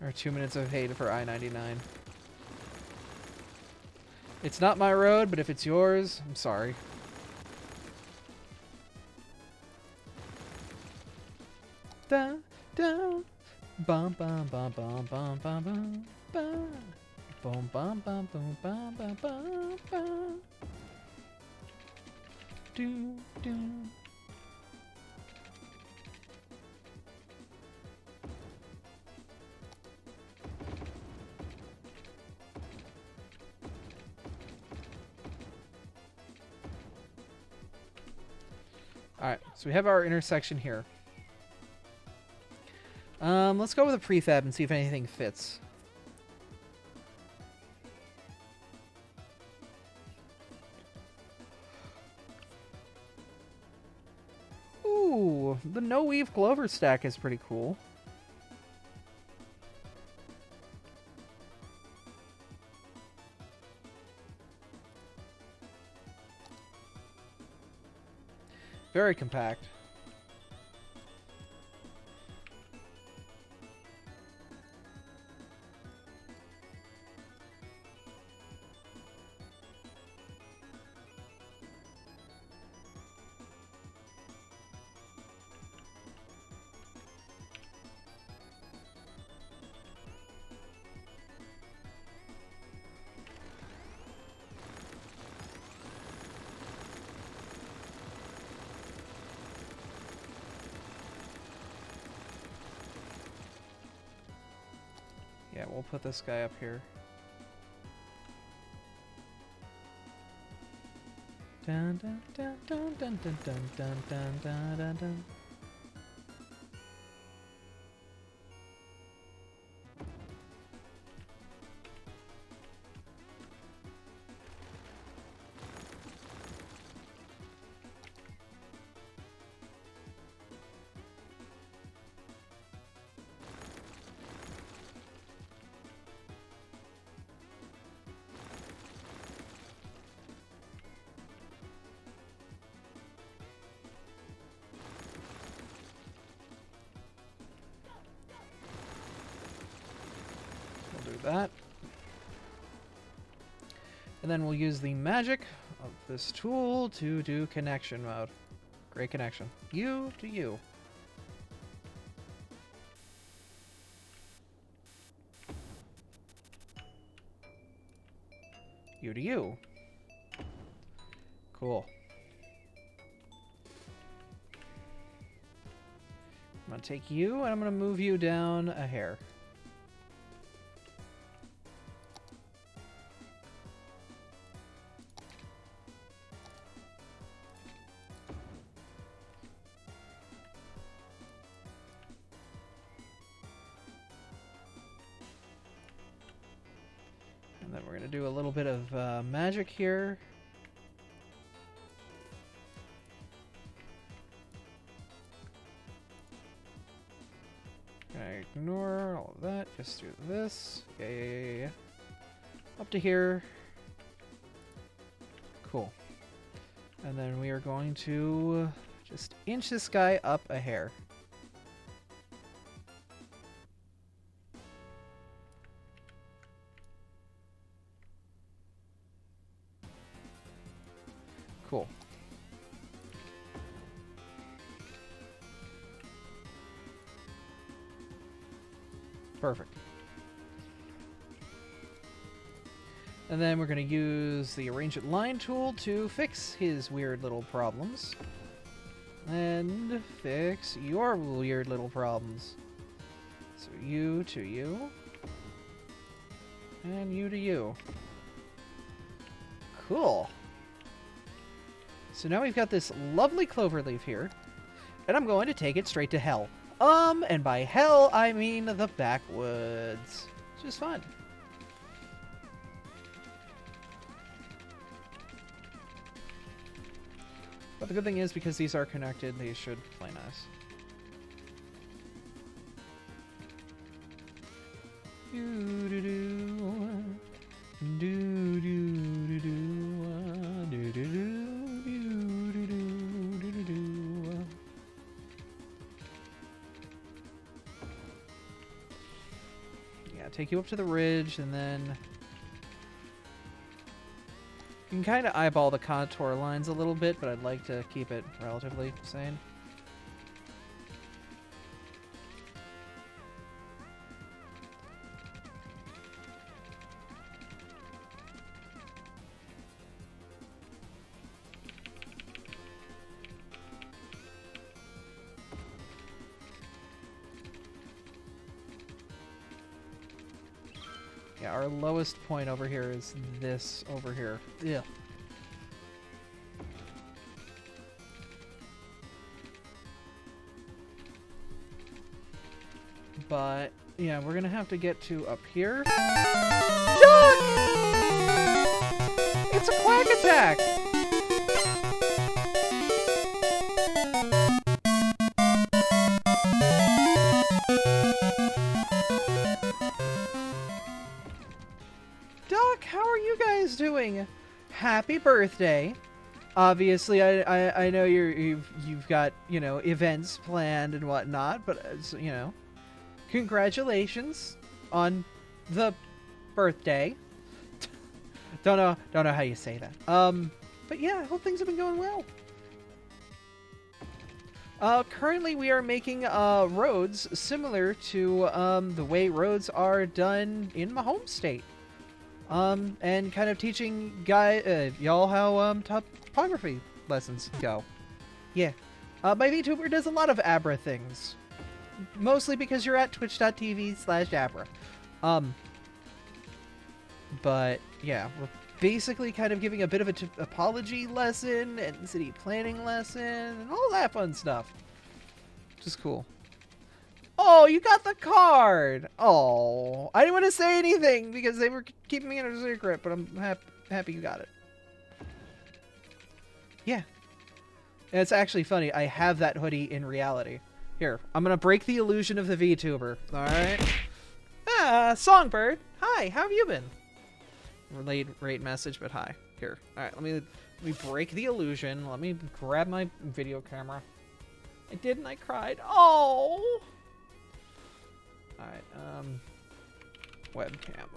Or 2 minutes of hate for I-99. It's not my road, but if it's yours, I'm sorry. Da, da, bum, bum, bum, bum, bum, bum, bum, bum. Boom, bum, bum, boom, bum, bum, bum, bum. Do, do. Alright, so we have our intersection here. Let's go with a prefab and see if anything fits. Ooh, the no-weave Glover stack is pretty cool. Very compact. we'll put this guy up here. Dun dun dun dun dun dun dun dun dun dun dun dun. That. And then we'll use the magic of this tool to do connection mode. Great connection. You to you. You to you. Cool. I'm gonna take you and I'm gonna move you down a hair. And then we're going to do a little bit of magic here. Gonna ignore all of that, just do this. Yeah. Up to here. Cool. And then we are going to just inch this guy up a hair. Cool. Perfect. And then we're going to use the Arrange It Line tool to fix his weird little problems. And fix your weird little problems. So you to you. And you to you. Cool. So now we've got this lovely clover leaf here, and I'm going to take it straight to hell. And by hell, I mean the backwoods. Which is fun. But the good thing is, because these are connected, these should play nice. Yeah, take you up to the ridge, and then you can kind of eyeball the contour lines a little bit, but I'd like to keep it relatively sane. Yeah, our lowest point over here is this over here. Yeah. But, yeah, we're gonna have to get to up here. Duck! It's a quack attack! Duck, how are you guys doing? Happy birthday. Obviously, I know you've got, you know, events planned and whatnot, but, you know, congratulations on the birthday. Don't know how you say that. But yeah, I hope things have been going well. Currently we are making roads similar to the way roads are done in my home state. And kind of teaching y'all how topography lessons go. Yeah. My VTuber does a lot of Abra things. Mostly because you're at twitch.tv/Abra. But yeah, we're basically kind of giving a bit of an apology lesson and city planning lesson and all that fun stuff. Which is cool. Oh, you got the card! Oh, I didn't want to say anything because they were keeping me in a secret, but I'm happy you got it. Yeah. And it's actually funny. I have that hoodie in reality. Here, I'm going to break the illusion of the VTuber. Alright? Ah, Songbird. Hi, how have you been? Late message, but hi. Here. Alright, let me break the illusion. Let me grab my video camera. I did and I cried. Oh! Alright, webcam.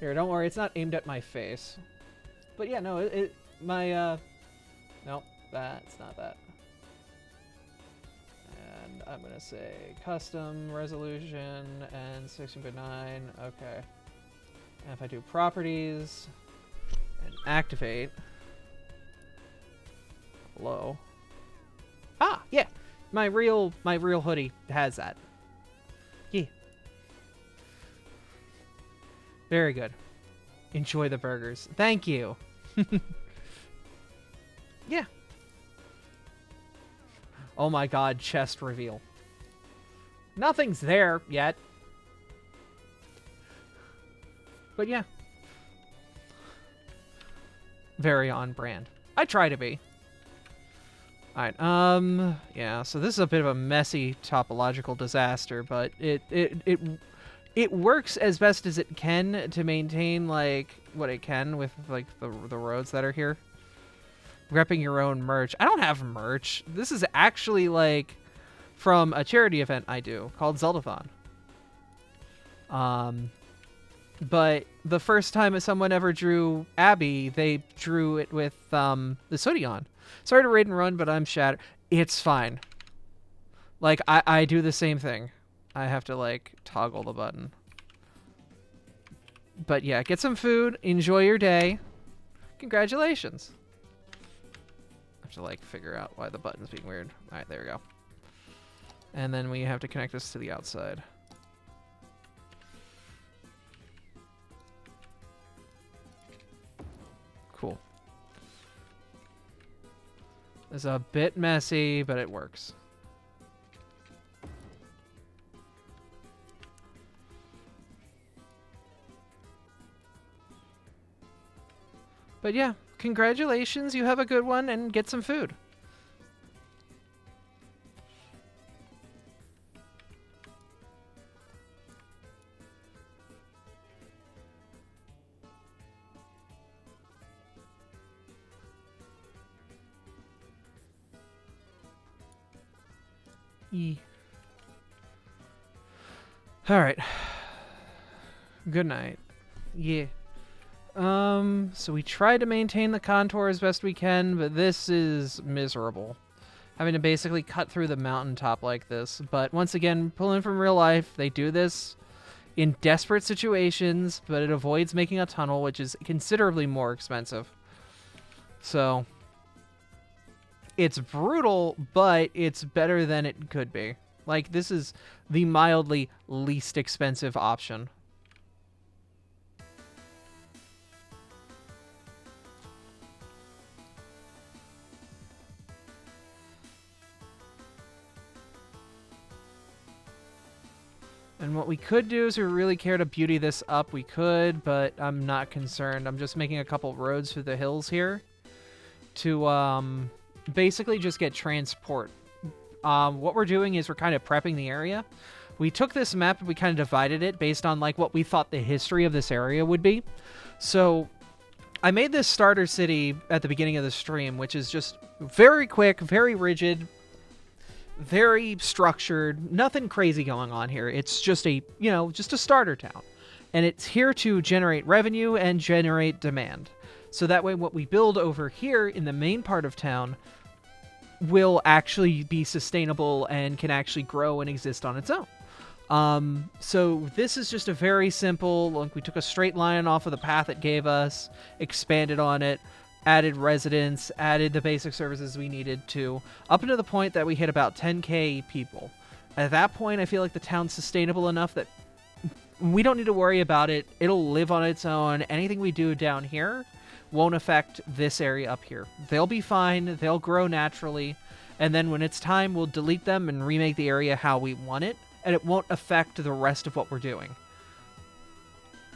Here, don't worry, it's not aimed at my face. But yeah, no, nope, that's not that. And I'm gonna say custom resolution and 16:9, okay. And if I do properties and activate, hello. Ah, yeah, my real hoodie has that. Yeah. Very good. Enjoy the burgers. Thank you. Yeah. Oh my god, chest reveal. Nothing's there yet. But yeah. Very on brand. I try to be. Alright, yeah, so this is a bit of a messy topological disaster, but it works as best as it can to maintain, like, what it can with, like, the roads that are here. Repping your own merch. I don't have merch. This is actually, like, from a charity event I do called Zeldathon. But the first time someone ever drew Abby, they drew it with this hoodie on. Sorry to raid and run, but I'm shattered. It's fine. Like, I do the same thing. I have to, like, toggle the button. But yeah, get some food. Enjoy your day. Congratulations. I have to, like, figure out why the button's being weird. Alright, there we go. And then we have to connect this to the outside. Cool. It's a bit messy, but it works. But yeah, congratulations, you have a good one, and get some food. Alright. Good night. Yeah. So we try to maintain the contour as best we can, but this is miserable. Having to basically cut through the mountaintop like this. But once again, pulling from real life, they do this in desperate situations, but it avoids making a tunnel, which is considerably more expensive. So it's brutal, but it's better than it could be. Like, this is the mildly least expensive option. And what we could do is, if we really care to beauty this up, we could, but I'm not concerned. I'm just making a couple roads through the hills here to basically just get transport. What we're doing is we're kind of prepping the area. We took this map and we kind of divided it based on, like, what we thought the history of this area would be. So I made this starter city at the beginning of the stream, which is just very quick, very rigid, very structured, nothing crazy going on here. It's just a, you know, just a starter town. And it's here to generate revenue and generate demand. So that way what we build over here in the main part of town will actually be sustainable and can actually grow and exist on its own. So this is just a very simple, like, we took a straight line off of the path it gave us, expanded on it, added residents, added the basic services we needed to, up until the point that we hit about 10k people. At that point, I feel like the town's sustainable enough that we don't need to worry about it. It'll live on its own. Anything we do down here won't affect this area up here. They'll be fine. They'll grow naturally. And then when it's time, we'll delete them and remake the area how we want it. And it won't affect the rest of what we're doing.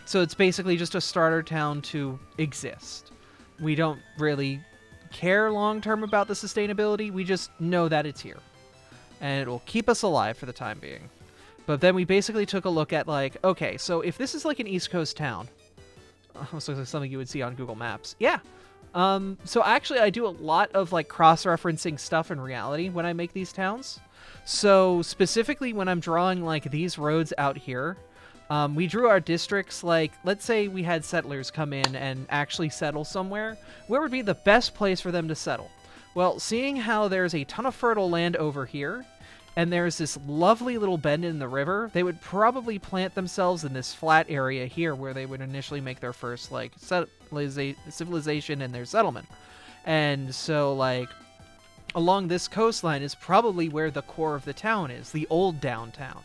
So it's basically just a starter town to exist. We don't really care long-term about the sustainability. We just know that it's here. And it will keep us alive for the time being. But then we basically took a look at, like, okay, so if this is like an East Coast town, looks like something you would see on Google Maps. Yeah. So actually I do a lot of like cross-referencing stuff in reality when I make these towns. So specifically when I'm drawing like these roads out here, we drew our districts like, let's say we had settlers come in and actually settle somewhere. Where would be the best place for them to settle? Well, seeing how there's a ton of fertile land over here, and there's this lovely little bend in the river, they would probably plant themselves in this flat area here where they would initially make their first, like, civilization and their settlement. And so, like, along this coastline is probably where the core of the town is, the old downtown.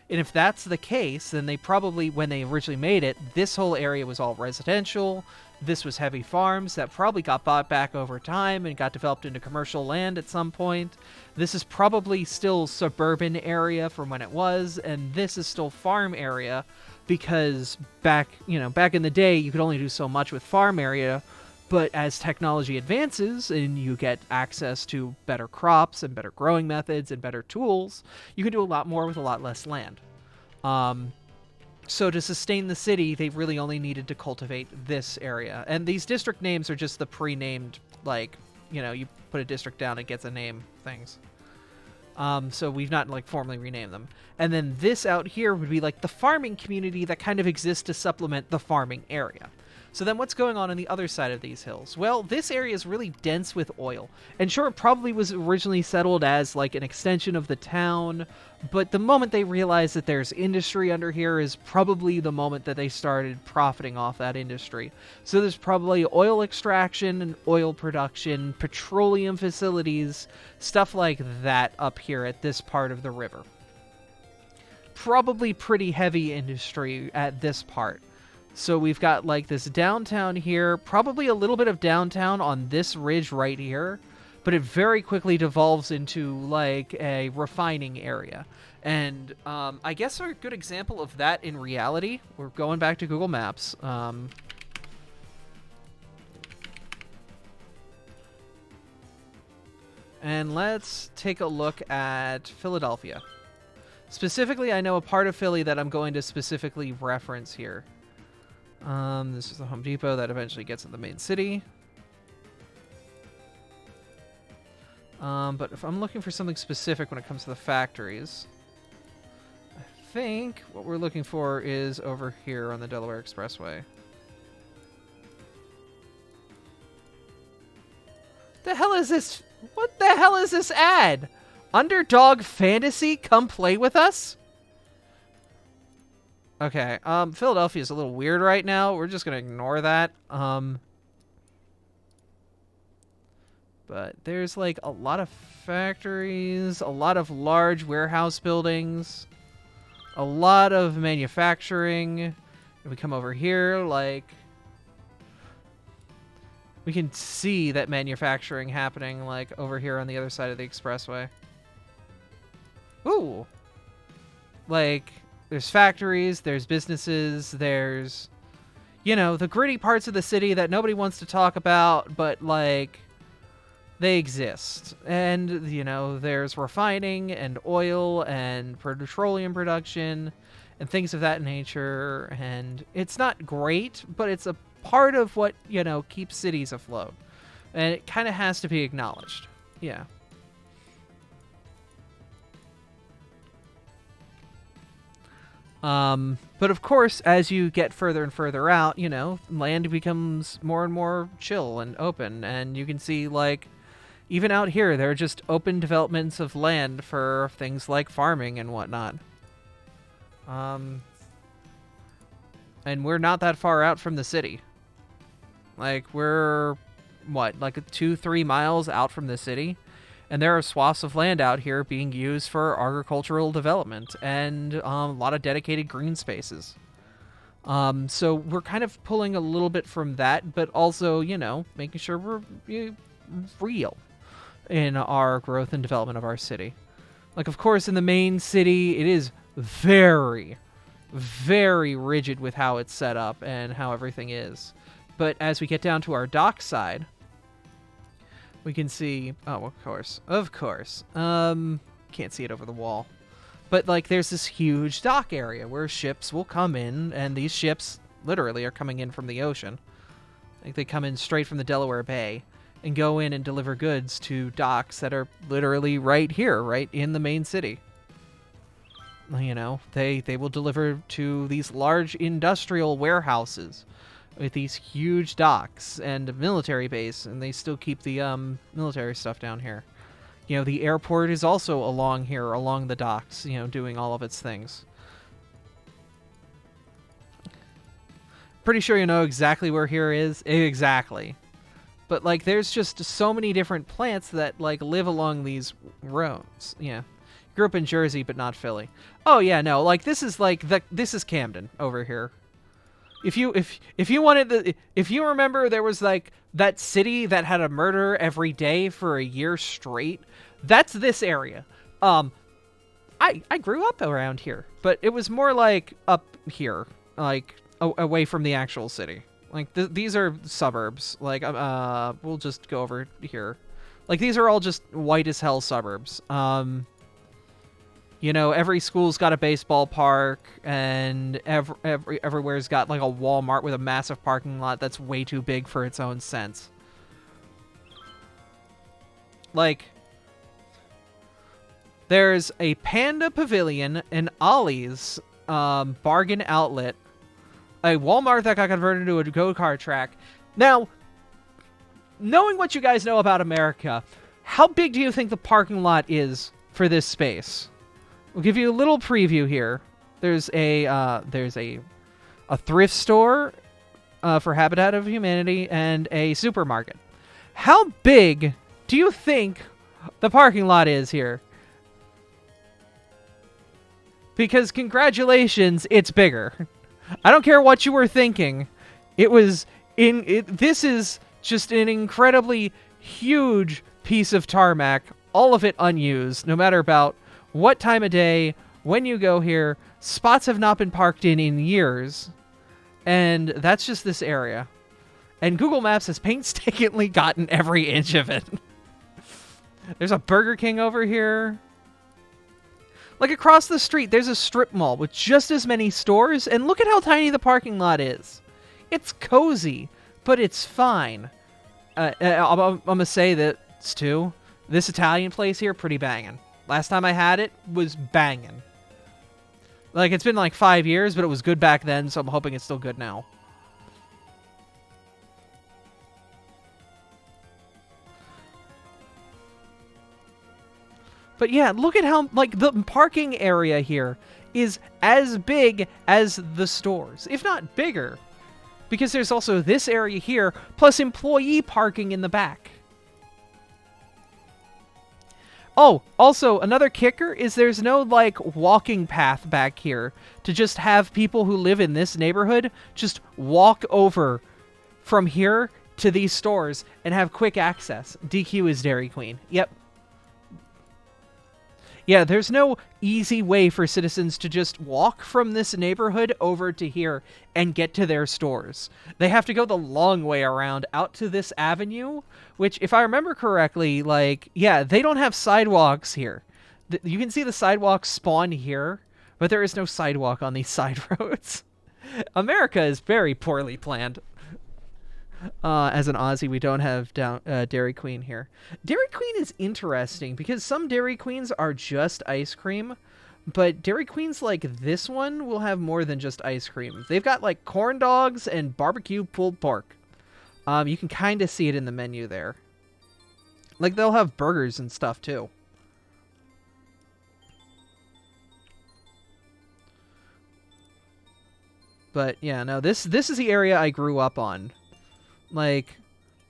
And if that's the case, then they probably, when they originally made it, this whole area was all residential. This was heavy farms that probably got bought back over time and got developed into commercial land at some point. This is probably still suburban area from when it was, and this is still farm area because back in the day, you could only do so much with farm area. But as technology advances and you get access to better crops and better growing methods and better tools, you can do a lot more with a lot less land. So to sustain the city, they really only needed to cultivate this area. And these district names are just the pre-named, like, you put a district down, it gets a name things. So we've not, like, formally renamed them. And then this out here would be, like, the farming community that kind of exists to supplement the farming area. So then what's going on the other side of these hills? Well, this area is really dense with oil. And sure, it probably was originally settled as like an extension of the town, but the moment they realized that there's industry under here is probably the moment that they started profiting off that industry. So there's probably oil extraction and oil production, petroleum facilities, stuff like that up here at this part of the river. Probably pretty heavy industry at this part. So we've got like this downtown here, probably a little bit of downtown on this ridge right here, but it very quickly devolves into like a refining area. And I guess a good example of that in reality, we're going back to Google Maps. And let's take a look at Philadelphia. Specifically, I know a part of Philly that I'm going to specifically reference here. This is the Home Depot that eventually gets in the main city. But if I'm looking for something specific when it comes to the factories, I think what we're looking for is over here on the Delaware Expressway. The hell is this? What the hell is this ad? Underdog Fantasy, come play with us? Okay, Philadelphia is a little weird right now. We're just gonna ignore that. But there's like a lot of factories, a lot of large warehouse buildings, a lot of manufacturing. If we come over here, like, we can see that manufacturing happening like over here on the other side of the expressway. Ooh. Like, there's factories, there's businesses, there's, the gritty parts of the city that nobody wants to talk about, but, like, they exist. And, there's refining and oil and petroleum production and things of that nature. And it's not great, but it's a part of what, keeps cities afloat. And it kind of has to be acknowledged. Yeah. But of course, as you get further and further out, land becomes more and more chill and open. And you can see, like, even out here, there are just open developments of land for things like farming and whatnot. And we're not that far out from the city. Like, we're, like 2-3 miles out from the city. And there are swaths of land out here being used for agricultural development and a lot of dedicated green spaces. So we're kind of pulling a little bit from that, but also, you know, making sure we're real in our growth and development of our city. Like, of course, in the main city, it is very, very rigid with how it's set up and how everything is. But as we get down to our dock side, we can see... Oh, of course. Of course. Can't see it over the wall. But, like, there's this huge dock area where ships will come in, and these ships literally are coming in from the ocean. Like, they come in straight from the Delaware Bay and go in and deliver goods to docks that are literally right here, right in the main city. You know, they will deliver to these large industrial warehouses with these huge docks and a military base, and they still keep the military stuff down here. You know, the airport is also along here, along the docks, you know, doing all of its things. Pretty sure you know exactly where here is. Exactly. But, like, there's just so many different plants that, like, live along these roads. Yeah. Grew up in Jersey, but not Philly. Oh, yeah, no. Like, this is, like, this is Camden over here. If you wanted if you remember there was, like, that city that had a murder every day for a year straight, that's this area. I grew up around here, but it was more like up here, like away from the actual city. Like these are suburbs. Like we'll just go over here. Like these are all just white as hell suburbs. You know, every school's got a baseball park, and everywhere's got, like, a Walmart with a massive parking lot that's way too big for its own sense. Like, there's a Panda Pavilion, an Ollie's bargain outlet, a Walmart that got converted into a go-kart track. Now, knowing what you guys know about America, how big do you think the parking lot is for this space? We'll give you a little preview here. There's a thrift store for Habitat of Humanity and a supermarket. How big do you think the parking lot is here? Because congratulations, it's bigger. I don't care what you were thinking. This is just an incredibly huge piece of tarmac, all of it unused, no matter about what time of day, when you go here. Spots have not been parked in years. And that's just this area. And Google Maps has painstakingly gotten every inch of it. There's a Burger King over here. Like across the street, there's a strip mall with just as many stores. And look at how tiny the parking lot is. It's cozy, but it's fine. I'm going to say that, too. This Italian place here, pretty banging. Last time I had it was banging. Like, it's been like 5 years, but it was good back then, so I'm hoping it's still good now. But yeah, look at how, like, the parking area here is as big as the stores, if not bigger. Because there's also this area here, plus employee parking in the back. Oh, also, another kicker is there's no, like, walking path back here to just have people who live in this neighborhood just walk over from here to these stores and have quick access. DQ is Dairy Queen. Yep. Yeah, there's no easy way for citizens to just walk from this neighborhood over to here and get to their stores. They have to go the long way around out to this avenue, which, if I remember correctly, like, yeah, they don't have sidewalks here. You can see the sidewalks spawn here, but there is no sidewalk on these side roads. America is very poorly planned. As an Aussie, we don't have Dairy Queen here. Dairy Queen is interesting because some Dairy Queens are just ice cream, but Dairy Queens like this one will have more than just ice cream. They've got like corn dogs and barbecue pulled pork. You can kind of see it in the menu there. Like they'll have burgers and stuff too. But yeah, no, this is the area I grew up on. Like,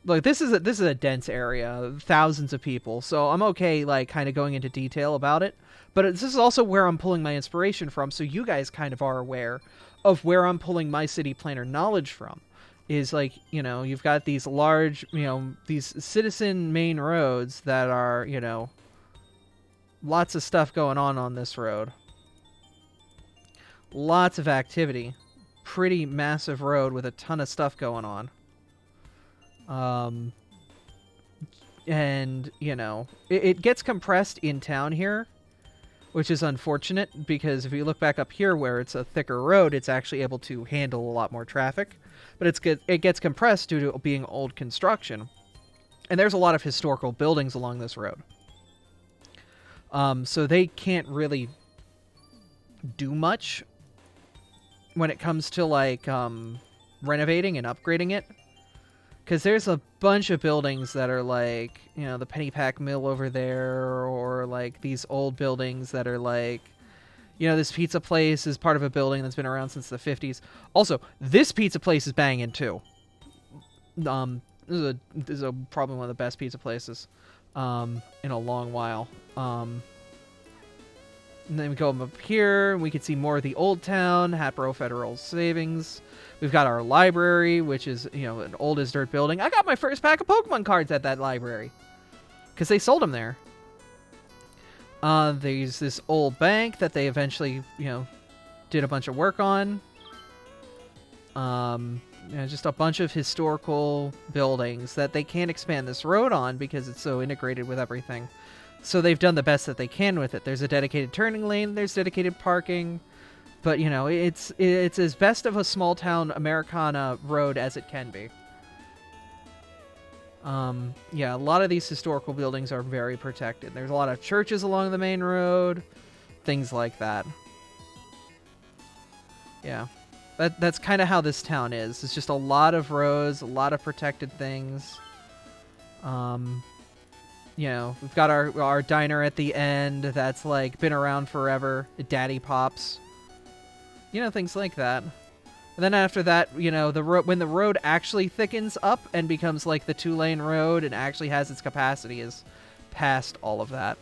Like, this is a dense area, thousands of people, so I'm okay, like, kind of going into detail about it. But this is also where I'm pulling my inspiration from, so you guys kind of are aware of where I'm pulling my city planner knowledge from. Is, like, you know, you've got these large, you know, these citizen main roads that are, you know, lots of stuff going on this road. Lots of activity. Pretty massive road with a ton of stuff going on. And, you know, it gets compressed in town here, which is unfortunate, because if you look back up here where it's a thicker road, it's actually able to handle a lot more traffic. But it gets compressed due to being old construction. And there's a lot of historical buildings along this road. So they can't really do much when it comes to, like, renovating and upgrading it. Because there's a bunch of buildings that are like, you know, the Pennypack Mill over there, or like these old buildings that are like, you know, this pizza place is part of a building that's been around since the 50s. Also, this pizza place is banging too. This is probably one of the best pizza places in a long while. And then we go up here, and we can see more of the Old Town, Hatboro Federal Savings. We've got our library, which is, you know, an old as dirt building. I got my first pack of Pokemon cards at that library, because they sold them there. There's this old bank that they eventually, you know, did a bunch of work on. You know, just a bunch of historical buildings that they can't expand this road on because it's so integrated with everything. So they've done the best that they can with it. There's a dedicated turning lane, there's dedicated parking, but, you know, it's as best of a small town Americana road as it can be. Yeah, a lot of these historical buildings are very protected. There's a lot of churches along the main road, things like that. Yeah, that's kind of how this town is. It's just a lot of roads, a lot of protected things. You know, we've got our diner at the end that's, like, been around forever. Daddy Pops. You know, things like that. And then after that, you know, when the road actually thickens up and becomes, like, the 2-lane road and actually has its capacity is past all of that.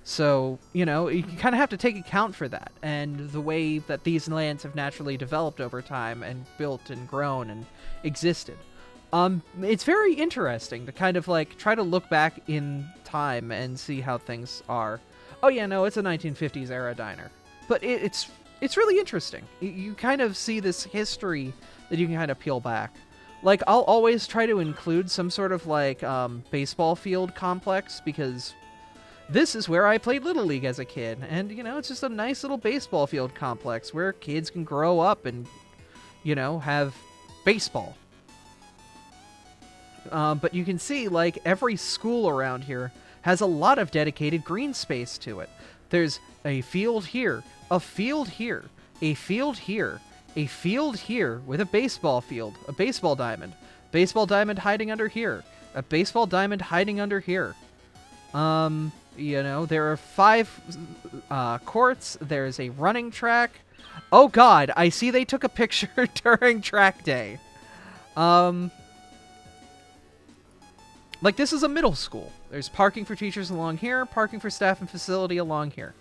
So, you know, you kind of have to take account for that and the way that these lands have naturally developed over time and built and grown and existed. It's very interesting to kind of, like, try to look back in time and see how things are. Oh yeah, no, it's a 1950s era diner. But it's really interesting. You kind of see this history that you can kind of peel back. Like, I'll always try to include some sort of, like, baseball field complex, because this is where I played Little League as a kid. And, you know, it's just a nice little baseball field complex where kids can grow up and, you know, have baseball. But you can see, like, every school around here has a lot of dedicated green space to it. There's a field here, a field here, a field here, a field here with a baseball field, a baseball diamond hiding under here, a baseball diamond hiding under here. You know, there are 5 courts, there's a running track. Oh god, I see they took a picture during track day. Like, this is a middle school. There's parking for teachers along here, parking for staff and facility along here.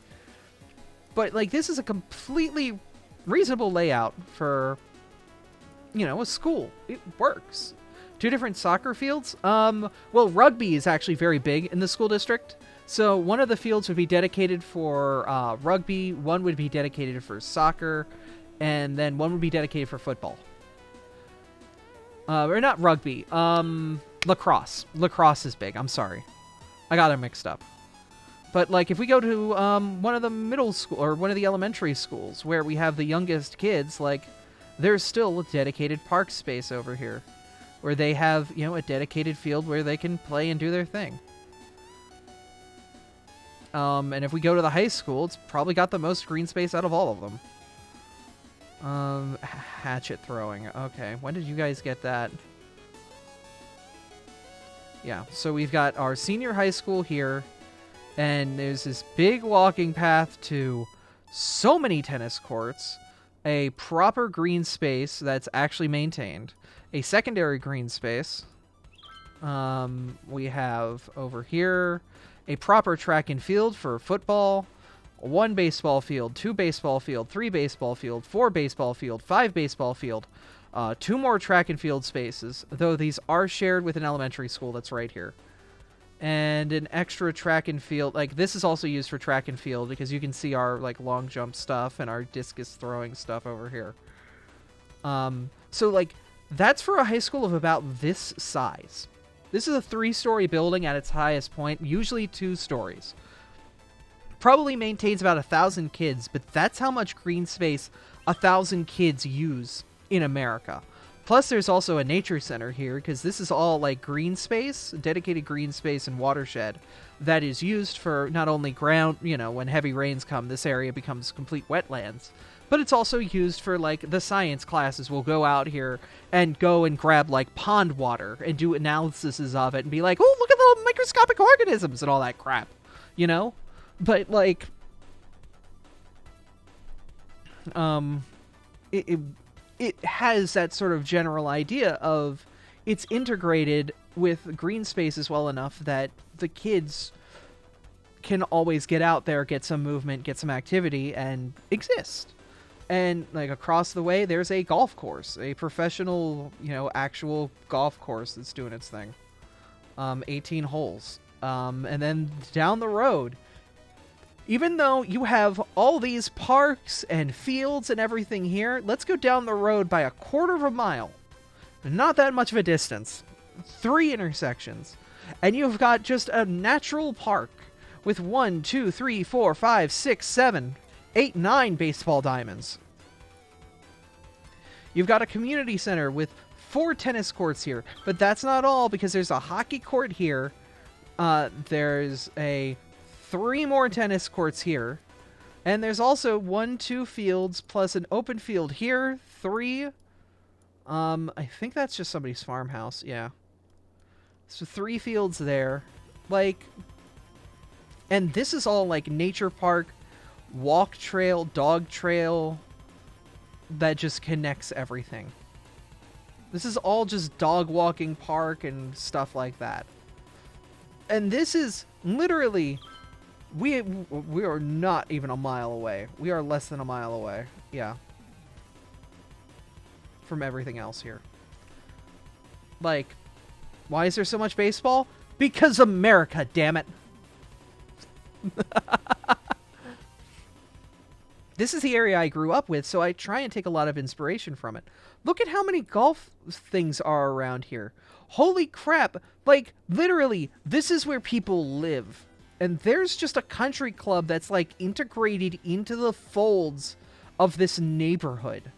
But, like, this is a completely reasonable layout for, you know, a school. It works. 2 different soccer fields. Well, rugby is actually very big in the school district. So one of the fields would be dedicated for rugby, one would be dedicated for soccer, and then one would be dedicated for football. Or not rugby. Lacrosse. Lacrosse is big. I'm sorry. I got it mixed up. But, like, if we go to one of the middle school or one of the elementary schools where we have the youngest kids, like, there's still a dedicated park space over here where they have, you know, a dedicated field where they can play and do their thing. And if we go to the high school, it's probably got the most green space out of all of them. Hatchet throwing. Okay, when did you guys get that? Yeah, so we've got our senior high school here, and there's this big walking path to so many tennis courts, a proper green space that's actually maintained, a secondary green space. We have over here a proper track and field for football, 1 baseball field, 2 baseball field, 3 baseball field, 4 baseball field, 5 baseball field, 2 more track and field spaces, though these are shared with an elementary school that's right here. And an extra track and field. Like, this is also used for track and field because you can see our, like, long jump stuff and our discus throwing stuff over here. So, like, that's for a high school of about this size. This is a 3-story building at its highest point, usually 2 stories. Probably maintains about 1,000 kids, but that's how much green space 1,000 kids use in America. Plus, there's also a nature center here, because this is all, like, green space, dedicated green space and watershed that is used for not only ground, you know, when heavy rains come, this area becomes complete wetlands, but it's also used for, like, the science classes will go out here and go and grab, like, pond water and do analyses of it and be like, oh, look at the microscopic organisms and all that crap, you know? But, like, it has that sort of general idea of it's integrated with green spaces well enough that the kids can always get out there, get some movement, get some activity, and exist. And, like, across the way, there's a golf course, a professional, you know, actual golf course that's doing its thing. 18 holes. And then down the road, even though you have all these parks and fields and everything here, let's go down the road by 1/4 mile. Not that much of a distance. 3 intersections. And you've got just a natural park with 1, 2, 3, 4, 5, 6, 7, 8, 9 baseball diamonds. You've got a community center with 4 tennis courts here. But that's not all, because there's a hockey court here. There's 3 more tennis courts here. And there's also 1, 2 fields plus an open field here. 3. I think that's just somebody's farmhouse. Yeah. So 3 fields there. Like, and this is all like nature park, walk trail, dog trail that just connects everything. This is all just dog walking park and stuff like that. And this is literally... We are not even a mile away. We are less than a mile away. Yeah. From everything else here. Like, why is there so much baseball? Because America, damn it. This is the area I grew up with, so I try and take a lot of inspiration from it. Look at how many golf things are around here. Holy crap. Like, literally, this is where people live. And there's just a country club that's, like, integrated into the folds of this neighborhood.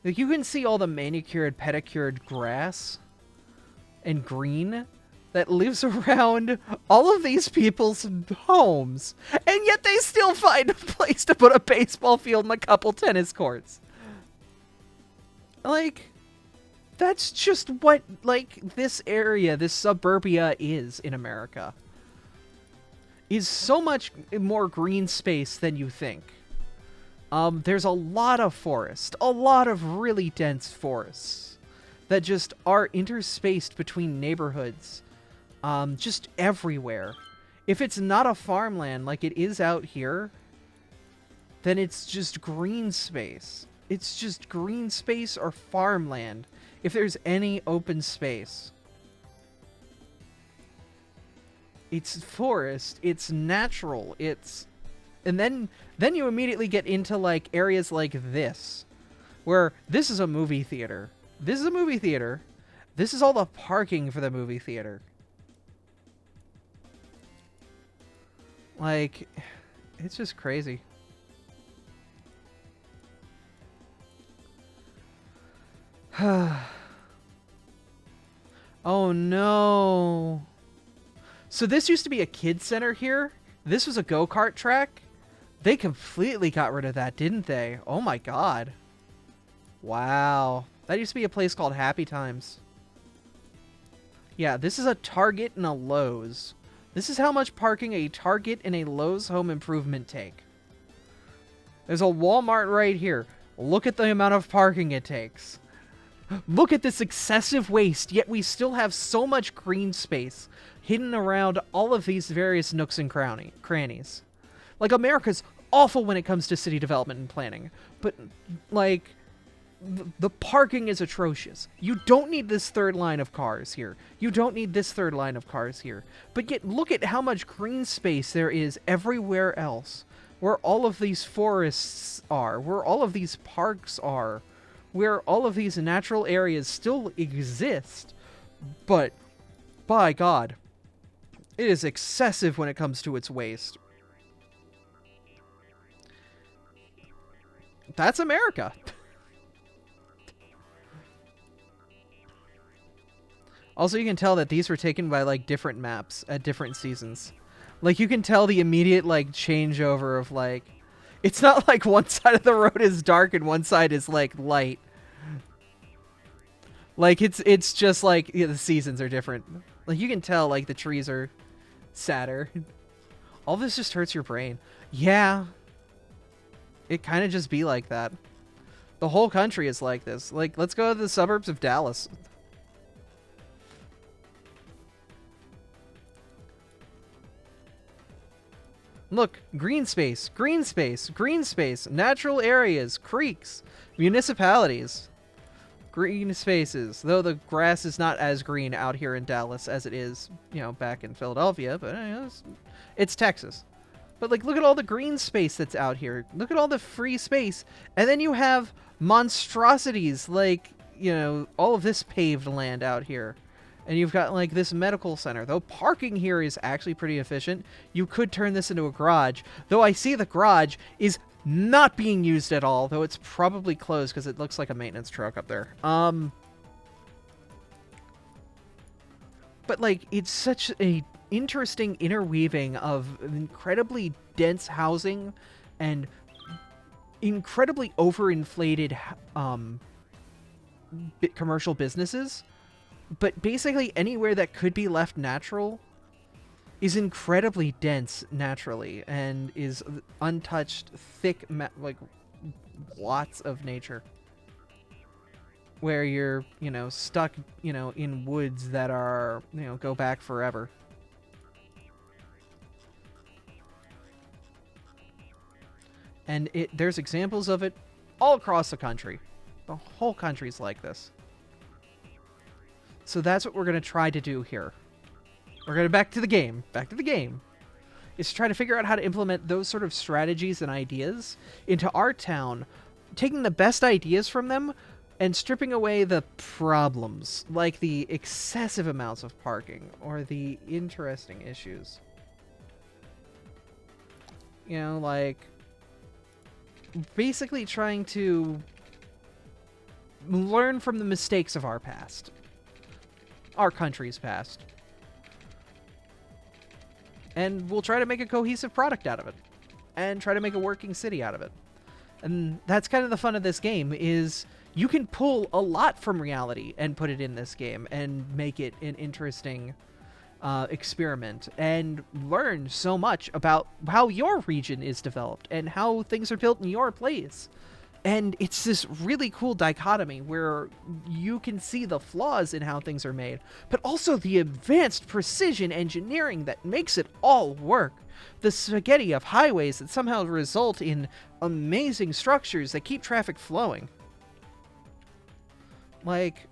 Like, you can see all the manicured, pedicured grass and green that lives around all of these people's homes. And yet they still find a place to put a baseball field and a couple tennis courts. Like, that's just what, like, this area, this suburbia is in America. Is so much more green space than you think. There's a lot of forest, a lot of really dense forests that just are interspaced between neighborhoods, just everywhere. If it's not a farmland like it is out here, then it's just green space. It's just green space or farmland, if there's any open space. It's forest, it's natural, it's... And then you immediately get into, like, areas like this, where this is a movie theater. This is a movie theater. This is all the parking for the movie theater. Like, it's just crazy. Oh, no. So this used to be a kids center here. This was a go-kart track. They completely got rid of that, didn't they? Oh my god. Wow. That used to be a place called Happy Times. Yeah, this is a Target and a Lowe's. This is how much parking a Target and a Lowe's home improvement take. There's a Walmart right here. Look at the amount of parking it takes. Look at this excessive waste, yet we still have so much green space hidden around all of these various nooks and crannies. Like, America's awful when it comes to city development and planning, but, like, the parking is atrocious. You don't need this third line of cars here. You don't need this third line of cars here. But yet, look at how much green space there is everywhere else. Where all of these forests are, where all of these parks are, where all of these natural areas still exist. But, by God, it is excessive when it comes to its waste. That's America. Also, you can tell that these were taken by, like, different maps at different seasons. Like, you can tell the immediate, like, changeover of, like... It's not like one side of the road is dark and one side is, like, light. Like, it's just, like, yeah, the seasons are different. Like, you can tell, like, the trees are sadder. All this just hurts your brain. Yeah. It kind of just be like that. The whole country is like this. Like, let's go to the suburbs of Dallas. Look, green space, green space, green space, natural areas, creeks, municipalities, green spaces. Though the grass is not as green out here in Dallas as it is, you know, back in Philadelphia, but it's Texas. But, like, look at all the green space that's out here. Look at all the free space. And then you have monstrosities like, you know, all of this paved land out here. And you've got, like, this medical center. Though parking here is actually pretty efficient, you could turn this into a garage. Though I see the garage is not being used at all, though it's probably closed because it looks like a maintenance truck up there. But, like, it's such a interesting interweaving of incredibly dense housing and incredibly overinflated commercial businesses. But basically anywhere that could be left natural is incredibly dense naturally and is untouched, thick, like, lots of nature. Where you're, you know, stuck, you know, in woods that are, you know, go back forever. And there's examples of it all across the country. The whole country's like this. So that's what we're going to try to do here. We're going to back to the game, is to try to figure out how to implement those sort of strategies and ideas into our town, taking the best ideas from them and stripping away the problems, like the excessive amounts of parking or the interesting issues. You know, like, basically trying to learn from the mistakes of our past. Our country's past. And we'll try to make a cohesive product out of it. And try to make a working city out of it. And that's kind of the fun of this game, is you can pull a lot from reality and put it in this game and make it an interesting experiment and learn so much about how your region is developed and how things are built in your place. And it's this really cool dichotomy where you can see the flaws in how things are made, but also the advanced precision engineering that makes it all work. The spaghetti of highways that somehow result in amazing structures that keep traffic flowing. Like,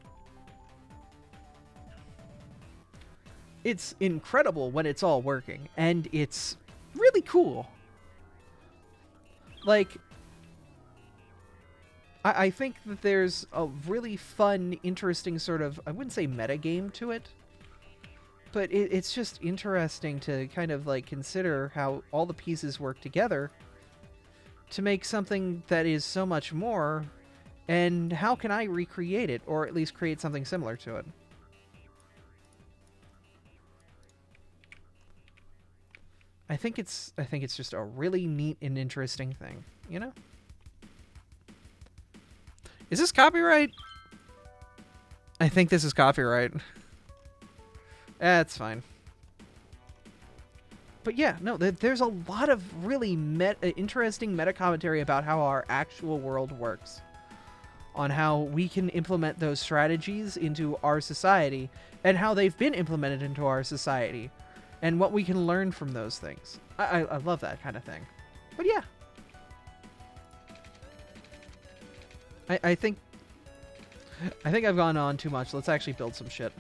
it's incredible when it's all working, and it's really cool. Like, I think that there's a really fun, interesting sort of, I wouldn't say metagame to it, but it's just interesting to kind of, like, consider how all the pieces work together to make something that is so much more, and how can I recreate it, or at least create something similar to it. I think it's just a really neat and interesting thing, you know? Is this copyright? I think this is copyright. That's fine. But yeah, no, there's a lot of really interesting meta commentary about how our actual world works. on how we can implement those strategies into our society and how they've been implemented into our society and what we can learn from those things. I love that kind of thing. But yeah. I think I've gone on too much. Let's actually build some shit.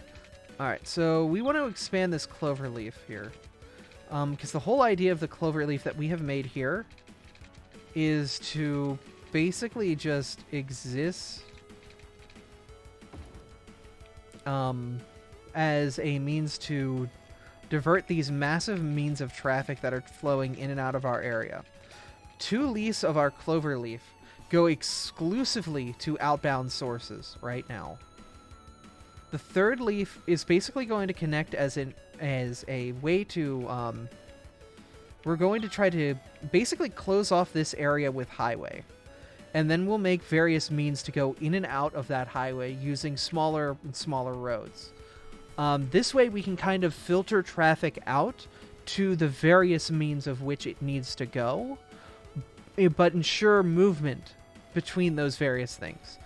Alright, so we want to expand this clover leaf here. Because the whole idea of the clover leaf that we have made here is to basically just exist as a means to divert these massive means of traffic that are flowing in and out of our area. 2 leaves of our clover leaf go exclusively to outbound sources right now. The 3rd leaf is basically going to connect as a way to we're going to try to basically close off this area with highway. And then we'll make various means to go in and out of that highway using smaller and smaller roads. This way we can kind of filter traffic out to the various means of which it needs to go, but ensure movement between those various things.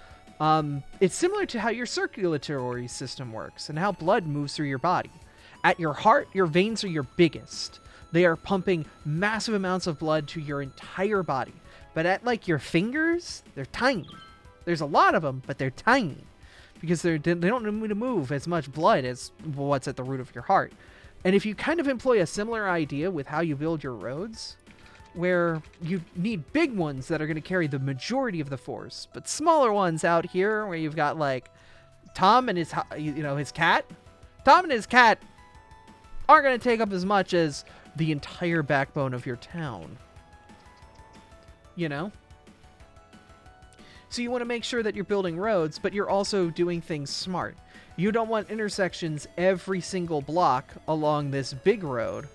It's similar to how your circulatory system works and how blood moves through your body. At your heart, your veins are your biggest. They are pumping massive amounts of blood to your entire body. But at, like, your fingers, they're tiny. There's a lot of them, but they're tiny. Because they don't need to move as much blood as what's at the root of your heart. And if you kind of employ a similar idea with how you build your roads, where you need big ones that are going to carry the majority of the force, but smaller ones out here where you've got, like, Tom and his cat. Tom and his cat aren't going to take up as much as the entire backbone of your town. You know? So you want to make sure that you're building roads, but you're also doing things smart. You don't want intersections every single block along this big road,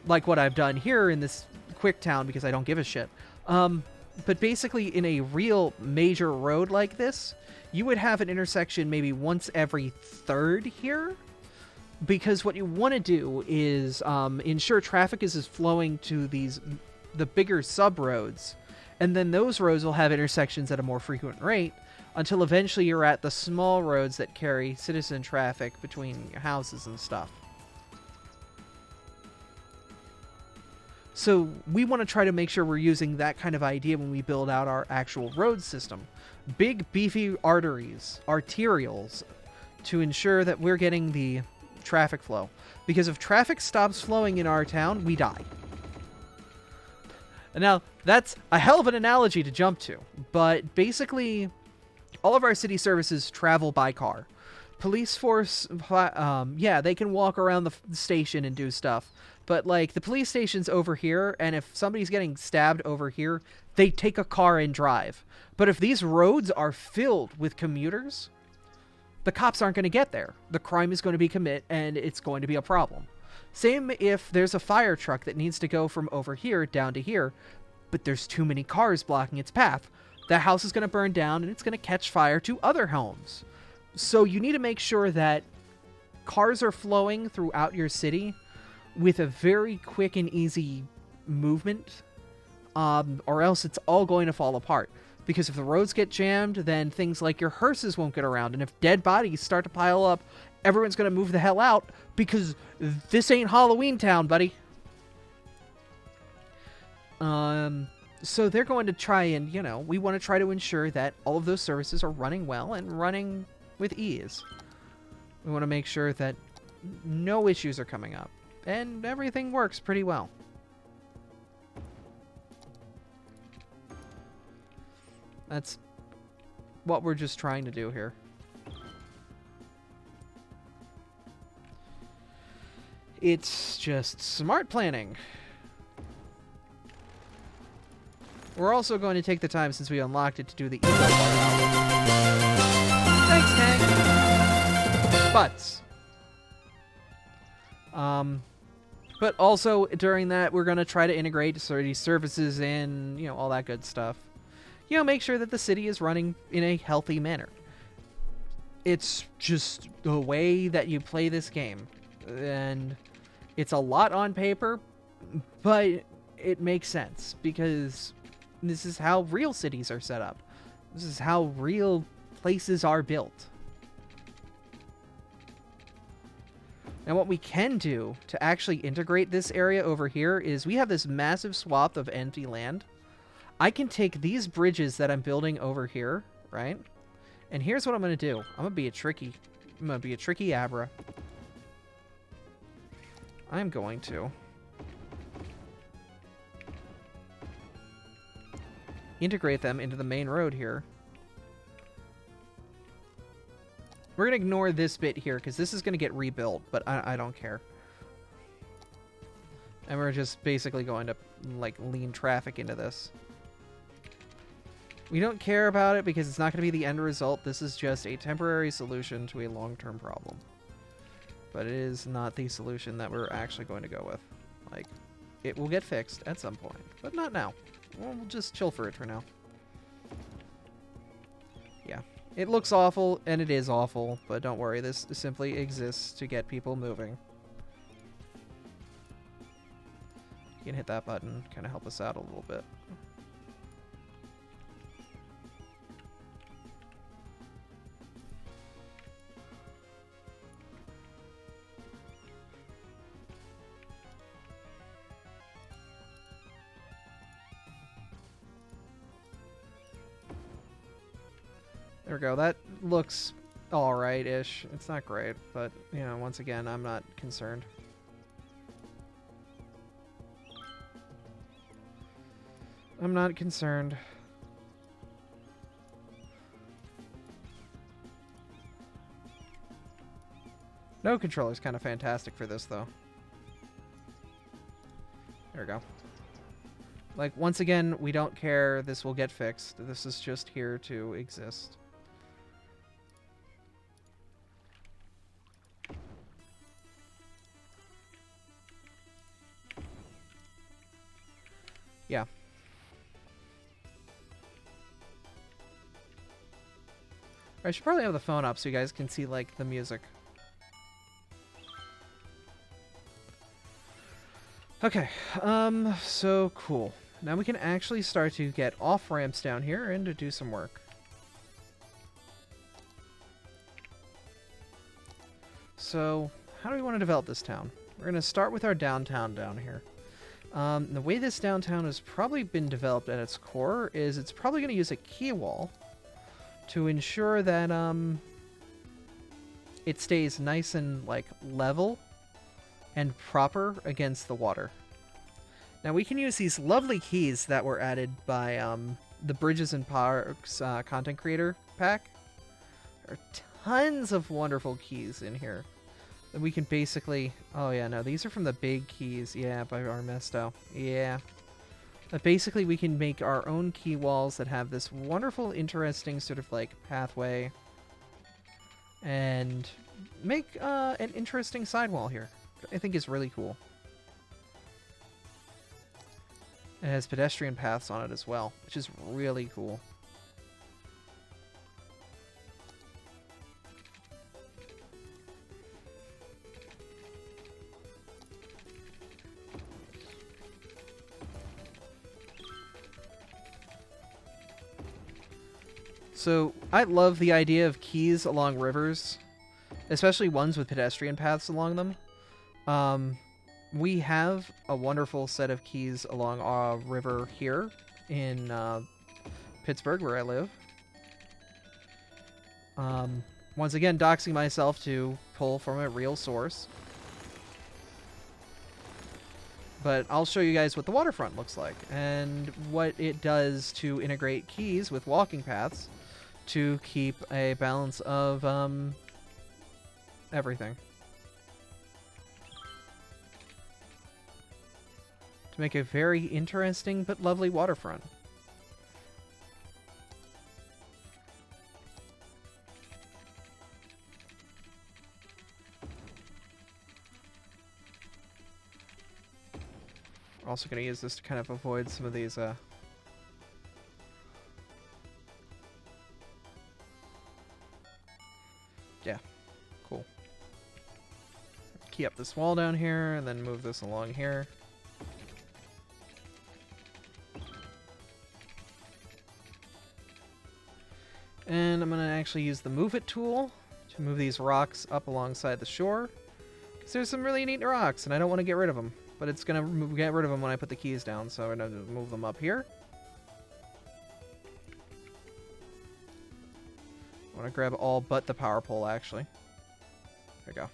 like what I've done here in this quick town because I don't give a shit. But basically in a real major road like this, you would have an intersection maybe once every 3rd here, because what you want to do is ensure traffic is flowing to the bigger sub-roads, and then those roads will have intersections at a more frequent rate until eventually you're at the small roads that carry citizen traffic between your houses and stuff. So we want to try to make sure we're using that kind of idea when we build out our actual road system. Big, beefy arteries, arterials, to ensure that we're getting the traffic flow. Because if traffic stops flowing in our town, we die. Now, that's a hell of an analogy to jump to, but basically, all of our city services travel by car. Police force, yeah, they can walk around the station and do stuff, but, like, the police station's over here, and if somebody's getting stabbed over here, they take a car and drive. But if these roads are filled with commuters, the cops aren't going to get there. The crime is going to be committed, and it's going to be a problem. Same if there's a fire truck that needs to go from over here down to here, but there's too many cars blocking its path. The house is going to burn down, and it's going to catch fire to other homes. So you need to make sure that cars are flowing throughout your city with a very quick and easy movement, or else it's all going to fall apart. Because if the roads get jammed, then things like your hearses won't get around, and if dead bodies start to pile up, everyone's going to move the hell out, because this ain't Halloween Town, buddy. So they're going to try and, we want to try to ensure that all of those services are running well and running with ease. We want to make sure that no issues are coming up, and everything works pretty well. That's what we're just trying to do here. It's just smart planning. We're also going to take the time, since we unlocked it, to do the eco part out. Thanks, Tank! But also, during that, we're going to try to integrate these services in, all that good stuff. Make sure that the city is running in a healthy manner. It's just the way that you play this game. And it's a lot on paper, but it makes sense, because this is how real cities are set up. This is how real places are built. And what we can do to actually integrate this area over here is we have this massive swath of empty land. I can take these bridges that I'm building over here, right? And here's what I'm going to do. I'm going to be a tricky Abra. I'm going to integrate them into the main road here. We're going to ignore this bit here because this is going to get rebuilt, but I don't care. And we're just basically going to, like, lean traffic into this. We don't care about it because it's not going to be the end result. This is just a temporary solution to a long-term problem. But it is not the solution that we're actually going to go with. Like, it will get fixed at some point, but not now. We'll just chill for it for now. Yeah. It looks awful, and it is awful, but don't worry, this simply exists to get people moving. You can hit that button, kind of help us out a little bit. There we go. That looks alright-ish. It's not great, but, you know, once again, I'm not concerned. I'm not concerned. No controller's kind of fantastic for this, though. There we go. Like, once again, we don't care. This will get fixed. This is just here to exist. Yeah. I should probably have the phone up so you guys can see, like, the music. Okay, so cool. Now we can actually start to get off-ramps down here and to do some work. So, how do we want to develop this town? We're going to start with our downtown down here. The way this downtown has probably been developed at its core is it's probably going to use a quay wall to ensure that it stays nice and, like, level and proper against the water. Now we can use these lovely keys that were added by the Bridges and Parks content creator pack. There are tons of wonderful keys in here that we can basically... Oh yeah, no, these are from the big keys. Yeah, by Armesto. Yeah. But basically we can make our own key walls that have this wonderful, interesting sort of like pathway and make an interesting sidewall here. I think is really cool. It has pedestrian paths on it as well, which is really cool. So, I love the idea of keys along rivers, especially ones with pedestrian paths along them. We have a wonderful set of keys along our river here in Pittsburgh, where I live. Once again, doxing myself to pull from a real source. But I'll show you guys what the waterfront looks like and what it does to integrate keys with walking paths to keep a balance of everything. To make a very interesting but lovely waterfront. We're also going to use this to kind of avoid some of these yeah, cool. Key up this wall down here and then move this along here. And I'm going to actually use the move it tool to move these rocks up alongside the shore. Because there's some really neat rocks, and I don't want to get rid of them. But it's going to get rid of them when I put the keys down, so I'm going to move them up here. I want to grab all but the power pole, actually. There we go.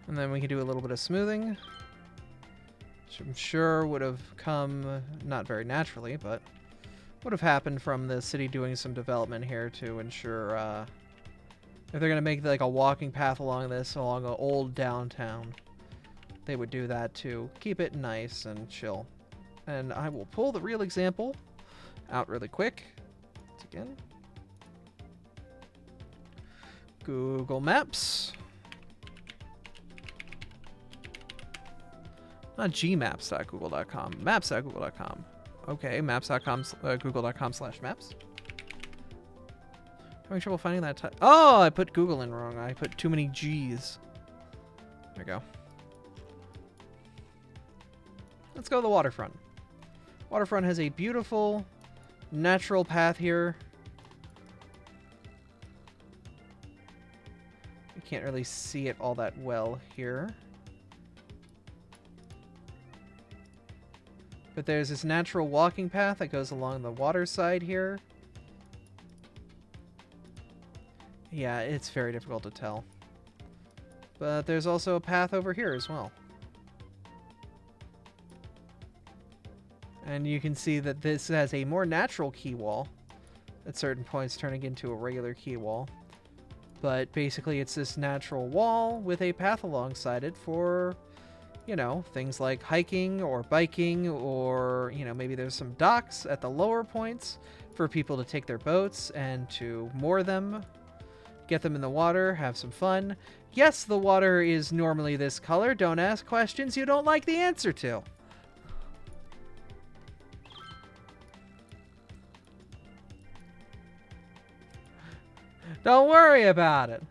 And then we can do a little bit of smoothing, which I'm sure would have come, not very naturally, but would have happened from the city doing some development here to ensure if they're going to make like a walking path along this, along an old downtown, they would do that to keep it nice and chill. And I will pull the real example out really quick. Once again, Google Maps. Not gmaps.google.com, maps.google.com. Okay, maps.com, google.com/maps. Having trouble finding that type. Oh, I put Google in wrong. I put too many G's. There we go. Let's go to the waterfront. Waterfront has a beautiful natural path here. You can't really see it all that well here. But there's this natural walking path that goes along the water side here. Yeah, it's very difficult to tell. But there's also a path over here as well. And you can see that this has a more natural key wall at certain points, turning into a regular key wall. But basically it's this natural wall with a path alongside it for, you know, things like hiking or biking, or, you know, maybe there's some docks at the lower points for people to take their boats and to moor them, get them in the water, have some fun. Yes, the water is normally this color. Don't ask questions you don't like the answer to. Don't worry about it.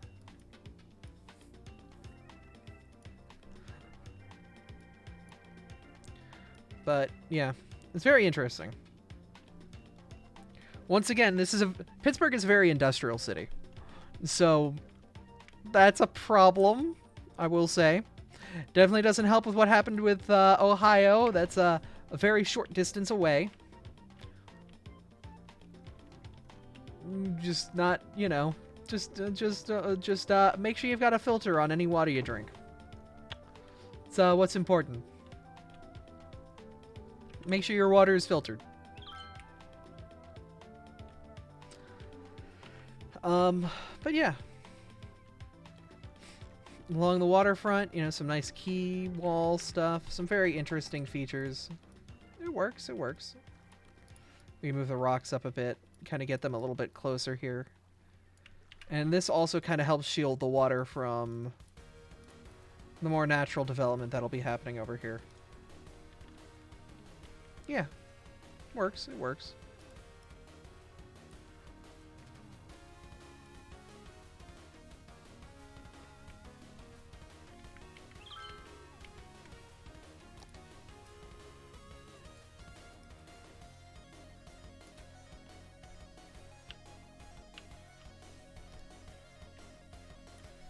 But yeah, it's very interesting. Once again, Pittsburgh is a very industrial city. So that's a problem, I will say. Definitely doesn't help with what happened with Ohio. That's a very short distance away. Just not, you know, just make sure you've got a filter on any water you drink. So what's important? Make sure your water is filtered. But yeah. Along the waterfront, you know, some nice key wall stuff, some very interesting features. It works, it works. We move the rocks up a bit, kind of get them a little bit closer here. And this also kind of helps shield the water from the more natural development that'll be happening over here. Yeah, works, it works.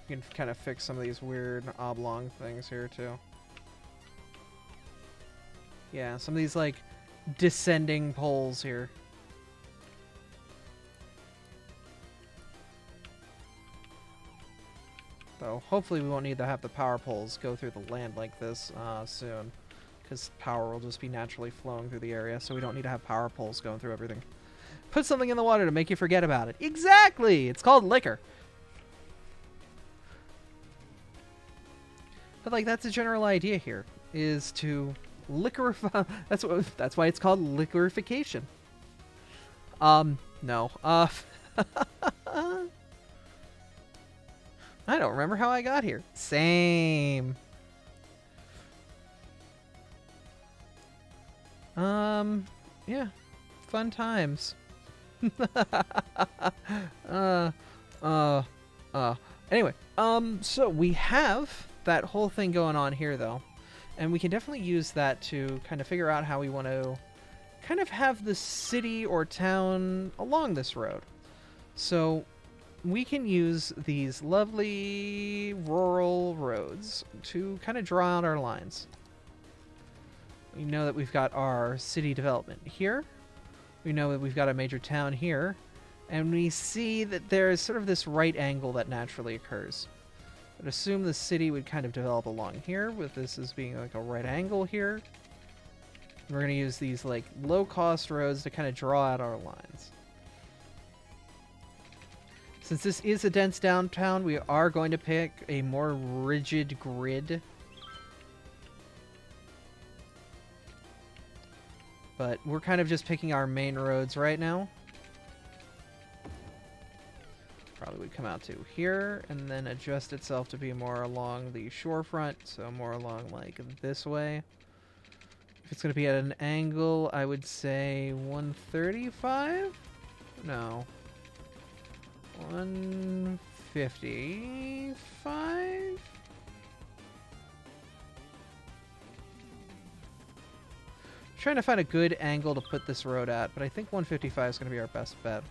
You can kind of fix some of these weird oblong things here too. Yeah, some of these like descending poles here. Though hopefully we won't need to have the power poles go through the land like this soon, because power will just be naturally flowing through the area, so we don't need to have power poles going through everything. Put something in the water to make you forget about it. Exactly! It's called liquor. But like, that's the general idea here, is to liquorify. That's why it's called liquorification. No. I don't remember how I got here. Same. Yeah. Fun times. uh, uh, Anyway, so we have that whole thing going on here, though. And we can definitely use that to kind of figure out how we want to kind of have the city or town along this road. So we can use these lovely rural roads to kind of draw out our lines. We know that we've got our city development here. We know that we've got a major town here. And we see that there is sort of this right angle that naturally occurs. I'd assume the city would kind of develop along here, with this as being like a right angle here. We're going to use these like low-cost roads to kind of draw out our lines. Since this is a dense downtown, we are going to pick a more rigid grid. But we're kind of just picking our main roads right now. Probably would come out to here and then adjust itself to be more along the shorefront, so more along like this way. If it's going to be at an angle, I would say 135? No. 155? Trying to find a good angle to put this road at, but I think 155 is going to be our best bet.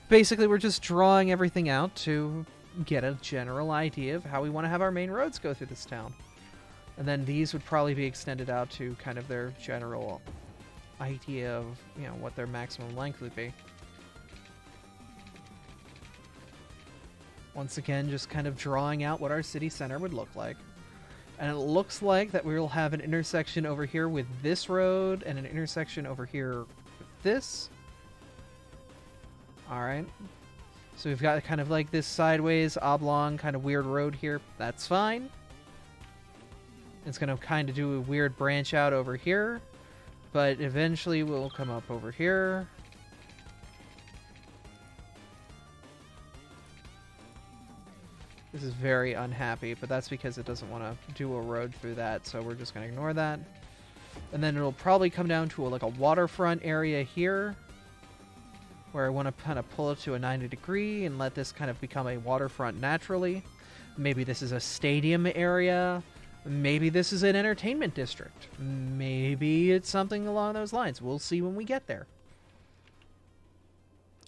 Basically, we're just drawing everything out to get a general idea of how we want to have our main roads go through this town. And then these would probably be extended out to kind of their general idea of, you know, what their maximum length would be. Once again, just kind of drawing out what our city center would look like. And it looks like that we will have an intersection over here with this road and an intersection over here with this. Alright. So we've got kind of like this sideways, oblong, kind of weird road here. That's fine. It's going to kind of do a weird branch out over here. But eventually we'll come up over here. This is very unhappy, but that's because it doesn't want to do a road through that, so we're just going to ignore that. And then it'll probably come down to like a waterfront area here, where I want to kind of pull it to a 90 degree and let this kind of become a waterfront naturally. Maybe this is a stadium area. Maybe this is an entertainment district. Maybe it's something along those lines. We'll see when we get there.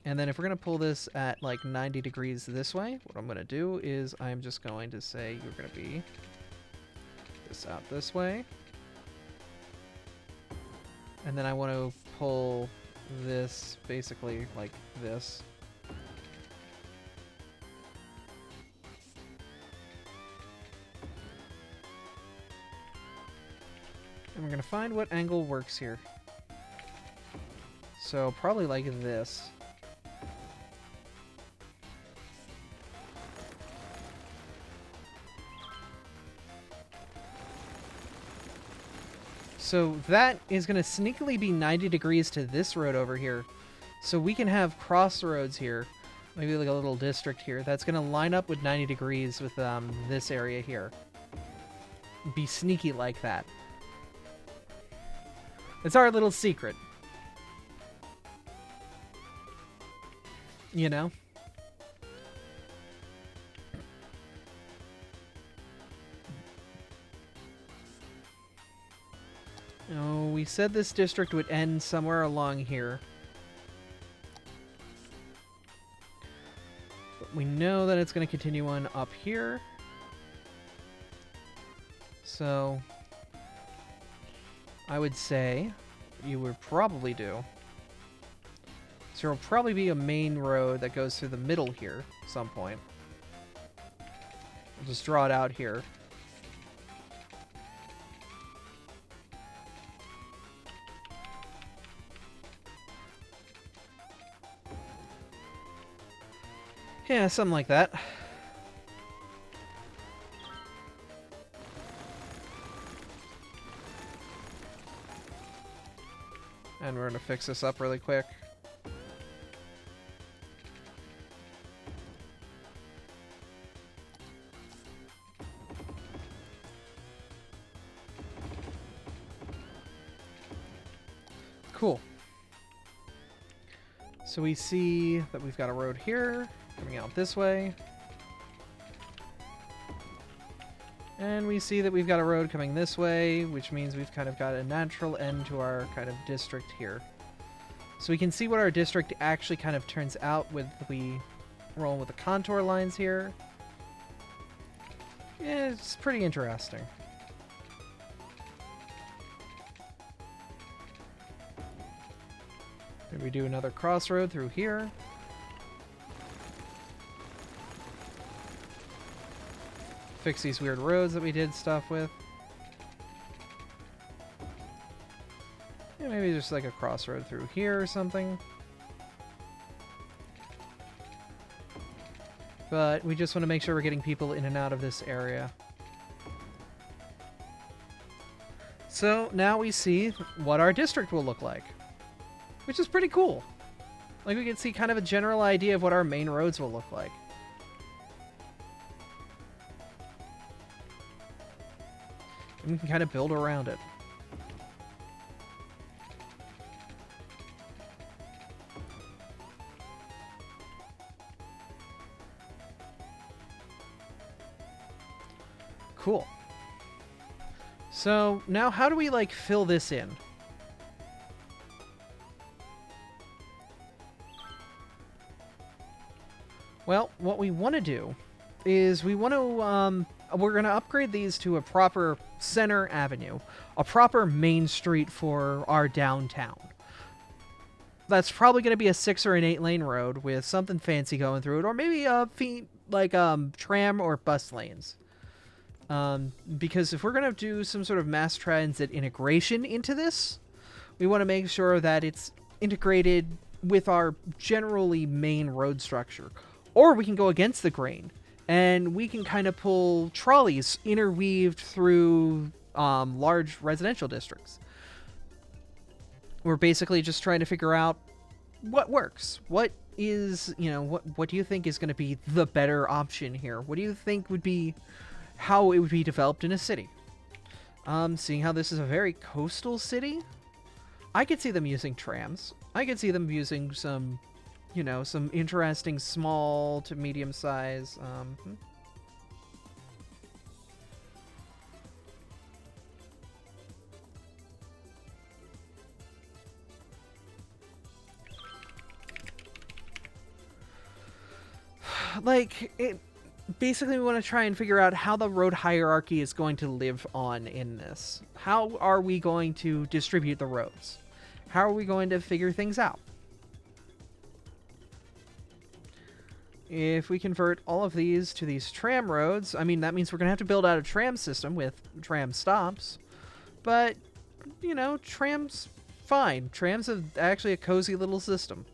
And then if we're going to pull this at like 90 degrees this way, what I'm going to do is I'm just going to say you're going to be this out this way. And then I want to pull this basically like this. And we're going to find what angle works here. So probably like this. So that is going to sneakily be 90 degrees to this road over here. So we can have crossroads here, maybe like a little district here, that's going to line up with 90 degrees with this area here. Be sneaky like that. It's our little secret. You know? Oh, we said this district would end somewhere along here. But we know that it's going to continue on up here. So I would say you would probably do. So there will probably be a main road that goes through the middle here at some point. We'll just draw it out here. Yeah, something like that. And we're going to fix this up really quick. Cool. So we see that we've got a road here coming out this way. And we see that we've got a road coming this way, which means we've kind of got a natural end to our kind of district here. So we can see what our district actually kind of turns out with we roll with the contour lines here. Yeah, it's pretty interesting. Maybe we do another crossroad through here. Fix these weird roads that we did stuff with. Yeah, maybe just like a crossroad through here or something. But we just want to make sure we're getting people in and out of this area. So now we see what our district will look like, which is pretty cool. Like we can see kind of a general idea of what our main roads will look like. And we can kind of build around it. Cool. So now how do we like fill this in? Well, what we want to do is we want to, we're going to upgrade these to a proper center avenue, a proper main street for our downtown. That's probably going to be a 6 or an 8 lane road with something fancy going through it, or maybe tram or bus lanes. Because if we're going to do some sort of mass transit integration into this, we want to make sure that it's integrated with our generally main road structure. Or we can go against the grain, and we can kind of pull trolleys interweaved through large residential districts. We're basically just trying to figure out what works. What is, what do you think is going to be the better option here? What do you think would be how it would be developed in a city? Seeing how this is a very coastal city, I could see them using trams. I could see them using some, some interesting small to medium size. Basically, we want to try and figure out how the road hierarchy is going to live on in this. How are we going to distribute the roads? How are we going to figure things out? If we convert all of these to these tram roads, I mean, that means we're going to have to build out a tram system with tram stops. But, trams, fine. Trams are actually a cozy little system.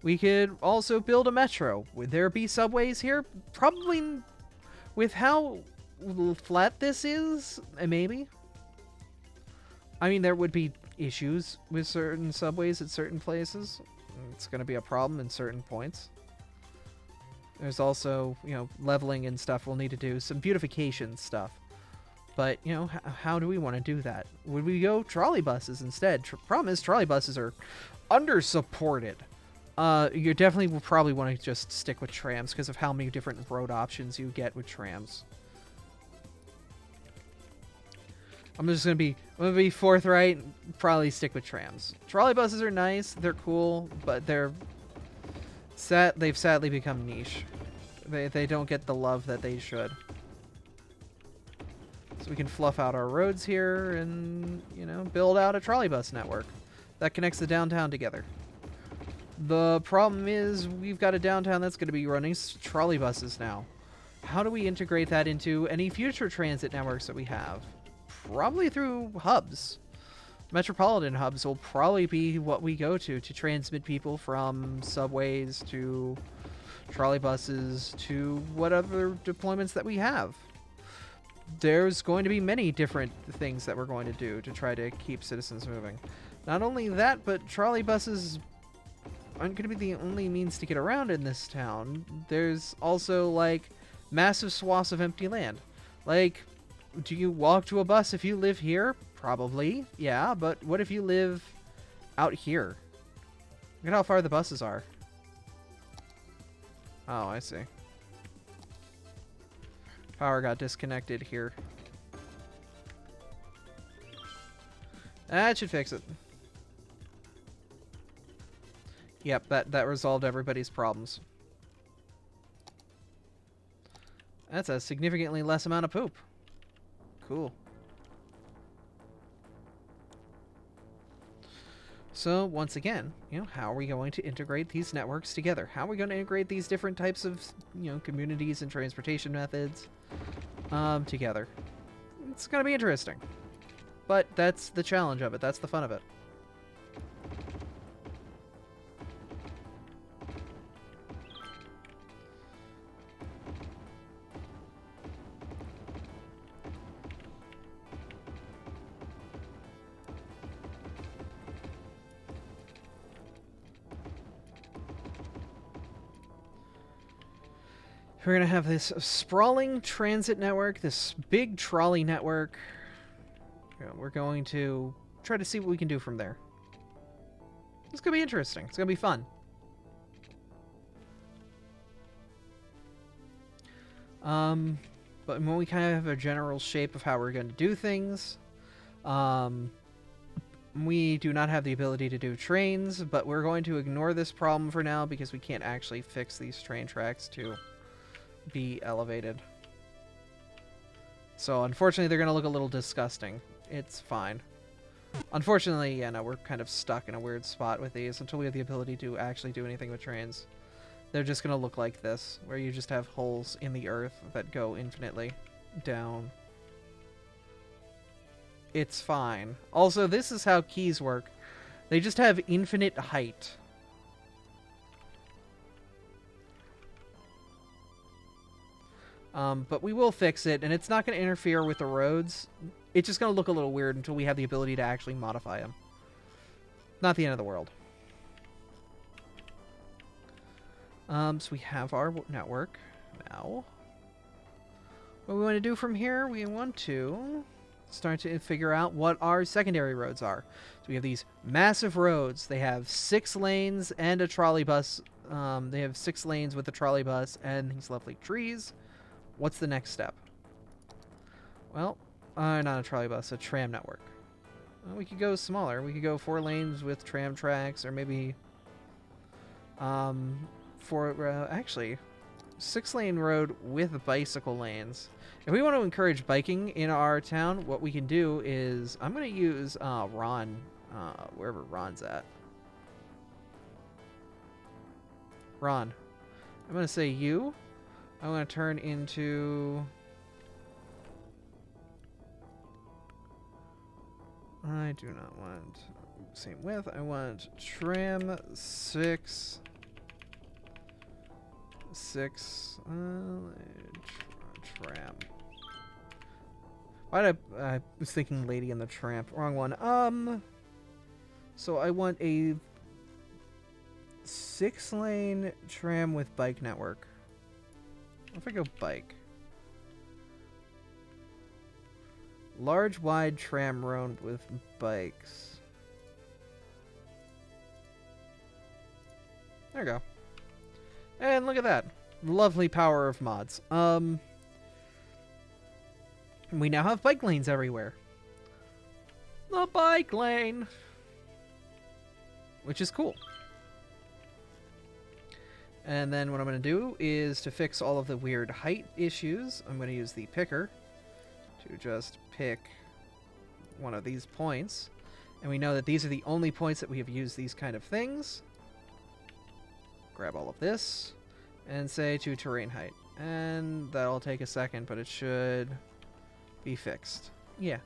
We could also build a metro. Would there be subways here? Probably. With how flat this is, maybe. I mean, there would be issues with certain subways at certain places. It's going to be a problem in certain points. There's also, leveling and stuff we'll need to do. Some beautification stuff. But, how do we want to do that? Would we go trolley buses instead? Problem is, trolley buses are under-supported. You definitely will probably want to just stick with trams because of how many different road options you get with trams. I'm just going to be forthright and probably stick with trams. Trolley buses are nice, they're cool, but they've sadly become niche. They don't get the love that they should. So we can fluff out our roads here and, build out a trolley bus network that connects the downtown together. The problem is we've got a downtown that's going to be running trolley buses now. How do we integrate that into any future transit networks that we have? Probably through hubs. Metropolitan hubs will probably be what we go to transmit people from subways to trolley buses to what other deployments that we have. There's going to be many different things that we're going to do to try to keep citizens moving. Not only that, but trolley buses aren't going to be the only means to get around in this town. There's also, massive swaths of empty land. Do you walk to a bus if you live here? Probably, yeah, but what if you live out here. Look at how far the buses are. Oh, I see. Power got disconnected here. That should fix it. Yep, that resolved everybody's problems. That's a significantly less amount of poop. Cool. So, once again, you know, how are we going to integrate these networks together? How are we going to integrate these different types of, you know, communities and transportation methods together? It's going to be interesting. But that's the challenge of it. That's the fun of it. We're going to have this sprawling transit network, this big trolley network. You know, we're going to try to see what we can do from there. It's going to be interesting. It's going to be fun. But when we kind of have a general shape of how we're going to do things, we do not have the ability to do trains, but we're going to ignore this problem for now because we can't actually fix these train tracks to be elevated. So unfortunately they're going to look a little disgusting. It's fine. Unfortunately, yeah, no, we're kind of stuck in a weird spot with these until we have the ability to actually do anything with trains. They're just going to look like this, where you just have holes in the earth that go infinitely down. It's fine. Also, this is how keys work. They just have infinite height. But we will fix it, and it's not going to interfere with the roads. It's just going to look a little weird until we have the ability to actually modify them. Not the end of the world. So we have our network now. What we want to do from here, we want to start to figure out what our secondary roads are. So we have these massive roads. They have 6 lanes and a trolley bus. They have 6 lanes with a trolley bus and these lovely trees. What's the next step? Well, not a trolley bus, a tram network. Well, we could go smaller. We could go 4 lanes with tram tracks, or maybe actually 6-lane road with bicycle lanes. If we want to encourage biking in our town, what we can do is I'm going to use Ron, wherever Ron's at. Ron, I'm going to say you. I want to turn into... I do not want same width. I want tram 6. Tram. Why did I was thinking Lady and the Tramp. Wrong one. So I want a 6-lane tram with bike network. What if I go bike? Large, wide tram road with bikes. There we go. And look at that. Lovely power of mods. We now have bike lanes everywhere. The bike lane! Which is cool. And then what I'm going to do is to fix all of the weird height issues, I'm going to use the picker to just pick one of these points. And we know that these are the only points that we have used these kind of things. Grab all of this and say to terrain height. And that'll take a second, but it should be fixed. Yeah.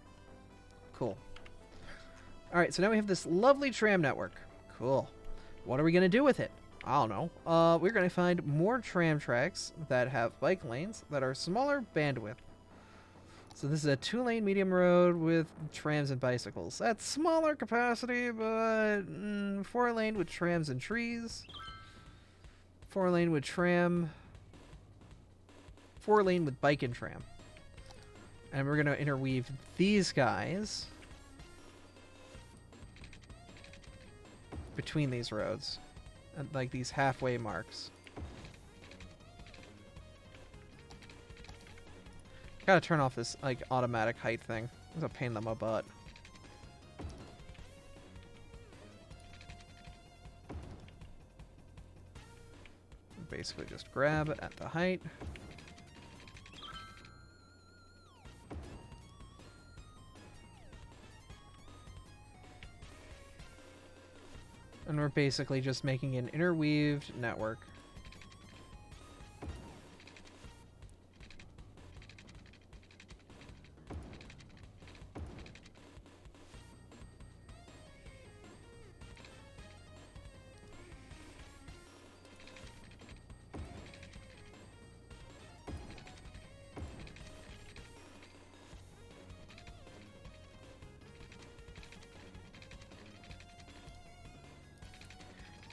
Cool. Alright, so now we have this lovely tram network. Cool. What are we going to do with it? I don't know. We're going to find more tram tracks that have bike lanes that are smaller bandwidth. So this is a 2-lane medium road with trams and bicycles. That's smaller capacity, but 4-lane with trams and trees. 4-lane with tram. 4-lane with bike and tram. And we're going to interweave these guys between these roads. At, like, these halfway marks. Gotta turn off this, like, automatic height thing. It's a pain in my butt. Basically just grab at the height. And we're basically just making an interweaved network.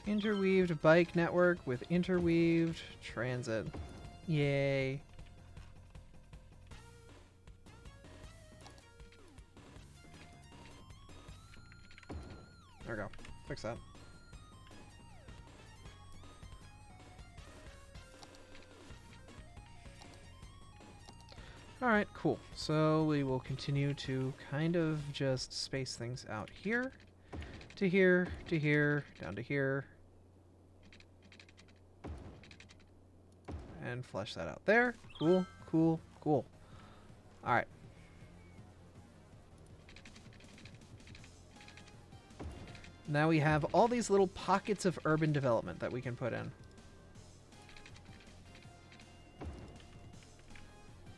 Interweaved bike network with interweaved transit. Yay. There we go. Fix that. Alright, cool. So we will continue to kind of just space things out here, to here, to here, down to here. And flesh that out there. Cool, cool, cool. Alright. Now we have all these little pockets of urban development that we can put in.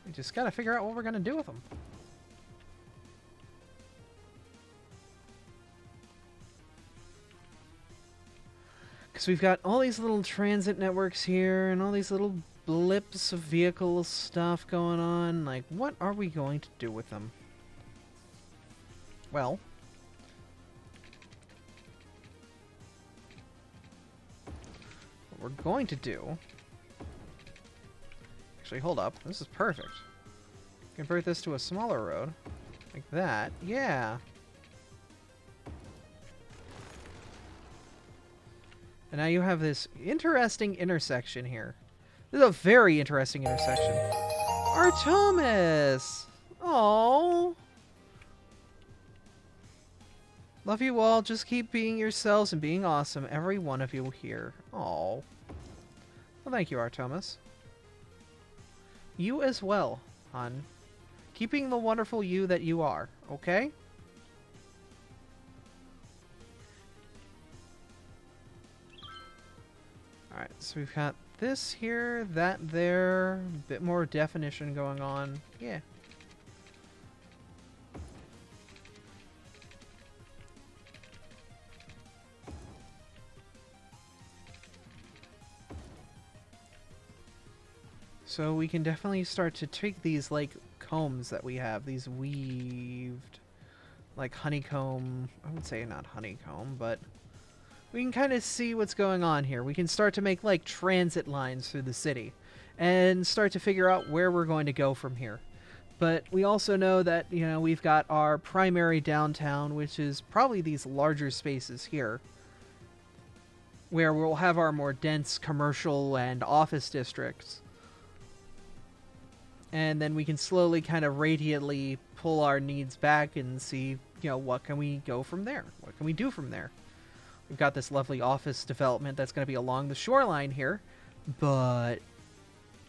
We just gotta figure out what we're gonna do with them. Because we've got all these little transit networks here and all these little blips of vehicle stuff going on. Like, what are we going to do with them? Well, what we're going to do... Actually, hold up. This is perfect. Convert this to a smaller road. Like that. Yeah. And now you have this interesting intersection here. This is a very interesting intersection. Artemis! Oh. Love you all. Just keep being yourselves and being awesome. Every one of you here. Oh. Well, thank you, Artemis. You as well, hon. Keeping the wonderful you that you are, okay? Alright, so we've got this here, that there, a bit more definition going on. Yeah. So we can definitely start to take these, like, combs that we have, these weaved, like, honeycomb, I would say not honeycomb, but we can kind of see what's going on here. We can start to make, like, transit lines through the city and start to figure out where we're going to go from here. But we also know that, you know, we've got our primary downtown, which is probably these larger spaces here, where we'll have our more dense commercial and office districts. And then we can slowly kind of radiantly pull our needs back and see, you know, what can we go from there? What can we do from there? We've got this lovely office development that's going to be along the shoreline here. But,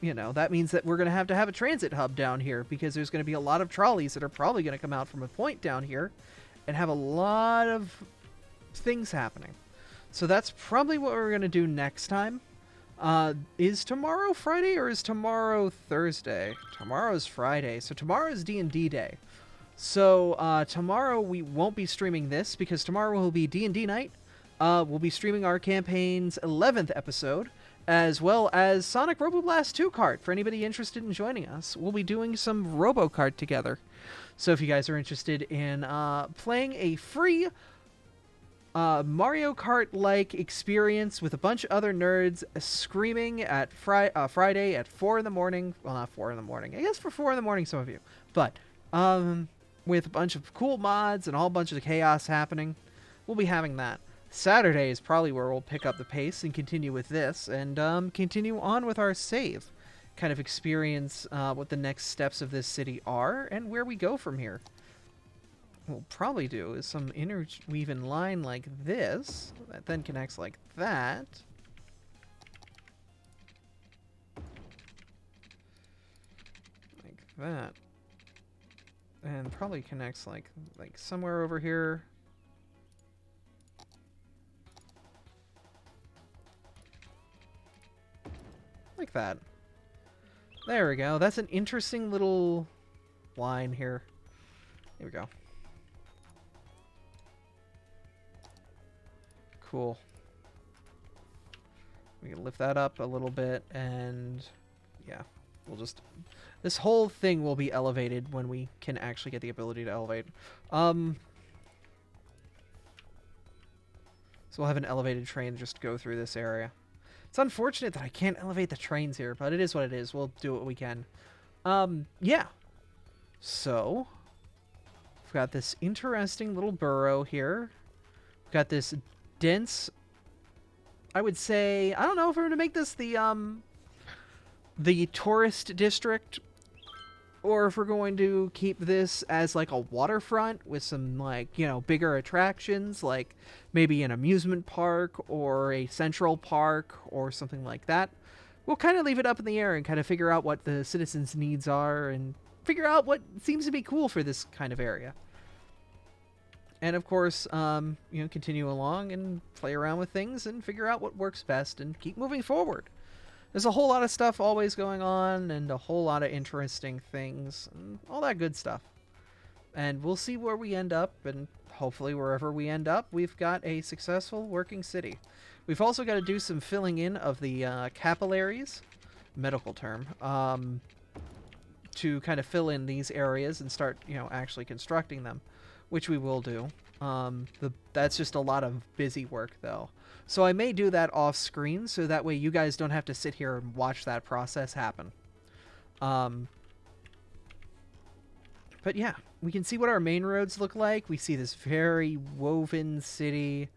you know, that means that we're going to have a transit hub down here because there's going to be a lot of trolleys that are probably going to come out from a point down here and have a lot of things happening. So that's probably what we're going to do next time. Is tomorrow Friday or is tomorrow Thursday? Tomorrow's Friday, so tomorrow is D&D day. So, tomorrow we won't be streaming this because tomorrow will be D&D night. We'll be streaming our campaign's 11th episode, as well as Sonic RoboBlast 2 Kart for anybody interested in joining us. We'll be doing some RoboKart together. So if you guys are interested in playing a free Mario Kart-like experience with a bunch of other nerds screaming at Friday at 4 in the morning. Well, not 4 in the morning. I guess for 4 in the morning, some of you. But with a bunch of cool mods and a whole bunch of chaos happening, we'll be having that. Saturday is probably where we'll pick up the pace and continue with this, and continue on with our save. Kind of experience what the next steps of this city are, and where we go from here. What we'll probably do is some interweaving line like this, that then connects like that. Like that. And probably connects like somewhere over here. Like that. There we go. That's an interesting little line here. Here we go. Cool. We can lift that up a little bit, and yeah, we'll just... This whole thing will be elevated when we can actually get the ability to elevate. So we'll have an elevated train just go through this area. It's unfortunate that I can't elevate the trains here, but it is what it is. We'll do what we can. Yeah. So, we've got this interesting little borough here. We've got this dense... I would say... I don't know if we're going to make this the tourist district, or if we're going to keep this as like a waterfront with some, like, you know, bigger attractions, like maybe an amusement park or a central park or something like that. We'll kind of leave it up in the air and kind of figure out what the citizens' needs are and figure out what seems to be cool for this kind of area. And of course, you know, continue along and play around with things and figure out what works best and keep moving forward. There's a whole lot of stuff always going on, and a whole lot of interesting things, and all that good stuff. And we'll see where we end up, and hopefully wherever we end up, we've got a successful working city. We've also got to do some filling in of the capillaries, medical term, to kind of fill in these areas and start, you know, actually constructing them, which we will do. That's just a lot of busy work, though. So I may do that off screen, so that way you guys don't have to sit here and watch that process happen. But yeah, we can see what our main roads look like. We see this very woven city.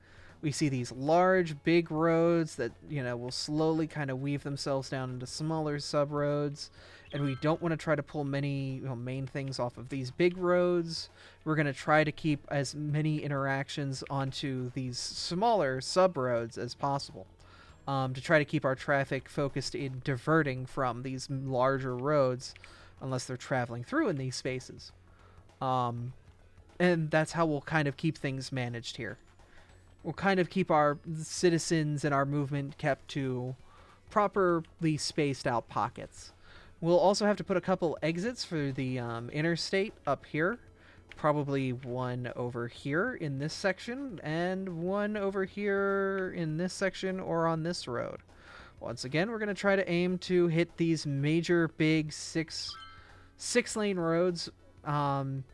We see these large, big roads that, you know, will slowly kind of weave themselves down into smaller sub-roads. And we don't want to try to pull many, you know, main things off of these big roads. We're going to try to keep as many interactions onto these smaller sub-roads as possible, to try to keep our traffic focused in diverting from these larger roads unless they're traveling through in these spaces. And that's how we'll kind of keep things managed here. We'll kind of keep our citizens and our movement kept to properly spaced out pockets. We'll also have to put a couple exits for the interstate up here. Probably one over here in this section, and one over here in this section or on this road. Once again, we're going to try to aim to hit these major big six-lane roads,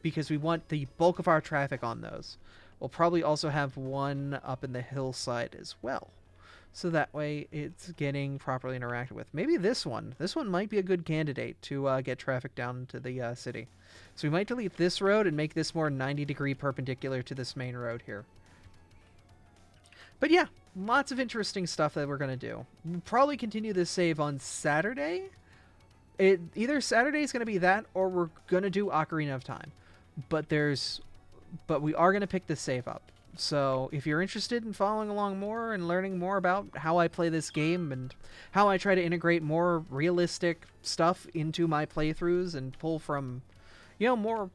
because we want the bulk of our traffic on those. We'll probably also have one up in the hillside as well, so that way it's getting properly interacted with. Maybe this one. This one might be a good candidate to get traffic down to the city. So we might delete this road and make this more 90-degree perpendicular to this main road here. But yeah, lots of interesting stuff that we're going to do. We'll probably continue this save on Saturday. Either Saturday is going to be that, or we're going to do Ocarina of Time. But we are going to pick this save up. So if you're interested in following along more and learning more about how I play this game and how I try to integrate more realistic stuff into my playthroughs and pull from, you know,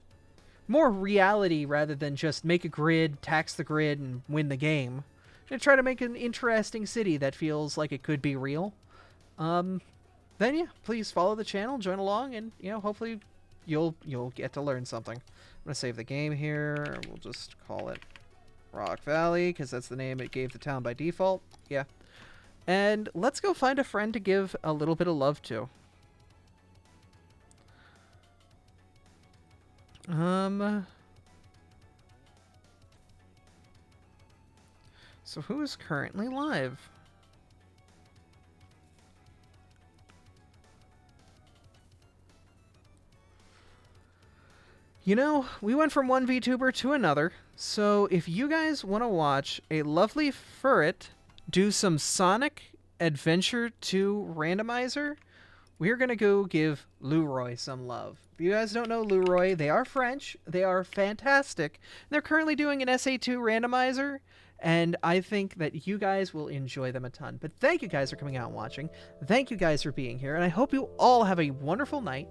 more reality rather than just make a grid, tax the grid, and win the game, and try to make an interesting city that feels like it could be real, then yeah, please follow the channel, join along, and, you know, hopefully you'll get to learn something. I'm going to save the game here. We'll just call it Rock Valley, because that's the name it gave the town by default. Yeah. And let's go find a friend to give a little bit of love to. So who is currently live? You know, we went from one VTuber to another, so if you guys want to watch a lovely ferret do some Sonic Adventure 2 randomizer, we're going to go give Leroy some love. If you guys don't know Leroy, they are French, they are fantastic. They're currently doing an SA2 randomizer, and I think that you guys will enjoy them a ton. But thank you guys for coming out and watching. Thank you guys for being here, and I hope you all have a wonderful night.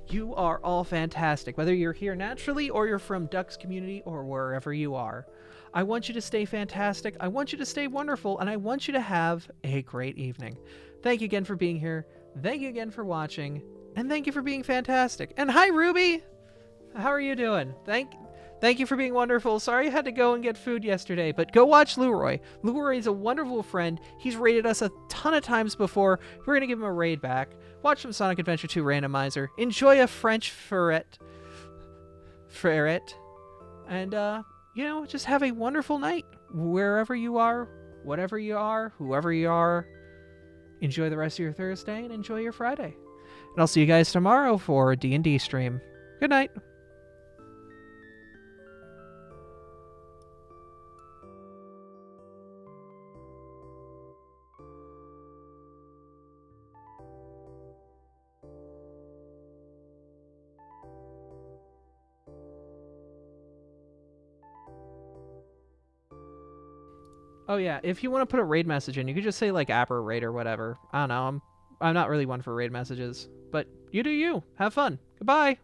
You are all fantastic, whether you're here naturally or you're from Ducks community or wherever you are. I want you to stay fantastic, I want you to stay wonderful, and I want you to have a great evening. Thank you again for being here, thank you again for watching, and thank you for being fantastic. And hi, Ruby! How are you doing? Thank you for being wonderful. Sorry I had to go and get food yesterday, but go watch Leroy. Leroy is a wonderful friend. He's raided us a ton of times before. We're going to give him a raid back. Watch some Sonic Adventure 2 randomizer. Enjoy a French ferret. And, you know, just have a wonderful night. Wherever you are, whatever you are, whoever you are. Enjoy the rest of your Thursday and enjoy your Friday. And I'll see you guys tomorrow for a D&D stream. Good night. Oh yeah, if you want to put a raid message in, you could just say like app or raid or whatever. I don't know. I'm not really one for raid messages, but you do you. Have fun. Goodbye.